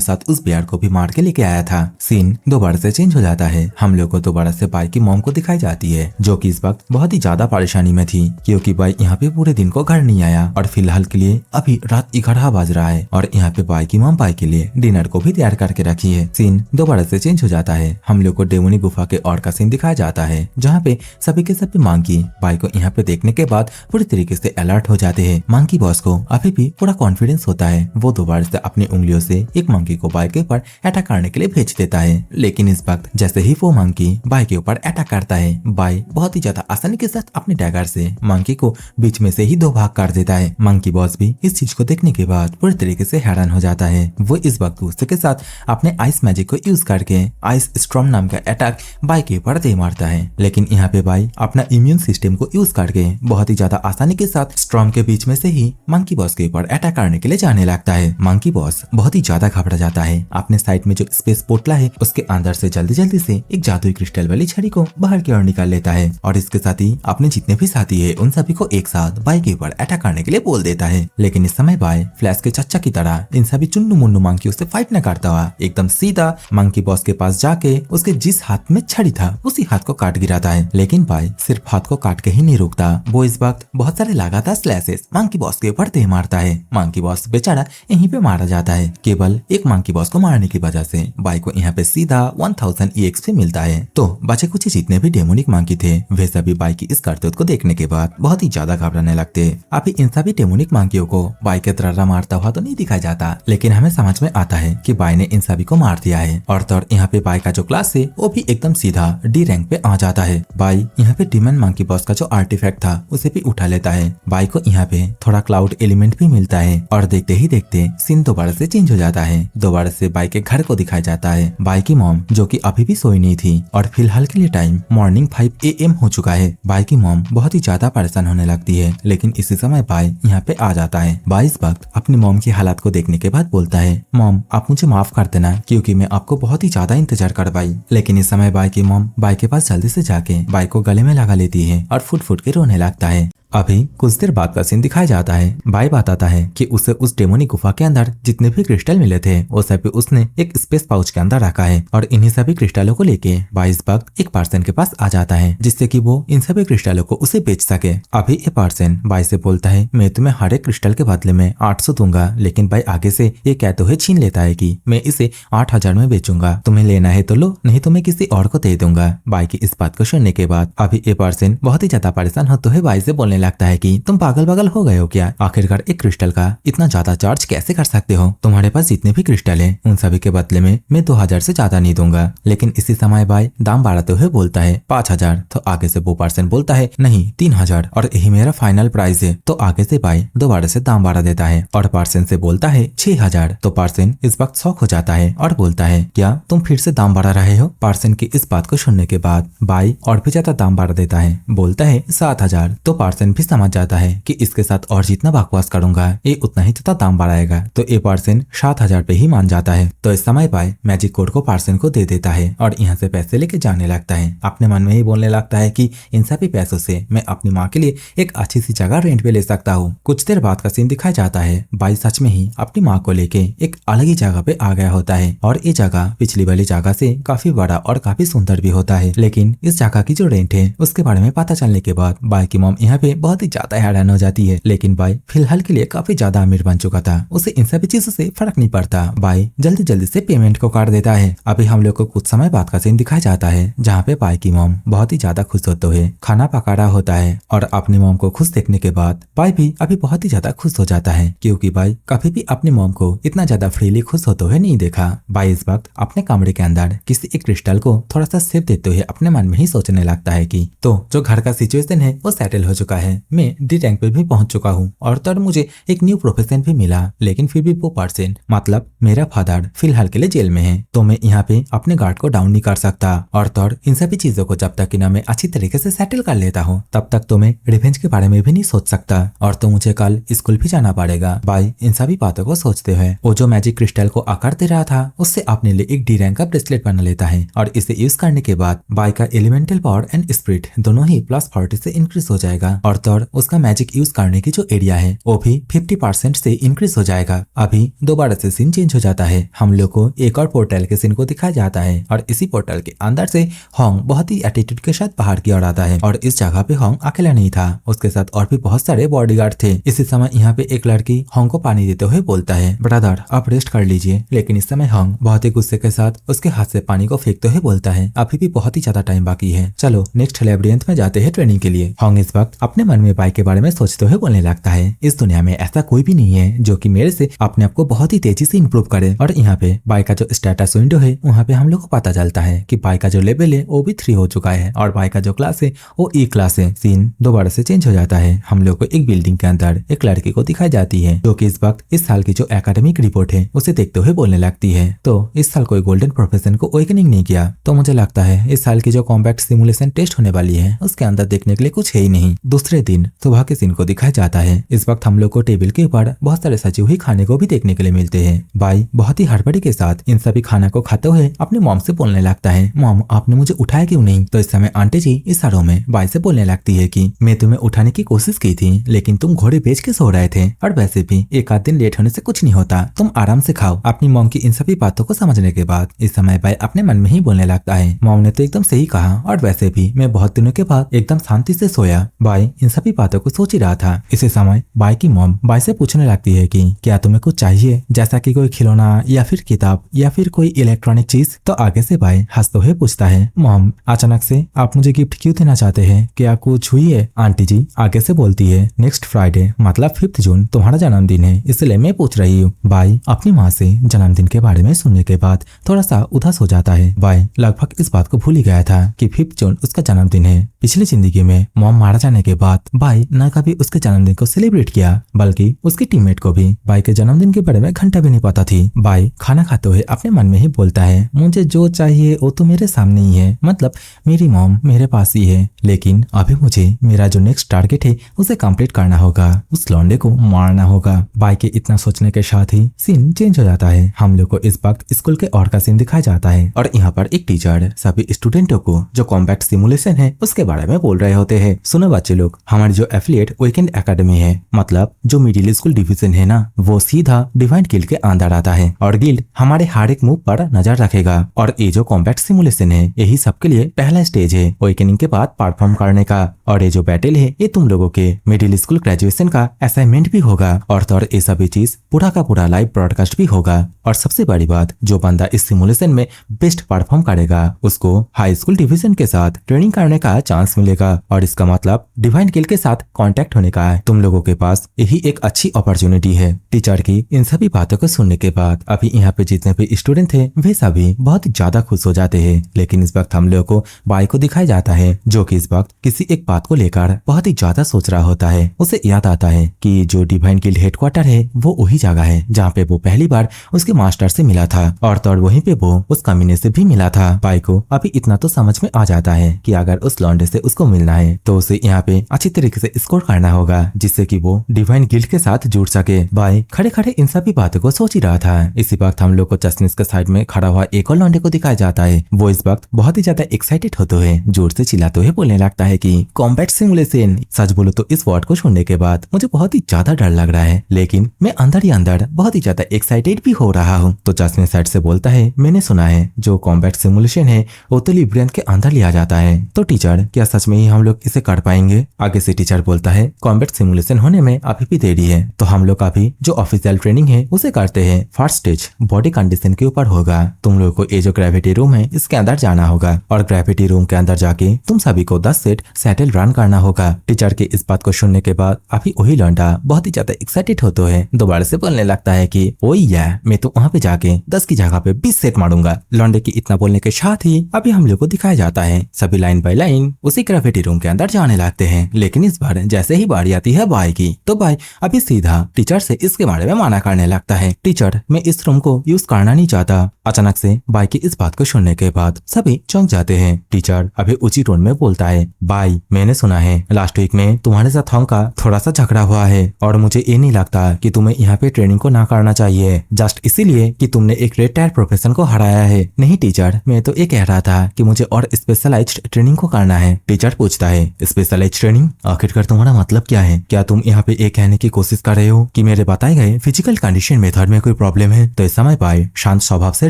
Speaker 1: साथ उस बेयर को भी मार के लेके आया था। सीन दोबारा से चेंज हो जाता है। हम लोग को दोबारा से बाई की मॉम को दिखाई जाती है, जो कि इस वक्त बहुत ही ज्यादा परेशानी में थी क्योंकि बाई यहाँ पे पूरे दिन को घर नहीं आया और फिलहाल के लिए अभी रात 11 बज रहा है और यहाँ पे बाई की मॉम बाई के लिए डिनर को भी तैयार करके रखी है। सीन दोबारा से चेंज हो जाता है। हम लोग को डेमोनिक गुफा के और का सीन दिखाया जाता है, जहाँ पे सभी के सभी मंकी बाई को यहाँ पे देखने के बाद पूरी तरीके से अलर्ट हो जाते हैं। मंकी बॉस को अभी भी पूरा कॉन्फिडेंस होता है। वो दोबारा से अपनी उंगलियों से एक मंकी को बाई के ऊपर अटैक करने के लिए भेज देता है। लेकिन इस वक्त जैसे ही वो मंकी बाई के ऊपर अटैक करता है, बाई बहुत ही ज्यादा आसानी के साथ अपने डैगर से मंकी को बीच में से ही दो भाग कर देता है। मंकी बॉस भी इस चीज को देखने के बाद पूरी तरीके से हैरान हो जाता है। वो इस वक्त गुस्से के साथ अपने आइस मैजिक को यूज करके आइस स्टॉर्म नाम का अटैक बाई के ऊपर दे मारता है। लेकिन यहाँ पे बाई अपना इम्यून सिस्टम को यूज करके बहुत ही ज्यादा आसानी के साथ स्टॉर्म के बीच में से ही मंकी बॉस के ऊपर अटैक करने के लिए जाने लगता है। मंकी बॉस बहुत ही ज्यादा घबरा जाता है। अपने साइड में जो स्पेस पोटला है उसके अंदर से जल्दी जल्दी से एक जादुई क्रिस्टल वाली छड़ी को बाहर की ओर निकाल लेता है और इसके साथ ही अपने जितने भी साथी है उन सभी को एक साथ बाई के ऊपर अटैक करने के लिए बोल देता है। लेकिन इस समय बाई फ्लैश के चच्चा की तरह इन सभी चुन्नू मुन्नू मंकी से फाइट न करता हुआ एकदम सीधा मंकी बॉस के पास जाके उसके जिस हाथ में छड़ी था उसी हाथ को काट गिराता है। लेकिन बाई सिर्फ हाथ को काट के ही नहीं रुकता, वो इस वक्त बहुत सारे लगातार स्लैशेस मंकी बॉस के ऊपर दे मारता है। मंकी बॉस बेचारा यहीं पे मारा जाता है। केवल एक मंकी बॉस को मारने की वजह से बाई को यहाँ पे सीधा 1000 EXP मिलता है। तो बचे कुछ जितने भी डेमोनिक मंकी थे वे सभी बाई की इस करतूत को देखने के बाद बहुत ही ज्यादा घबराने लगते। अभी इन सभी डेमोनिक मंकियों को बाई के तरह मारता हुआ तो नहीं दिखाया जाता, लेकिन हमें समझ में आता है कि बाई ने इन सभी को मार दिया है। और तो यहाँ पे बाई का जो क्लास है वो भी एकदम सीधा D रैंक पे आ जाता है। बाई यहाँ पे डीमन मंकी बॉस का जो आर्टिफैक्ट था उसे भी उठा लेता है। बाई को यहाँ पे थोड़ा क्लाउड एलिमेंट भी मिलता है और देखते ही देखते सीन दोबारा से चेंज हो जाता है। दोबारा से बाई के घर को दिखाया जाता है। बाई की मॉम जो कि अभी भी सोई नहीं थी और फिलहाल के लिए टाइम मॉर्निंग 5 AM हो चुका है। बाई की मॉम बहुत ही ज्यादा परेशान होने लगती है, लेकिन इसी समय बाई यहाँ पे आ जाता है। बाई इस वक्त अपनी मॉम की हालात को देखने के बाद बोलता है, मॉम आप मुझे माफ कर देना क्योंकि मैं आपको बहुत ही ज्यादा इंतजार करवाई। लेकिन इस समय बाई की मॉम बाई के पास जल्दी से जाके बाई को गले में लगा लेती है और फुट फुट के रोने लगता है। अभी कुछ देर बाद का सीन दिखाया जाता है। बाई बताता है कि उसे उस डेमोनिक गुफा के अंदर जितने भी क्रिस्टल मिले थे वो सभी उसने एक स्पेस पाउच के अंदर रखा है और इन्हीं सभी क्रिस्टलों को लेके बाई इस वक्त एक पर्सन के पास आ जाता है जिससे कि वो इन सभी क्रिस्टलों को उसे बेच सके। अभी ये पर्सन बाई से बोलता है, मैं तुम्हें हर एक क्रिस्टल के बदले में 800 दूंगा, लेकिन बाई आगे से ये कहते हुए छीन लेता है कि मैं इसे 8000 में बेचूंगा, तुम्हें लेना है तो लो, नहीं तो मैं किसी और को दे दूंगा। बाई की इस बात को सुनने के बाद अभी ये पर्सन बहुत ही ज्यादा परेशान होते हुए बाई से बोलने लगता है कि तुम पागल हो गए हो क्या? आखिरकार एक क्रिस्टल का इतना ज्यादा चार्ज कैसे कर सकते हो? तुम्हारे पास जितने भी क्रिस्टल हैं उन सभी के बदले में मैं 2000 से ज्यादा नहीं दूंगा। लेकिन इसी समय बाई दाम बढ़ाते हुए बोलता है 5000। तो आगे से वो पर्सन बोलता है नहीं 3000 और यही मेरा फाइनल प्राइस है। तो आगे से बाई दोबारा से दाम बढ़ा देता है और पर्सन से बोलता है 6000। तो पर्सन इस वक्त शॉक हो जाता है और बोलता है, क्या तुम फिर से दाम बढ़ा रहे हो? पर्सन की इस बात को सुनने के बाद बाई और भी ज्यादा दाम बढ़ा देता है, बोलता है 7000। तो पर्सन भी समझ जाता है कि इसके साथ और जितना बकवास करूंगा ये उतना ही ज्यादा दाम बढ़ाएगा। तो ये पर्सन 7000 पे ही मान जाता है। तो इस समय बाई मैजिक कोड को पर्सन को दे देता है और यहाँ से पैसे लेके जाने लगता है। अपने मन में ही बोलने लगता है कि इन सभी पैसों से मैं अपनी माँ के लिए एक अच्छी सी जगह रेंट पे ले सकता हूँ। कुछ देर बाद का सीन दिखाया जाता है। बाई सच में ही अपनी माँ को लेके एक अलग ही जगह पे आ गया होता है और ये जगह पिछली वाली जगह से काफी बड़ा और काफी सुंदर भी होता है। लेकिन इस जगह की जो रेंट है उसके बारे में पता चलने के बाद बाई की मॉम यहाँ पे बहुत ही ज्यादा हैरान हो जाती है। लेकिन बाई फिलहाल के लिए काफी ज्यादा अमीर बन चुका था, उसे इन सभी चीजों से फर्क नहीं पड़ता। बाई जल्दी जल्दी से पेमेंट को काट देता है। अभी हम लोग को कुछ समय बाद का सीन दिखाया जाता है जहाँ पे बाई की मॉम बहुत ही ज्यादा खुश होते हुए खाना पका रहा होता है और अपनी मॉम को खुश देखने के बाद बाई भी अभी बहुत ही ज्यादा खुश हो जाता है क्योंकि बाई कभी भी अपनी मॉम को इतना ज्यादा फ्रीली खुश होते हुए नहीं देखा। बाई इस वक्त अपने कमरे के अंदर किसी एक क्रिस्टल को थोड़ा सा सेप देते हुए अपने मन में ही सोचने लगता है कि तो जो घर का सिचुएशन है वो सेटल हो चुका है, मैं D रैंक पे भी पहुंच चुका हूँ और तब मुझे एक न्यू प्रोफेशन भी मिला। लेकिन फिर भी वो पर्सन मतलब मेरा फादर फिलहाल के लिए जेल में है, तो मैं यहाँ पे अपने गार्ड को डाउन नहीं कर सकता और तब इन सभी चीजों को जब तक मैं अच्छी तरीके से सेटल कर लेता हूँ तब तक तो मैं रिवेंज के बारे में भी नहीं सोच सकता और तो मुझे कल स्कूल भी जाना पड़ेगा। बाई इन सभी बातों को सोचते हुए वो जो मैजिक क्रिस्टल को आकार दे रहा था उससे अपने लिए एक D रैंक का ब्रेसलेट बना लेता है और इसे यूज करने के बाद बाई का एलिमेंटल पावर एंड स्पिरिट दोनों ही +40 से इंक्रीज हो जाएगा और तब उसका मैजिक यूज करने की जो एरिया है वो भी 50% से इंक्रीज हो जाएगा। अभी दोबारा से सीन चेंज हो जाता है। हम लोग को एक और पोर्टल के सीन को दिखाया जाता है और इसी पोर्टल के अंदर से होंग बहुत ही एटीट्यूड के साथ बाहर की ओर आता है और इस जगह पे होंग अकेला नहीं था, उसके साथ और भी बहुत सारे बॉडीगार्ड थे। इसी समय यहाँ पे एक लड़की होंग को पानी देते हुए बोलता है, ब्रदर आप रेस्ट कर लीजिए। लेकिन इस समय होंग बहुत ही गुस्से के साथ उसके हाथ से पानी को फेंकते हुए बोलता है, अभी भी बहुत ही ज्यादा टाइम बाकी है, चलो नेक्स्ट लैबिरिंथ में जाते हैं ट्रेनिंग के लिए। होंग इस वक्त अपने मन में बाई के बारे में सोचते हुए बोलने लगता है, इस दुनिया में ऐसा कोई भी नहीं है जो कि मेरे से अपने आप को बहुत ही तेजी से इंप्रूव करे। और यहाँ पे बाई का जो स्टेटस विंडो है वहाँ पे हम लोग को पता चलता है कि बाई का जो लेवल है वो भी 3 हो चुका है और बाई का जो क्लास है वो E क्लास है। सीन दोबारा से चेंज हो जाता है। हम लोग को एक बिल्डिंग के अंदर एक लड़की को दिखाई जाती है जो कि इस वक्त इस साल की जो एकेडमिक रिपोर्ट है उसे देखते हुए बोलने लगती है, तो इस साल कोई गोल्डन प्रोफेशन को अवेकनिंग नहीं किया, तो मुझे लगता है इस साल की जो कॉम्पैक्ट सिमुलेशन टेस्ट होने वाली है उसके अंदर देखने के लिए कुछ है ही नहीं। दूसरी दूसरे दिन सुबह के सीन को दिखाया जाता है। इस वक्त हम लोग को टेबल के ऊपर बहुत सारे सजी हुई खाने को भी देखने के लिए मिलते हैं। बाई बहुत ही हड़बड़ी के साथ इन सभी खाना को खाते हुए अपने मॉम से बोलने लगता है, मॉम आपने मुझे उठाया क्यों नहीं? तो इस समय आंटी जी इशारों में बाई से बोलने लगती है कि मैं तुम्हें उठाने की कोशिश की थी लेकिन तुम घोड़े बेच के सो रहे थे, और वैसे भी एक आध दिन लेट होने से कुछ नहीं होता, तुम आराम से खाओ। अपनी मॉम की इन सभी बातों को समझने के बाद इस समय बाई अपने मन में ही बोलने लगता है, मॉम ने तो एकदम सही कहा, और वैसे भी मैं बहुत दिनों के बाद एकदम शांति से सोया। बाई इन सभी बातों को सोच ही रहा था। इसी समय बाई की मॉम बाई से पूछने लगती है कि क्या तुम्हें कुछ चाहिए, जैसा कि कोई खिलौना या फिर किताब या फिर कोई इलेक्ट्रॉनिक चीज? तो आगे से बाई हंसते हुए पूछता है, मॉम अचानक से आप मुझे गिफ्ट क्यों देना चाहते हैं, क्या कुछ हुई है? आंटी जी आगे से बोलती है, नेक्स्ट फ्राइडे मतलब 5 जून तुम्हारा जन्मदिन है, इसलिए मैं पूछ रही हूँ। बाई अपनी माँ से जन्मदिन के बारे में सुनने के बाद थोड़ा सा उदास हो जाता है। बाई लगभग इस बात को भूल ही गया था कि 5 जून उसका जन्मदिन है। पिछली जिंदगी में मॉम मारा जाने के बाद बाई न कभी उसके जन्मदिन को सेलिब्रेट किया, बल्कि उसकी टीममेट को भी बाई के जन्मदिन के बारे में घंटा भी नहीं पता थी। बाई खाना खाते हुए अपने मन में ही बोलता है, मुझे जो चाहिए वो तो मेरे सामने ही है, मतलब मेरी मॉम मेरे पास ही है, लेकिन अभी मुझे मेरा जो नेक्स्ट टारगेट है उसे कंप्लीट करना होगा, उस लौंडे को मारना होगा। बाई के इतना सोचने के साथ ही सीन चेंज हो जाता है। हम लोग को इस वक्त स्कूल के और का सीन दिखाया जाता है और यहाँ पर एक टीचर सभी स्टूडेंटों को जो कॉम्बैट सिमुलेशन है उसके बारे में बोल रहे होते हैं। सुनो बच्चे लोग, हमारी जो एफिलिएट वीकेंड एकेडमी है, मतलब जो मिडिल स्कूल डिवीजन है ना, वो सीधा डिवाइन गिल्ड के अंदर आता है और गिल्ड हमारे हर एक मूव पर नजर रखेगा। और ये जो कॉम्बैट सिमुलेशन है यही सबके लिए पहला स्टेज है अवेकनिंग के बाद परफॉर्म करने का, और ये जो बैटल है ये तुम लोगों के मिडिल स्कूल ग्रेजुएशन का असाइनमेंट भी होगा, और तो और ये सभी चीज पूरा का पूरा लाइव ब्रॉडकास्ट भी होगा। और सबसे बड़ी बात, जो बंदा इस सिमुलेशन में बेस्ट परफॉर्म करेगा उसको हाई स्कूल डिवीजन के साथ ट्रेनिंग करने का चांस मिलेगा, और इसका मतलब डिवाइन गिल्ड के साथ कांटेक्ट होने का है। तुम लोगों के पास यही एक अच्छी अपॉर्चुनिटी है। टीचर की इन सभी बातों को सुनने के बाद अभी यहाँ पे जितने भी स्टूडेंट थे वे सभी बहुत ज्यादा खुश हो जाते हैं। लेकिन इस वक्त हम लोगों को बाई को दिखाया जाता है जो कि इस वक्त किसी एक बात को लेकर बहुत ही ज्यादा सोच रहा होता है। उसे याद आता है कि जो डिवाइन गिल्ड हेडक्वार्टर है वो वही जगह है जहाँ पे वो पहली बार उसके मास्टर से मिला था, और तो और वहीं पे वो उस कमीने से भी मिला था। बाई को अभी इतना तो समझ में आ जाता है कि अगर उस लौंडे से उसको मिलना है तो उसे यहाँ पे अच्छी तरीके से स्कोर करना होगा, जिससे कि वो डिवाइन गिल्ड के साथ जुड़ सके। बाई खड़े खड़े इन सभी बातों को सोच ही रहा था। इसी वक्त हम लोग को चश्मिश के साइड में खड़ा हुआ एक और लौंडे को दिखाया जाता है। वो इस वक्त बहुत ही ज्यादा एक्साइटेड होते हुए जोर से चिल्लाते हुए बोलने लगता है कि कॉम्बैट सिमुलेशन। सच बोलो तो इस वर्ड को सुनने के बाद मुझे बहुत ही ज्यादा डर लग रहा है, लेकिन मैं अंदर ही अंदर बहुत ही ज्यादा एक्साइटेड भी हो रहा हूँ। तो चश्मे साइड से बोलता है, मैंने सुना है जो कॉम्बैट सिमुलेशन है वो तो लिब्रियन के अंदर लिया जाता है, तो टीचर क्या सच में ही हम लोग इसे कर पाएंगे? आगे से टीचर बोलता है, कॉम्बैट सिमुलेशन होने में अभी भी देरी है, तो हम लोग अभी जो ऑफिशियल ट्रेनिंग है उसे करते हैं। फर्स्ट स्टेज बॉडी कंडीशन के ऊपर होगा। तुम लोगों को ये जो ग्रेविटी रूम है इसके अंदर जाना होगा, और ग्रेविटी रूम के अंदर जाके तुम सभी को 10 सेट सैटल रन करना होगा। टीचर के इस बात को सुनने के बाद अभी वही लौंडा बहुत ही ज्यादा एक्साइटेड होते हुए दोबारा से बोलने लगता है कि ओ या मैं तो वहाँ पे जाके 10 की जगह पे 20 सेट मारूंगा। लौंडे की इतना बोलने के साथ ही अभी हम लोग को दिखाया जाता है सभी लाइन बाय लाइन उसी ग्रेविटी रूम के अंदर जाने लगते हैं। लेकिन इस बार जैसे ही बारी आती है बाई की, तो बाई अभी सीधा टीचर से इसके बारे में माना करने लगता है। टीचर मैं इस रूम को यूज करना नहीं चाहता। अचानक से बाई की इस बात को सुनने के बाद सभी चौंक जाते हैं। टीचर अभी ऊंची टोन में बोलता है, बाई मैंने सुना है लास्ट वीक में तुम्हारे साथ हम का थोड़ा सा झगड़ा हुआ है, और मुझे ये नहीं लगता कि तुम्हें यहाँ पे ट्रेनिंग को ना करना चाहिए, जस्ट इसीलिए कि तुमने एक रेड टायर प्रोफेशन को हराया है। नहीं टीचर, मैं तो ये कह रहा था कि मुझे और स्पेशलाइज्ड ट्रेनिंग को करना है। टीचर पूछता है, स्पेशलाइज्ड ट्रेनिंग? आखिरकार तुम्हारा मतलब क्या है? क्या तुम यहाँ पे ये कहने की कोशिश कर रहे हो कि मेरे बताए गए फिजिकल कंडीशन मेथड में कोई प्रॉब्लम है? तो इस समय बाई शांत स्वभाव से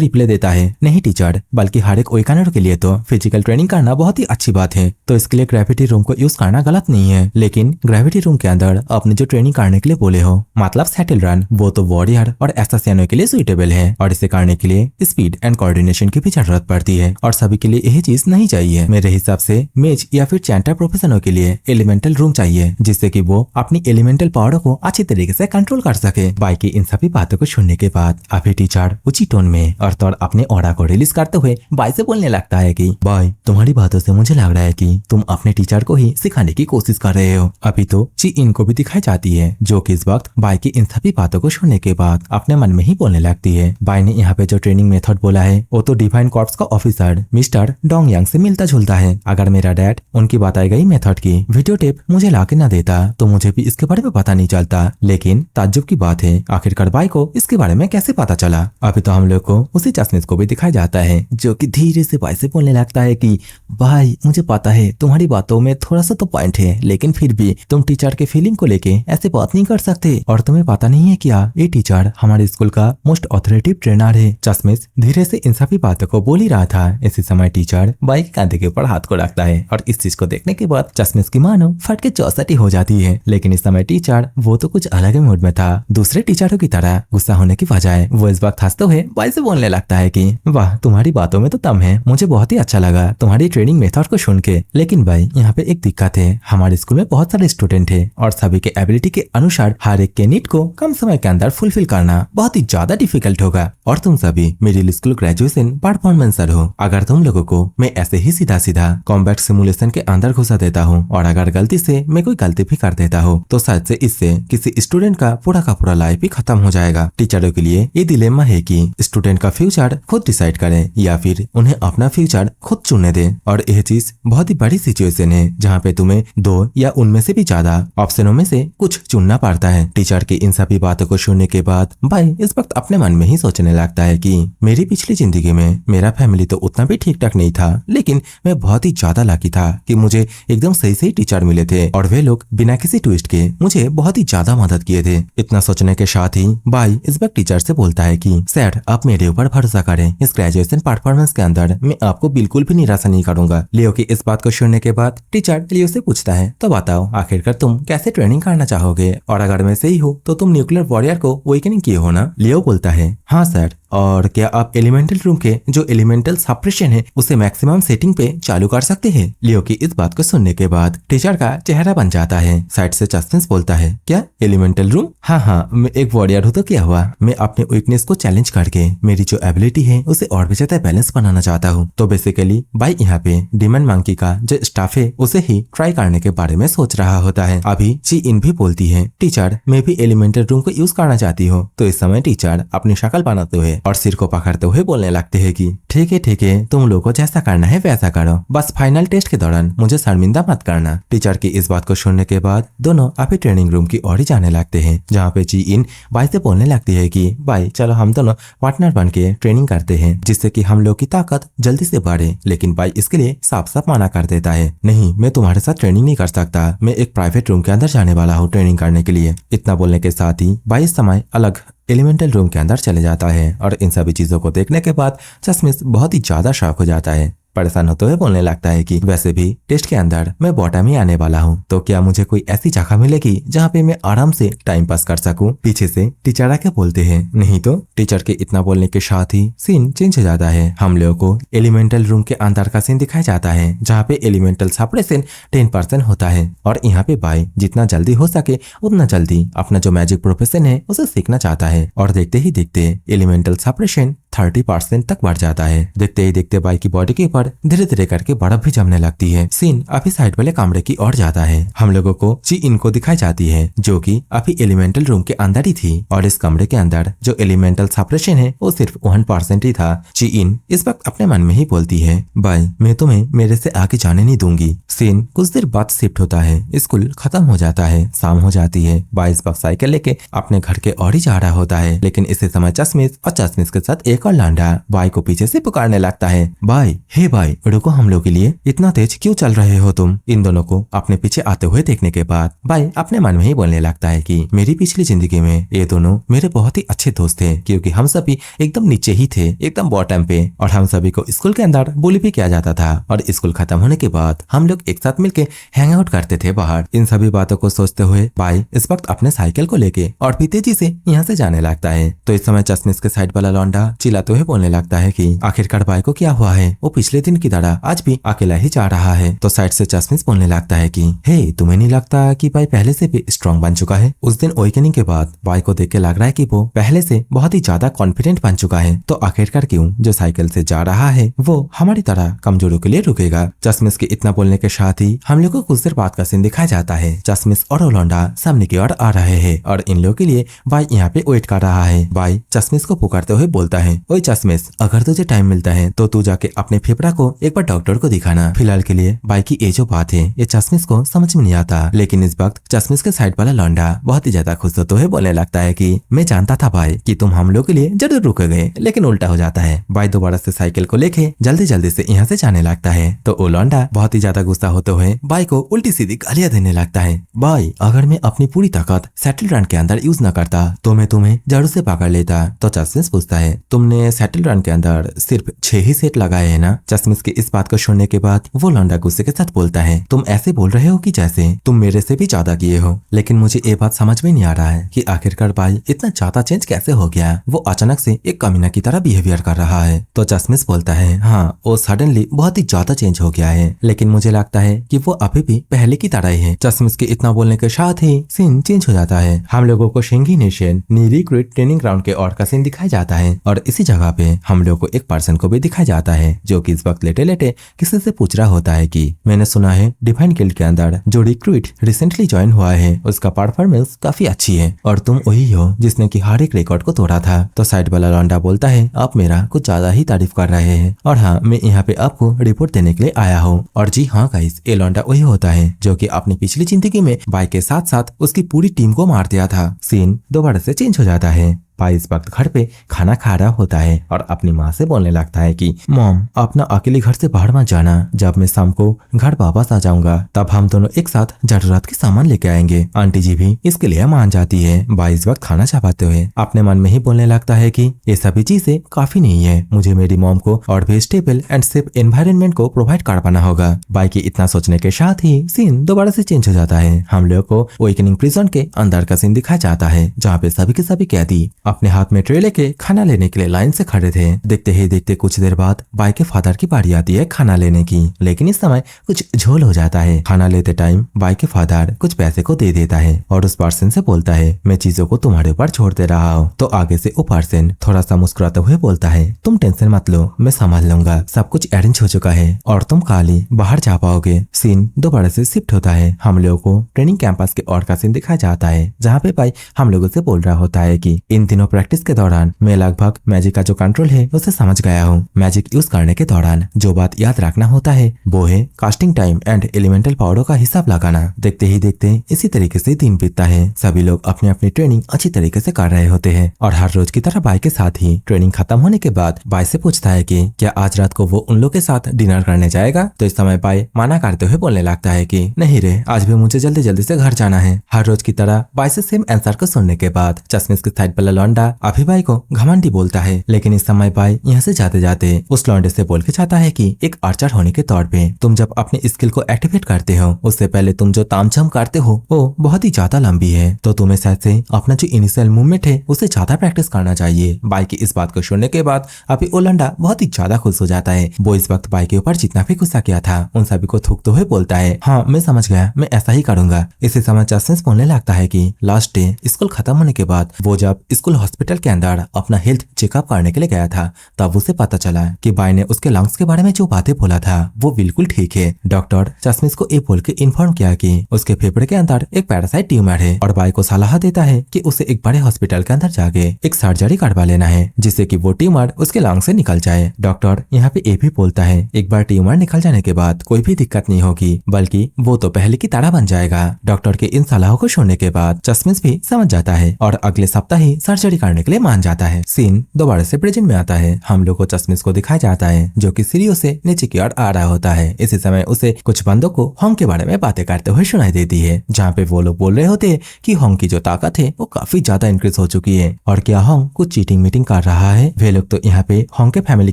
Speaker 1: रिप्लाई देता है, नहीं टीचर, बल्कि हर एक अवेकनर के लिए तो फिजिकल ट्रेनिंग करना बहुत ही अच्छी बात है, तो इसके लिए ग्रेविटी रूम को यूज करना गलत नहीं है। लेकिन ग्रेविटी रूम के अंदर आपने जो ट्रेनिंग करने के लिए बोले हो, मतलब सैटल रन, वो तो वॉरियर और एसएसएनओ के लिए सुइटेबल है, और इसे करने के लिए स्पीड एंड कोऑर्डिनेशन की भी जरूरत पड़ती है, और सभी के लिए यही चीज नहीं चाहिए। मेरे हिसाब से मेज या फिर चैंटर प्रोफेशनों के लिए एलिमेंटल रूम चाहिए, जिससे कि वो अपनी एलिमेंटल पावर को अच्छी तरीके से कंट्रोल कर सके। बाई की इन सभी बातों को सुनने के बाद अभी टीचर ऊंची टोन में और तो अपने ऑरा को रिलीज करते हुए बाई से बोलने लगता है कि बाई तुम्हारी बातों से मुझे लग रहा है कि तुम अपने टीचर को ही सिखाने की कोशिश कर रहे हो। अभी तो ची इनको भी दिखाई जाती है, जो कि इस वक्त बाई की इन सभी बातों को सुनने के बाद अपने मन में ही बोलने लगती है। बाई ने यहाँ पे जो ट्रेनिंग मेथड बोला है वो तो डिवाइन कॉर्प्स का ऑफिसर मिस्टर डोंग यांग से मिलता जुलता है। अगर मेरा डैड उनकी बताई गई मेथड की वीडियो वीडियो टेप मुझे लाके ना देता तो मुझे भी इसके बारे में पता नहीं चलता। लेकिन ताज्जुब की बात है, आखिरकार बाई को इसके बारे में कैसे पता चला। अभी तो हम लोग को उसी चश्मिश को भी दिखाया जाता है जो कि धीरे से बाई से बोलने लगता है कि भाई मुझे पता है तुम्हारी बातों में थोड़ा सा तो पॉइंट है, लेकिन फिर भी तुम टीचर के फीलिंग को लेके ऐसे बात नहीं कर सकते। और तुम्हें पता नहीं है क्या, ये टीचर हमारे स्कूल का मोस्ट ऑथोरिटेटिव ट्रेनर है। चश्मिश धीरे से इन सभी बातों को बोल ही रहा था। इसी समय टीचर बाई के कंधे के ऊपर हाथ को रखता है और इस चीज को देखने के बाद चश्मिश की मानो फट के चौसठी हो जाती है। लेकिन इस समय टीचर वो तो कुछ अलग ही मूड में था। दूसरे टीचरों की तरह गुस्सा होने की बजाय वो इस वक्त हंसते हुए बाई से बोलने लगता है कि वाह तुम्हारी बातों में तो दम है, मुझे बहुत ही अच्छा लगा तुम्हारी ट्रेनिंग मेथड को सुन के। लेकिन भाई यहाँ पे एक दिक्कत है, हमारे स्कूल में बहुत सारे स्टूडेंट है और सभी के एबिलिटी के अनुसार हर एक के नीड को कम समय के अंदर फुलफिल करना बहुत ही ज्यादा डिफिकल्ट होगा। और तुम सभी मिडिल स्कूल ग्रेजुएशन परफॉर्मेंसर हो। अगर तुम लोगों को मैं ऐसे ही सीधा सीधा कॉम्बैट सिमुलेशन के अंदर घुसा देता हूँ और अगर गलती से मैं कोई गलती भी कर देता हूँ तो शायद से इससे किसी स्टूडेंट का पूरा लाइफ ही खत्म हो जाएगा। टीचरों के लिए ये डिलेमा है कि स्टूडेंट का फ्यूचर खुद डिसाइड करें या फिर उन्हें अपना फ्यूचर खुद चुनने दें। और यह चीज बहुत ही बड़ी सिचुएशन है जहाँ पे तुम्हें दो या उनमें से भी ज्यादा ऑप्शनों में से कुछ चुनना पड़ता है। टीचर की इन सभी बातों को सुनने के बाद भाई इस वक्त अपने मन में ही सोचने लगता है कि मेरी पिछली जिंदगी में मेरा फैमिली तो उतना भी ठीक ठाक नहीं था, लेकिन मैं बहुत ही ज्यादा लकी था कि मुझे एकदम सही टीचर मिले थे और वे लोग बिना किसी ट्विस्ट के मुझे बहुत ही ज्यादा मदद किए थे। इतना सोचने के साथ ही भाई इस वक्त टीचर से बोलता है कि सर आप मेरे ऊपर भरोसा करें, इस ग्रेजुएशन परफॉर्मेंस के अंदर मैं आपको बिल्कुल भी निराशा नहीं करूंगा। लियो की इस बात को सुनने के बाद टीचर लियो से पूछता है तो बताओ आखिरकार तुम कैसे ट्रेनिंग करना चाहोगे, और अगर मैं सही हूँ तो तुम न्यूक्लियर वॉरियर को अवेकनिंग किए हो ना। लियो बोलता है हाँ सर, और क्या आप एलिमेंटल रूम के जो एलिमेंटल सप्रेशन है उसे मैक्सिमम सेटिंग पे चालू कर सकते हैं। लियो की इस बात को सुनने के बाद टीचर का चेहरा बन जाता है। साइड से चश्मिश बोलता है क्या एलिमेंटल रूम? हाँ, मैं एक वॉरियर हूँ तो क्या हुआ, मैं अपने वीकनेस को चैलेंज करके मेरी जो एबिलिटी है उसे और भी ज्यादा बैलेंस बनाना चाहता हूँ। तो बेसिकली भाई यहाँ पे डिमन मंकी का जो स्टाफ है उसे ही ट्राई करने के बारे में सोच रहा होता है। अभी ची इन भी बोलती है टीचर मैं भी एलिमेंटल रूम को यूज करना चाहती हूँ। तो इस समय टीचर अपनी शक्ल बनाते हुए और सिर को पकड़ते हुए बोलने लगते हैं कि ठीक है तुम लोगों को जैसा करना है वैसा करो, बस फाइनल टेस्ट के दौरान मुझे शर्मिंदा मत करना। टीचर की इस बात को सुनने के बाद दोनों अभी ट्रेनिंग रूम की ओर ही जाने लगते हैं, जहाँ पे जी इन भाई से बोलने लगती है कि भाई चलो हम दोनों पार्टनर बन के ट्रेनिंग करते हैं जिससे कि हम लोग की ताकत जल्दी से बढ़े। लेकिन भाई इसके लिए साफ साफ मना कर देता है, नहीं मैं तुम्हारे साथ ट्रेनिंग नहीं कर सकता, मैं एक प्राइवेट रूम के अंदर जाने वाला हूँ ट्रेनिंग करने के लिए। इतना बोलने के साथ ही भाई इस समय अलग एलिमेंटल रूम के अंदर चले जाता है और इन सभी चीजों को देखने के बाद चश्मिश बहुत ही ज्यादा शॉक हो जाता है। परेशान होते हुए बोलने लगता है कि वैसे भी टेस्ट के अंदर मैं बॉटम ही आने वाला हूँ, तो क्या मुझे कोई ऐसी जगह मिलेगी जहाँ पे मैं आराम से टाइम पास कर सकूं। पीछे से टीचर आके बोलते हैं नहीं तो। टीचर के इतना बोलने के साथ ही सीन चेंज हो जाता है। हम लोगों को एलिमेंटल रूम के अंदर का सीन दिखाया जाता है जहाँ पे एलिमेंटल सप्रेशन 10% होता है और यहाँ पे भाई जितना जल्दी हो सके उतना जल्दी अपना जो मैजिक प्रोफेशन है उसे सीखना चाहता है। और देखते ही देखते एलिमेंटल सप्रेशन 30% तक बढ़ जाता है। देखते ही देखते भाई की बॉडी के ऊपर धीरे धीरे करके बर्फ भी जमने लगती है। सीन अभी साइड वाले कमरे की ओर जाता है। हम लोगों को ची इनको दिखाई जाती है जो कि अभी एलिमेंटल रूम के अंदर ही थी और इस कमरे के अंदर जो एलिमेंटल सप्रेशन है वो सिर्फ 1% ही था। ची इन इस वक्त अपने मन में ही बोलती है भाई मैं तुम्हें मेरे से आगे जाने नहीं दूंगी। सीन कुछ देर बाद शिफ्ट होता है, स्कूल खत्म हो जाता है, शाम हो जाती है। भाई इस वक्त साइकिल लेके अपने घर के ओर ही जा रहा होता है। लेकिन इसी समय चश्मिश और चश्मिश के साथ एक और लांडा भाई को पीछे से पुकारने लगता है भाई हे भाई रुको, हम लोग के लिए इतना तेज क्यों चल रहे हो तुम। इन दोनों को अपने पीछे आते हुए देखने के बाद भाई अपने मन में ही बोलने लगता है कि मेरी पिछली जिंदगी में ये दोनों मेरे बहुत ही अच्छे दोस्त थे, क्योंकि हम सभी एकदम नीचे ही थे, एकदम बॉटम पे, और हम सभी को स्कूल के अंदर बुली भी किया जाता था और स्कूल खत्म होने के बाद हम लोग एक साथ मिलके हैंग आउट करते थे बाहर। इन सभी बातों को सोचते हुए भाई इस वक्त अपने साइकिल को लेके और भी तेजी से यहाँ से जाने लगता है। तो इस समय चश्मिश के साइड वाला लौंडा चिल्लाते हुए बोलने लगता है कि आखिरकार भाई को क्या हुआ है, वो पिछले दिन की तरह आज भी अकेला ही जा रहा है। तो साइड से चश्मिश बोलने लगता है कि हे तुम्हें नहीं लगता कि भाई पहले से भी स्ट्रॉन्ग बन चुका है। उस दिन अवेकनिंग के बाद भाई को देख के लग रहा है कि वो पहले से बहुत ही ज्यादा कॉन्फिडेंट बन चुका है। तो आखिरकार क्यों जो साइकिल से जा रहा है वो हमारी तरह कमजोरों के लिए रुकेगा। चश्मिश के इतना बोलने के साथ ही हम लोग को कुछ देर बाद का सीन दिखाया जाता है। चश्मिश और लौंडा सामने की ओर आ रहे हैं और इन लोगों के लिए भाई यहाँ पे वेट कर रहा है। भाई चश्मिश को पुकारते हुए बोलता है ओए चश्मिश, अगर तुझे टाइम मिलता है तो तू जाके अपने फेफड़ा को एक बार डॉक्टर को दिखाना। फिलहाल के लिए बाई की ये जो बात है ये चश्मिश को समझ में नहीं आता, लेकिन इस वक्त चश्मिश के साइड वाला लौंडा बहुत ही ज्यादा खुश होते हुए बोलने लगता है कि मैं जानता था भाई कि तुम हम लोग के लिए जरूर रुकोगे, लेकिन उल्टा हो जाता है। भाई दोबारा से साइकिल को लेके जल्दी जल्दी से यहाँ से जाने लगता है तो वो लौंडा बहुत ही ज्यादा गुस्सा होते हुए भाई को उल्टी सीधी गालियां देने लगता है। भाई, अगर मैं अपनी पूरी ताकत सेटल रन के अंदर यूज न करता तो मैं तुम्हें जरूर से पकड़ लेता। तो चश्मिश पूछता है, तुमने सेटल रन के अंदर सिर्फ 6 ही सेट लगाए है ना? चश्मिश की इस बात को सुनने के बाद वो लौंडा गुस्से के साथ बोलता है, तुम ऐसे बोल रहे हो कि जैसे तुम मेरे से भी ज्यादा किए हो, लेकिन मुझे ये बात समझ में नहीं आ रहा है कि आखिरकार भाई इतना ज्यादा चेंज कैसे हो गया। वो अचानक से एक कमीना की तरह बिहेवियर कर रहा है। तो चश्मिश बोलता है, हाँ वो सडनली बहुत ही ज्यादा चेंज हो गया है, लेकिन मुझे लगता है कि वो अभी भी पहले की तरह ही है। चश्मिश के इतना बोलने के साथ ही सीन चेंज हो जाता है। हम लोगों को शेंगी नेशन रिक्रूट ट्रेनिंग ग्राउंड के और का सीन दिखाया जाता है और इसी जगह पे हम लोग को एक पर्सन को भी दिखाया जाता है जो कि इस वक्त लेटे लेटे किसी से पूछ रहा होता है कि मैंने सुना है डिफाइन गिल्ड के अंदर जो रिक्रूट रिसेंटली ज्वाइन हुआ है उसका परफॉर्मेंस काफी अच्छी है और तुम वही हो जिसने की हर एक रिकॉर्ड को तोड़ा था। तो साइड वाला लौंडा बोलता है, आप मेरा कुछ ज्यादा ही तारीफ कर रहे हैं और हाँ, मैं यहाँ पे आपको रिपोर्ट देने के लिए आया हूँ। और जी हाँ गाइस, ये लौंडा वही होता है जो कि अपनी पिछली जिंदगी में बाई के साथ साथ उसकी पूरी टीम को मार दिया था। सीन दोबारा से चेंज हो जाता है। भाई इस वक्त घर पे खाना खा रहा होता है और अपनी माँ से बोलने लगता है कि मॉम, अपना अकेले घर से बाहर मत जाना, जब मैं शाम को घर वापस आ जाऊंगा तब हम दोनों एक साथ जरूरत के सामान लेके आएंगे। आंटी जी भी इसके लिए मान जाती है। भाई इस वक्त खाना चबाते हुए अपने मन में ही बोलने लगता है कि ये सभी चीजें काफी नहीं है, मुझे मेरी मॉम को और भी स्टेबल एंड सेफ एनवायरनमेंट को प्रोवाइड कर पाना होगा। भाई की इतना सोचने के साथ ही सीन दोबारा से चेंज हो जाता है। हम लोग को अवेकनिंग प्रिजन के अंदर का सीन दिखाया जाता है जहाँ पे सभी के सभी कैदी अपने हाथ में ट्रे लेके खाना लेने के लिए लाइन से खड़े थे। देखते ही देखते कुछ देर बाद बाई के फादर की बारी आती है खाना लेने की, लेकिन इस समय कुछ झोल हो जाता है। खाना लेते टाइम बाई के फादर कुछ पैसे को दे देता है और उस पर्सन से बोलता है, मैं चीजों को तुम्हारे ऊपर छोड़ दे रहा हूँ। तो आगे से वो पर्सन थोड़ा सा मुस्कुराते हुए बोलता है, तुम टेंशन मत लो, मैं संभाल लूंगा, सब कुछ अरेंज हो चुका है और तुम काली बाहर जा पाओगे। सीन दोबारा से शिफ्ट होता है। हम लोगों को ट्रेनिंग कैंपस के और का सीन दिखाया जाता है जहाँ पे बाई हम लोगों से बोल रहा होता है कि इन दिनों प्रैक्टिस के दौरान मैं लगभग मैजिक का जो कंट्रोल है उसे समझ गया हूँ। मैजिक यूज करने के दौरान जो बात याद रखना होता है वो है कास्टिंग टाइम एंड एलिमेंटल पावरों का हिसाब लगाना। देखते ही देखते इसी तरीके से दिन बीतता है। सभी लोग अपनी अपनी ट्रेनिंग अच्छी तरीके से कर रहे होते हैं और हर रोज की तरह बाई के साथ ही ट्रेनिंग खत्म होने के बाद बाई से पूछता है कि क्या आज रात को वो उन लोग के साथ डिनर करने जाएगा। तो इस समय बाई मना करते हुए बोलने लगता है कि नहीं रे, आज भी मुझे जल्दी जल्दी से घर जाना है। हर रोज की तरह बाई से सेम आंसर को सुनने के बाद चश्मिश के साइड वाला लौंडा अभी बाई को घमंडी बोलता है, लेकिन इस समय बाई यहाँ से जाते जाते उस लौंडे से बोल के चाहता है कि एक आर्चर होने के तौर पे तुम जब अपने स्किल को एक्टिवेट करते हो उससे पहले तुम जो तामझाम करते हो वो बहुत ही ज्यादा लंबी है, तो तुम्हें शायद से अपना जो इनिशियल मूवमेंट है उसे ज्यादा प्रैक्टिस करना चाहिए। बाई की इस बात को सुनने के बाद अभी वो लौंडा बहुत ही ज्यादा खुश हो जाता है। वो इस वक्त बाई के ऊपर जितना भी गुस्सा किया था उन सभी को थूकते हुए बोलता है, हाँ मैं समझ गया, मैं ऐसा ही करूंगा। इसी समय चश्मिश बोलने लगता है कि लास्ट डे स्कूल खत्म होने के बाद वो जब स्कूल हॉस्पिटल के अंदर अपना हेल्थ चेकअप करने के लिए गया था तब उसे पता चला कि बाई ने उसके लंग्स के बारे में जो बातें बोला था वो बिल्कुल ठीक है। डॉक्टर चश्मिश को ये बोल के इन्फॉर्म किया कि उसके फेफड़े के अंदर एक पैरासाइट ट्यूमर है और बाई को सलाह देता है कि उसे एक बड़े हॉस्पिटल के अंदर जाके एक सर्जरी करवा लेना है जिससे कि वो ट्यूमर उसके लंग से निकल जाए। डॉक्टर यहाँ पे ये भी बोलता है एक बार ट्यूमर निकल जाने के बाद कोई भी दिक्कत नहीं होगी, बल्कि वो तो पहले की तरह बन जाएगा। डॉक्टर के इन सलाहों को सुनने के बाद चश्मिश भी समझ जाता है और अगले सप्ताह ही सर्जरी करने के लिए मान जाता है। सीन दोबारा से प्रेजेंट में आता है। हम लोग को चश्मिश को दिखाया जाता है जो कि सीढ़ियों से नीचे की ओर आ रहा होता है। इसी समय उसे कुछ बंदों को होंग के बारे में बातें करते हुए सुनाई देती है जहाँ पे वो लोग बोल रहे होते हैं कि होंग की जो ताकत है वो काफी ज्यादा इंक्रीज हो चुकी है और क्या होंग कुछ चीटिंग मीटिंग कर रहा है। वे लोग तो यहाँ पे होंग के फैमिली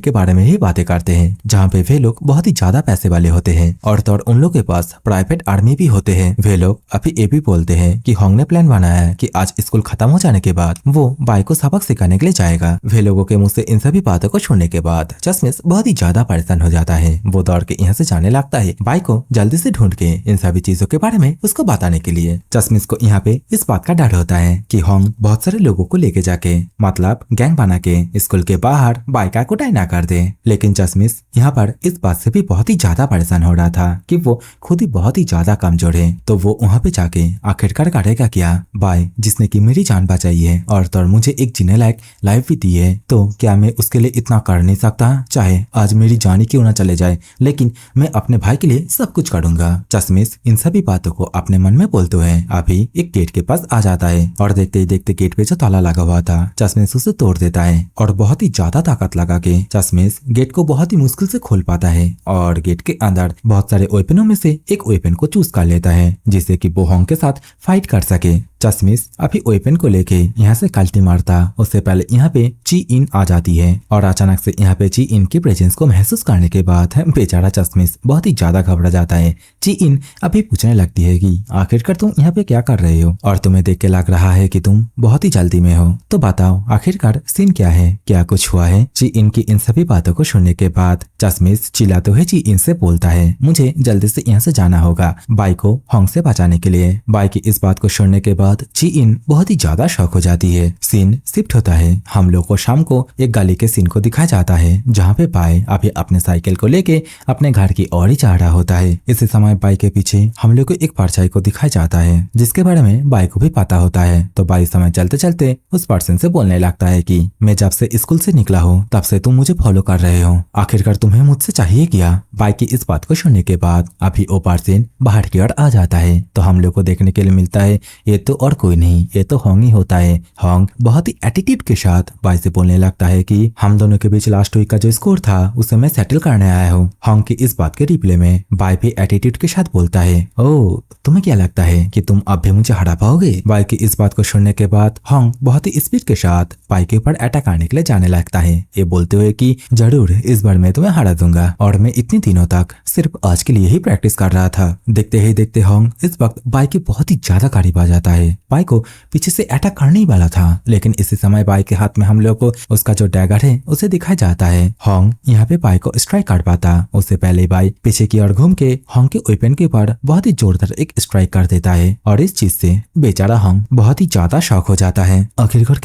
Speaker 1: के बारे में ही बातें करते हैं जहाँ पे वे लोग बहुत ही ज्यादा पैसे वाले होते हैं और तो और उन लोग के पास प्राइवेट आर्मी भी होते हैं। वे लोग अभी ये भी बोलते हैं कि होंग ने प्लान बनाया है कि आज स्कूल खत्म हो जाने के बाद वो बाई को सबक सिखाने के लिए जाएगा। वे लोगों के मुंह से इन सभी बातों को सुनने के बाद चश्मिश बहुत ही ज्यादा परेशान हो जाता है। वो दौड़ के यहाँ से जाने लगता है बाई को जल्दी से ढूंढ के इन सभी चीजों के बारे में उसको बताने के लिए। चश्मिश को यहाँ पे इस बात का डर होता है कि होंग बहुत सारे लोगों को लेके जाके मतलब गैंग बना के स्कूल के बाहर बाई का कुटाई ना कर दे। लेकिन चश्मिश यहाँ पर इस बात से भी बहुत ही ज्यादा परेशान हो रहा था कि वो खुद ही बहुत ही ज्यादा कमजोर है, तो वो वहाँ पे जाके आखिरकार करेगा क्या। बाई जिसने की मेरी जान बचाई है और तो मुझे एक जीने लायक लाइफ भी दी है, तो क्या मैं उसके लिए इतना कर नहीं सकता? चाहे आज मेरी जान ही क्यों ना चले जाए, लेकिन मैं अपने भाई के लिए सब कुछ करूंगा। चश्मिश इन सभी बातों को अपने मन में बोलते हुए अभी एक गेट के पास आ जाता है और देखते ही देखते गेट पे जो ताला लगा हुआ था चश्मिश उसे तोड़ देता है और बहुत ही ज्यादा ताकत लगा के चश्मिश गेट को बहुत ही मुश्किल से खोल पाता है और गेट के अंदर बहुत सारे वेपनों में से एक वेपन को चूज कर लेता है जिससे कि वो होंग के साथ फाइट कर सके। चश्मिश अभी वेपन को लेके यहाँ से कल्टी मारता उससे पहले यहाँ पे ची इन आ जाती है और अचानक से यहाँ पे ची इन की प्रेजेंस को महसूस करने के बाद बेचारा चश्मिश बहुत ही ज्यादा घबरा जाता है। ची इन अभी पूछने लगती है कि आखिरकार तुम यहाँ पे क्या कर रहे हो और तुम्हें देख के लग रहा है कि तुम बहुत ही जल्दी में हो, तो बताओ आखिरकार सीन क्या है, क्या कुछ हुआ है? ची इन की इन सभी बातों को सुनने के बाद चश्मिश चिल्लाते हुए ची इन से बोलता है मुझे जल्दी से यहाँ से जाना होगा बाई को होंग से बचाने के लिए। बाई की इस बात को सुनने के बाद ची इन बहुत ही ज्यादा शौक हो जाती है। सीन शिफ्ट होता है। हम लोग को शाम को एक गली के सीन को दिखाया जाता है जहाँ पे बाई अभी अपने साइकिल को लेके अपने घर की ओर ही जा रहा होता है। इसी समय बाई के पीछे हम लोग को एक परछाई को दिखाया जाता है जिसके बारे में बाई को भी पता होता है। तो बाई समय चलते चलते उस पर्सन से बोलने लगता है कि मैं जब से स्कूल से निकला हूँ तब से तुम मुझे फॉलो कर रहे हो, आखिरकार तुम्हें मुझसे चाहिए क्या? बाई की इस बात को सुनने के बाद अभी वो पर्सन बाहर की ओर आ जाता है तो हम लोग को देखने के लिए मिलता है ये तो और कोई नहीं, ये तो होंग ही होता है। होंग बहुत ही एटीट्यूड के साथ बाई से बोलने लगता है कि हम दोनों के बीच लास्ट वीक का जो स्कोर था उसे मैं सेटल करने आया हूँ। होंग की इस बात के रिप्ले में बाई भी एटीट्यूड के साथ बोलता है ओह तुम्हें क्या लगता है कि तुम अब भी मुझे हरा पाओगे? बाई की इस बात को सुनने के बाद होंग बहुत ही स्पीड के साथ बाई के ऊपर अटैक करने के लिए जाने लगता है, ये बोलते हुए कि जरूर इस बार मैं तुम्हें हरा दूंगा और मैं इतने दिनों तक सिर्फ आज के लिए ही प्रैक्टिस कर रहा था। देखते ही देखते होंग इस वक्त बाई के बहुत ही ज्यादा करीब आ जाता है। बाई को पीछे से अटैक करने ही वाला था लेकिन इसी समय बाई के हाथ में हम लोग को उसका जो डैगर है उसे दिखाया जाता है। होंग यहाँ पे बाई को स्ट्राइक कर पाता उससे पहले बाई पीछे की ओर घूम के होंग के वेपन के ऊपर बहुत ही जोरदार एक स्ट्राइक कर देता है और इस चीज से बेचारा होंग बहुत ही ज्यादा शॉक हो जाता है। आखिरकार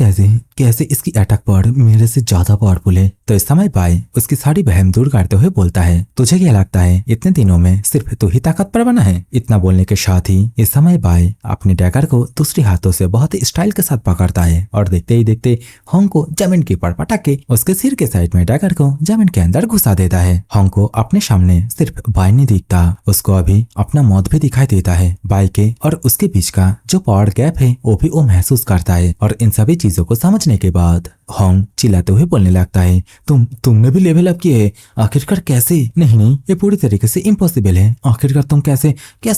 Speaker 1: कैसे इसकी अटैक पावर मेरे से ज्यादा पावरफुल है। तो इस समय बाई उसकी सारी बहम दूर करते हुए बोलता है तुझे क्या लगता है इतने दिनों में सिर्फ तू ही ताकतवर बना है? इतना बोलने के साथ ही इस समय बाई अपने डैगर को दूसरे हाथों से बहुत ही स्टाइल के साथ पकड़ता है और देखते ही देखते होंग को जमीन के ऊपर पटक के उसके सिर के साइड में डैगर को जमीन के अंदर घुसा देता है। होंग को अपने सामने सिर्फ बाई नहीं दिखता, उसको अभी अपना मौत भी दिखाई देता है। बाई के और उसके बीच का जो पावर गैप है वो भी वो महसूस करता है और इन सभी चीजों को समझने के बाद होंग चिल्लाते हुए बोलने लगता है तुमने भी लेवल अप किए है? आखिरकार कैसे? नहीं ये पूरी तरीके से इम्पॉसिबल है। आखिरकार तुम कैसे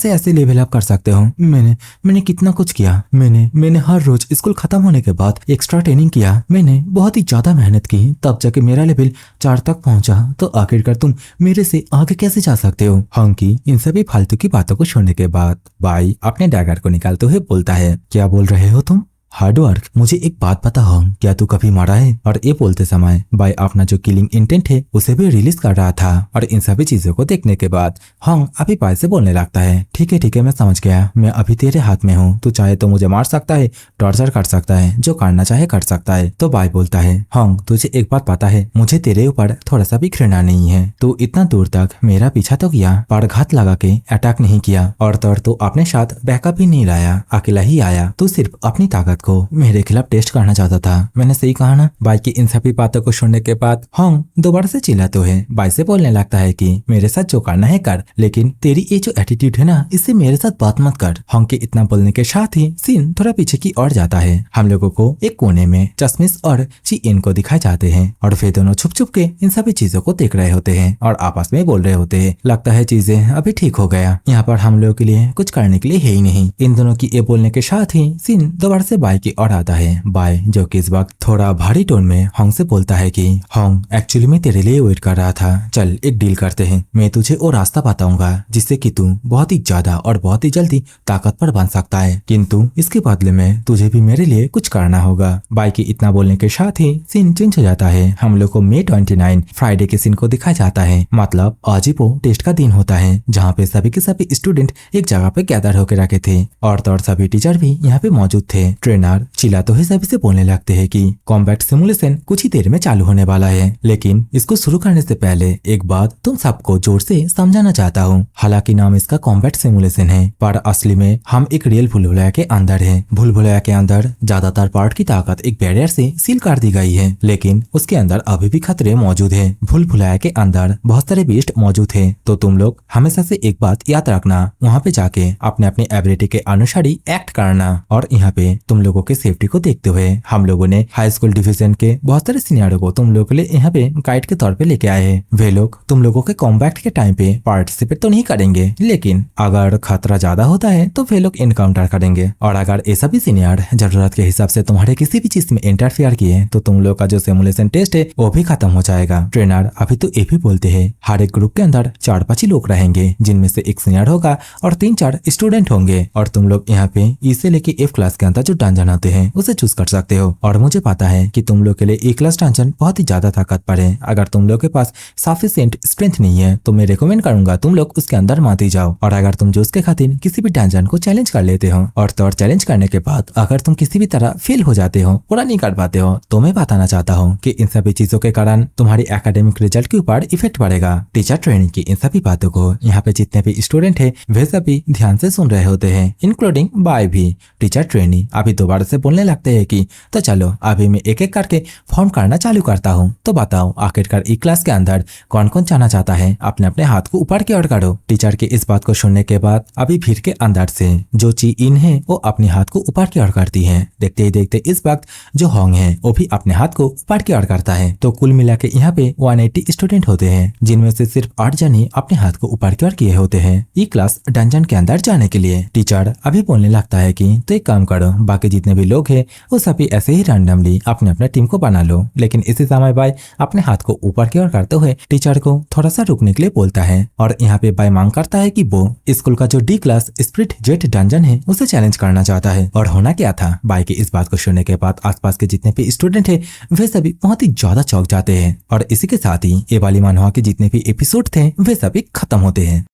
Speaker 1: ऐसे लेवल अप कर सकते हो? मैंने कितना कुछ किया। मैंने हर रोज स्कूल खत्म होने के बाद एक्स्ट्रा ट्रेनिंग किया, मैंने बहुत ही ज्यादा मेहनत की तब जाके मेरा लेवल 4 तक पहुंचा, तो आखिरकार तुम मेरे से आगे कैसे जा सकते हो? होंग की इन सभी फालतू की बातों को सुनने के बाद बाई अपने डैगर को निकालते हुए बोलता है क्या बोल रहे हो तुम? हार्डवर्क। मुझे एक बात पता होंग, क्या तू कभी मरा है? और ये बोलते समय बाई अपना जो किलिंग इंटेंट है उसे भी रिलीज कर रहा था और इन सभी चीजों को देखने के बाद होंग अभी बाई से बोलने लगता है ठीक है मैं समझ गया, मैं अभी तेरे हाथ में हूँ, तू चाहे तो मुझे मार सकता है, टॉर्चर कर सकता है, जो करना चाहे कर सकता है। तो बाई बोलता है होंग तुझे एक बात पता है, मुझे तेरे ऊपर थोड़ा सा भी घृणा नहीं है। तू इतना दूर तक मेरा पीछा तो किया पर घात लगा के अटैक नहीं किया और तो अपने साथ बैकअप भी नहीं लाया, अकेला ही आया। तू सिर्फ अपनी ताकत को मेरे खिलाफ टेस्ट करना चाहता था, मैंने सही कहा ना? बाई की इन सभी बातों को सुनने के बाद होंग दोबारा से चिल्लाते हुए बाई से बोलने लगता है कि मेरे साथ जो करना है कर, लेकिन तेरी ये जो एटीट्यूड है ना इससे मेरे साथ बात मत कर। होंग के इतना बोलने के साथ ही सीन थोड़ा पीछे की ओर जाता है। हम लोगों को एक कोने में चश्मिश और ची इन को दिखाए जाते हैं और वे दोनों छुप छुप के इन सभी चीजों को देख रहे होते हैं और आपस में बोल रहे होते हैं लगता है चीजें अभी ठीक हो गया, यहाँ पर हम लोगों के लिए कुछ करने के लिए है ही नहीं। इन दोनों की ये बोलने के साथ ही सीन दोबारा से बाई की ओर आता है। बाई जो कि इस वक्त थोड़ा भारी टोन में होंग से बोलता है कि होंग एक्चुअली मैं तेरे लिए वेट कर रहा था, चल एक डील करते हैं, मैं तुझे वो रास्ता बताऊंगा जिससे कि तू बहुत ही ज्यादा और बहुत ही जल्दी ताकतवर बन सकता है, किंतु इसके बदले में तुझे भी मेरे लिए कुछ करना होगा। बाई की इतना बोलने के साथ ही सीन चेंज हो जाता है। हम लोग को May 29 फ्राइडे के सीन को दिखाया जाता है, मतलब आज ही वो टेस्ट का दिन होता है जहाँ पे सभी के सभी स्टूडेंट एक जगह पे गैदर होकर रखे थे और तो और सभी टीचर भी यहाँ पे मौजूद थे। ट्रेनर ट्रेनर चिल्लाते हुए सभी से बोलने लगते हैं कि कॉम्बैट सिमुलेशन कुछ ही देर में चालू होने वाला है, लेकिन इसको शुरू करने से पहले एक बात तुम सबको जोर से समझाना चाहता हूँ। हालांकि नाम इसका कॉम्बैट सिमुलेशन है, पर असली में हम एक रियल भूल भुलैया के अंदर है। भूल भुलैया के अंदर ज्यादातर पार्ट की ताकत एक बैरियर से सील कर दी गई है, लेकिन उसके अंदर अभी भी खतरे मौजूद है। भूल भुलैया के अंदर बहुत सारे बीस्ट मौजूद है, तो तुम लोग हमेशा से एक बात याद रखना, वहाँ पे जाके अपने अपने एबिलिटी के अनुसार ही एक्ट करना। और यहाँ पे तुम लोगों के सेफ्टी को देखते हुए हम लोगों ने हाई स्कूल डिवीजन के बहुत सारे सिनेरियो को तुम लोगों के लिए यहाँ पे गाइड के तौर पे लेके आए हैं। वे लोग तुम लोगों के कॉम्बैट के टाइम पे पार्टिसिपेट तो नहीं करेंगे, लेकिन अगर खतरा ज्यादा होता है तो वे लोग इनकाउंटर करेंगे। और अगर ऐसा भी सीनियर जरूरत के हिसाब से तुम्हारे किसी भी चीज में इंटरफेयर किए तो तुम लोग का जो सिमुलेशन टेस्ट है वो भी खत्म हो जाएगा। ट्रेनर अभी तो ये भी बोलते हैं हर एक ग्रुप के अंदर 4-5 ही लोग रहेंगे, जिनमें से एक सीनियर होगा और 3-4 स्टूडेंट होंगे। और तुम लोग यहाँ पे ई से लेके एफ क्लास के अंदर जो डंजन आते हैं उसे चूज कर सकते हो। और मुझे पता है कि तुम लोग के लिए ए क्लास डंजन बहुत ही ज्यादा ताकतवर है। अगर तुम लोग के पास सफिशिएंट स्ट्रेंथ नहीं है तो मैं रिकमेंड करूंगा तुम लोग उसके अंदर मत ही जाओ। और अगर तुम जो उसके खातिर किसी भी डंजन को चैलेंज कर लेते हो और तो और चैलेंज करने के बाद अगर तुम किसी भी तरह फेल हो जाते हो, पूरा नहीं कर पाते हो, तो मैं बताना चाहता हूँ कि इन सभी चीजों के कारण तुम्हारी एकेडमिक रिजल्ट के ऊपर इफेक्ट पड़ेगा। टीचर ट्रेनिंग की इन सभी बातों को यहाँ पे जितने भी स्टूडेंट है वे सभी ध्यान से सुन रहे होते हैं, इंक्लूडिंग बाय भी। टीचर ट्रेनी अभी दोबारा से बोलने लगते हैं कि तो चलो अभी मैं एक एक करके फॉर्म करना चालू करता हूँ। तो बताओ आखिरकार ई क्लास के अंदर कौन कौन जाना चाहता है, अपने अपने हाथ को ऊपर की ओर करो। टीचर के इस बात को सुनने के बाद अभी भीड़ के अंदर से जो ची इन है वो अपने हाथ को ऊपर की ओर करती है। देखते ही देखते इस वक्त जो होंग है वो भी अपने हाथ को ऊपर की ओर करता है। तो कुल मिला के यहाँ पे 180 स्टूडेंट होते हैं, जिनमें से सिर्फ 8 जन ही अपने हाथ को ऊपर की ओर किए होते हैं ई क्लास डंजन के अंदर जाने के लिए। टीचर अभी बोलने लगता है कि तो एक काम करो, बाकी जितने भी लोग हैं वो सभी ऐसे ही रैंडमली अपने अपने टीम को बना लो। लेकिन इसी समय बाय अपने हाथ को ऊपर की ओर करते हुए टीचर को थोड़ा सा रुकने के लिए बोलता है। और यहाँ पे बाय मांग करता है कि वो स्कूल का जो D class spirit jet dungeon है उसे चैलेंज करना चाहता है। और होना क्या था, बाय की इस बात को सुनने के बाद आसपास के जितने भी स्टूडेंट है वे सभी बहुत ही ज्यादा चौंक जाते हैं। और इसी के साथ ही ये वाली मनहवा के जितने भी एपिसोड थे वे सभी खत्म होते हैं।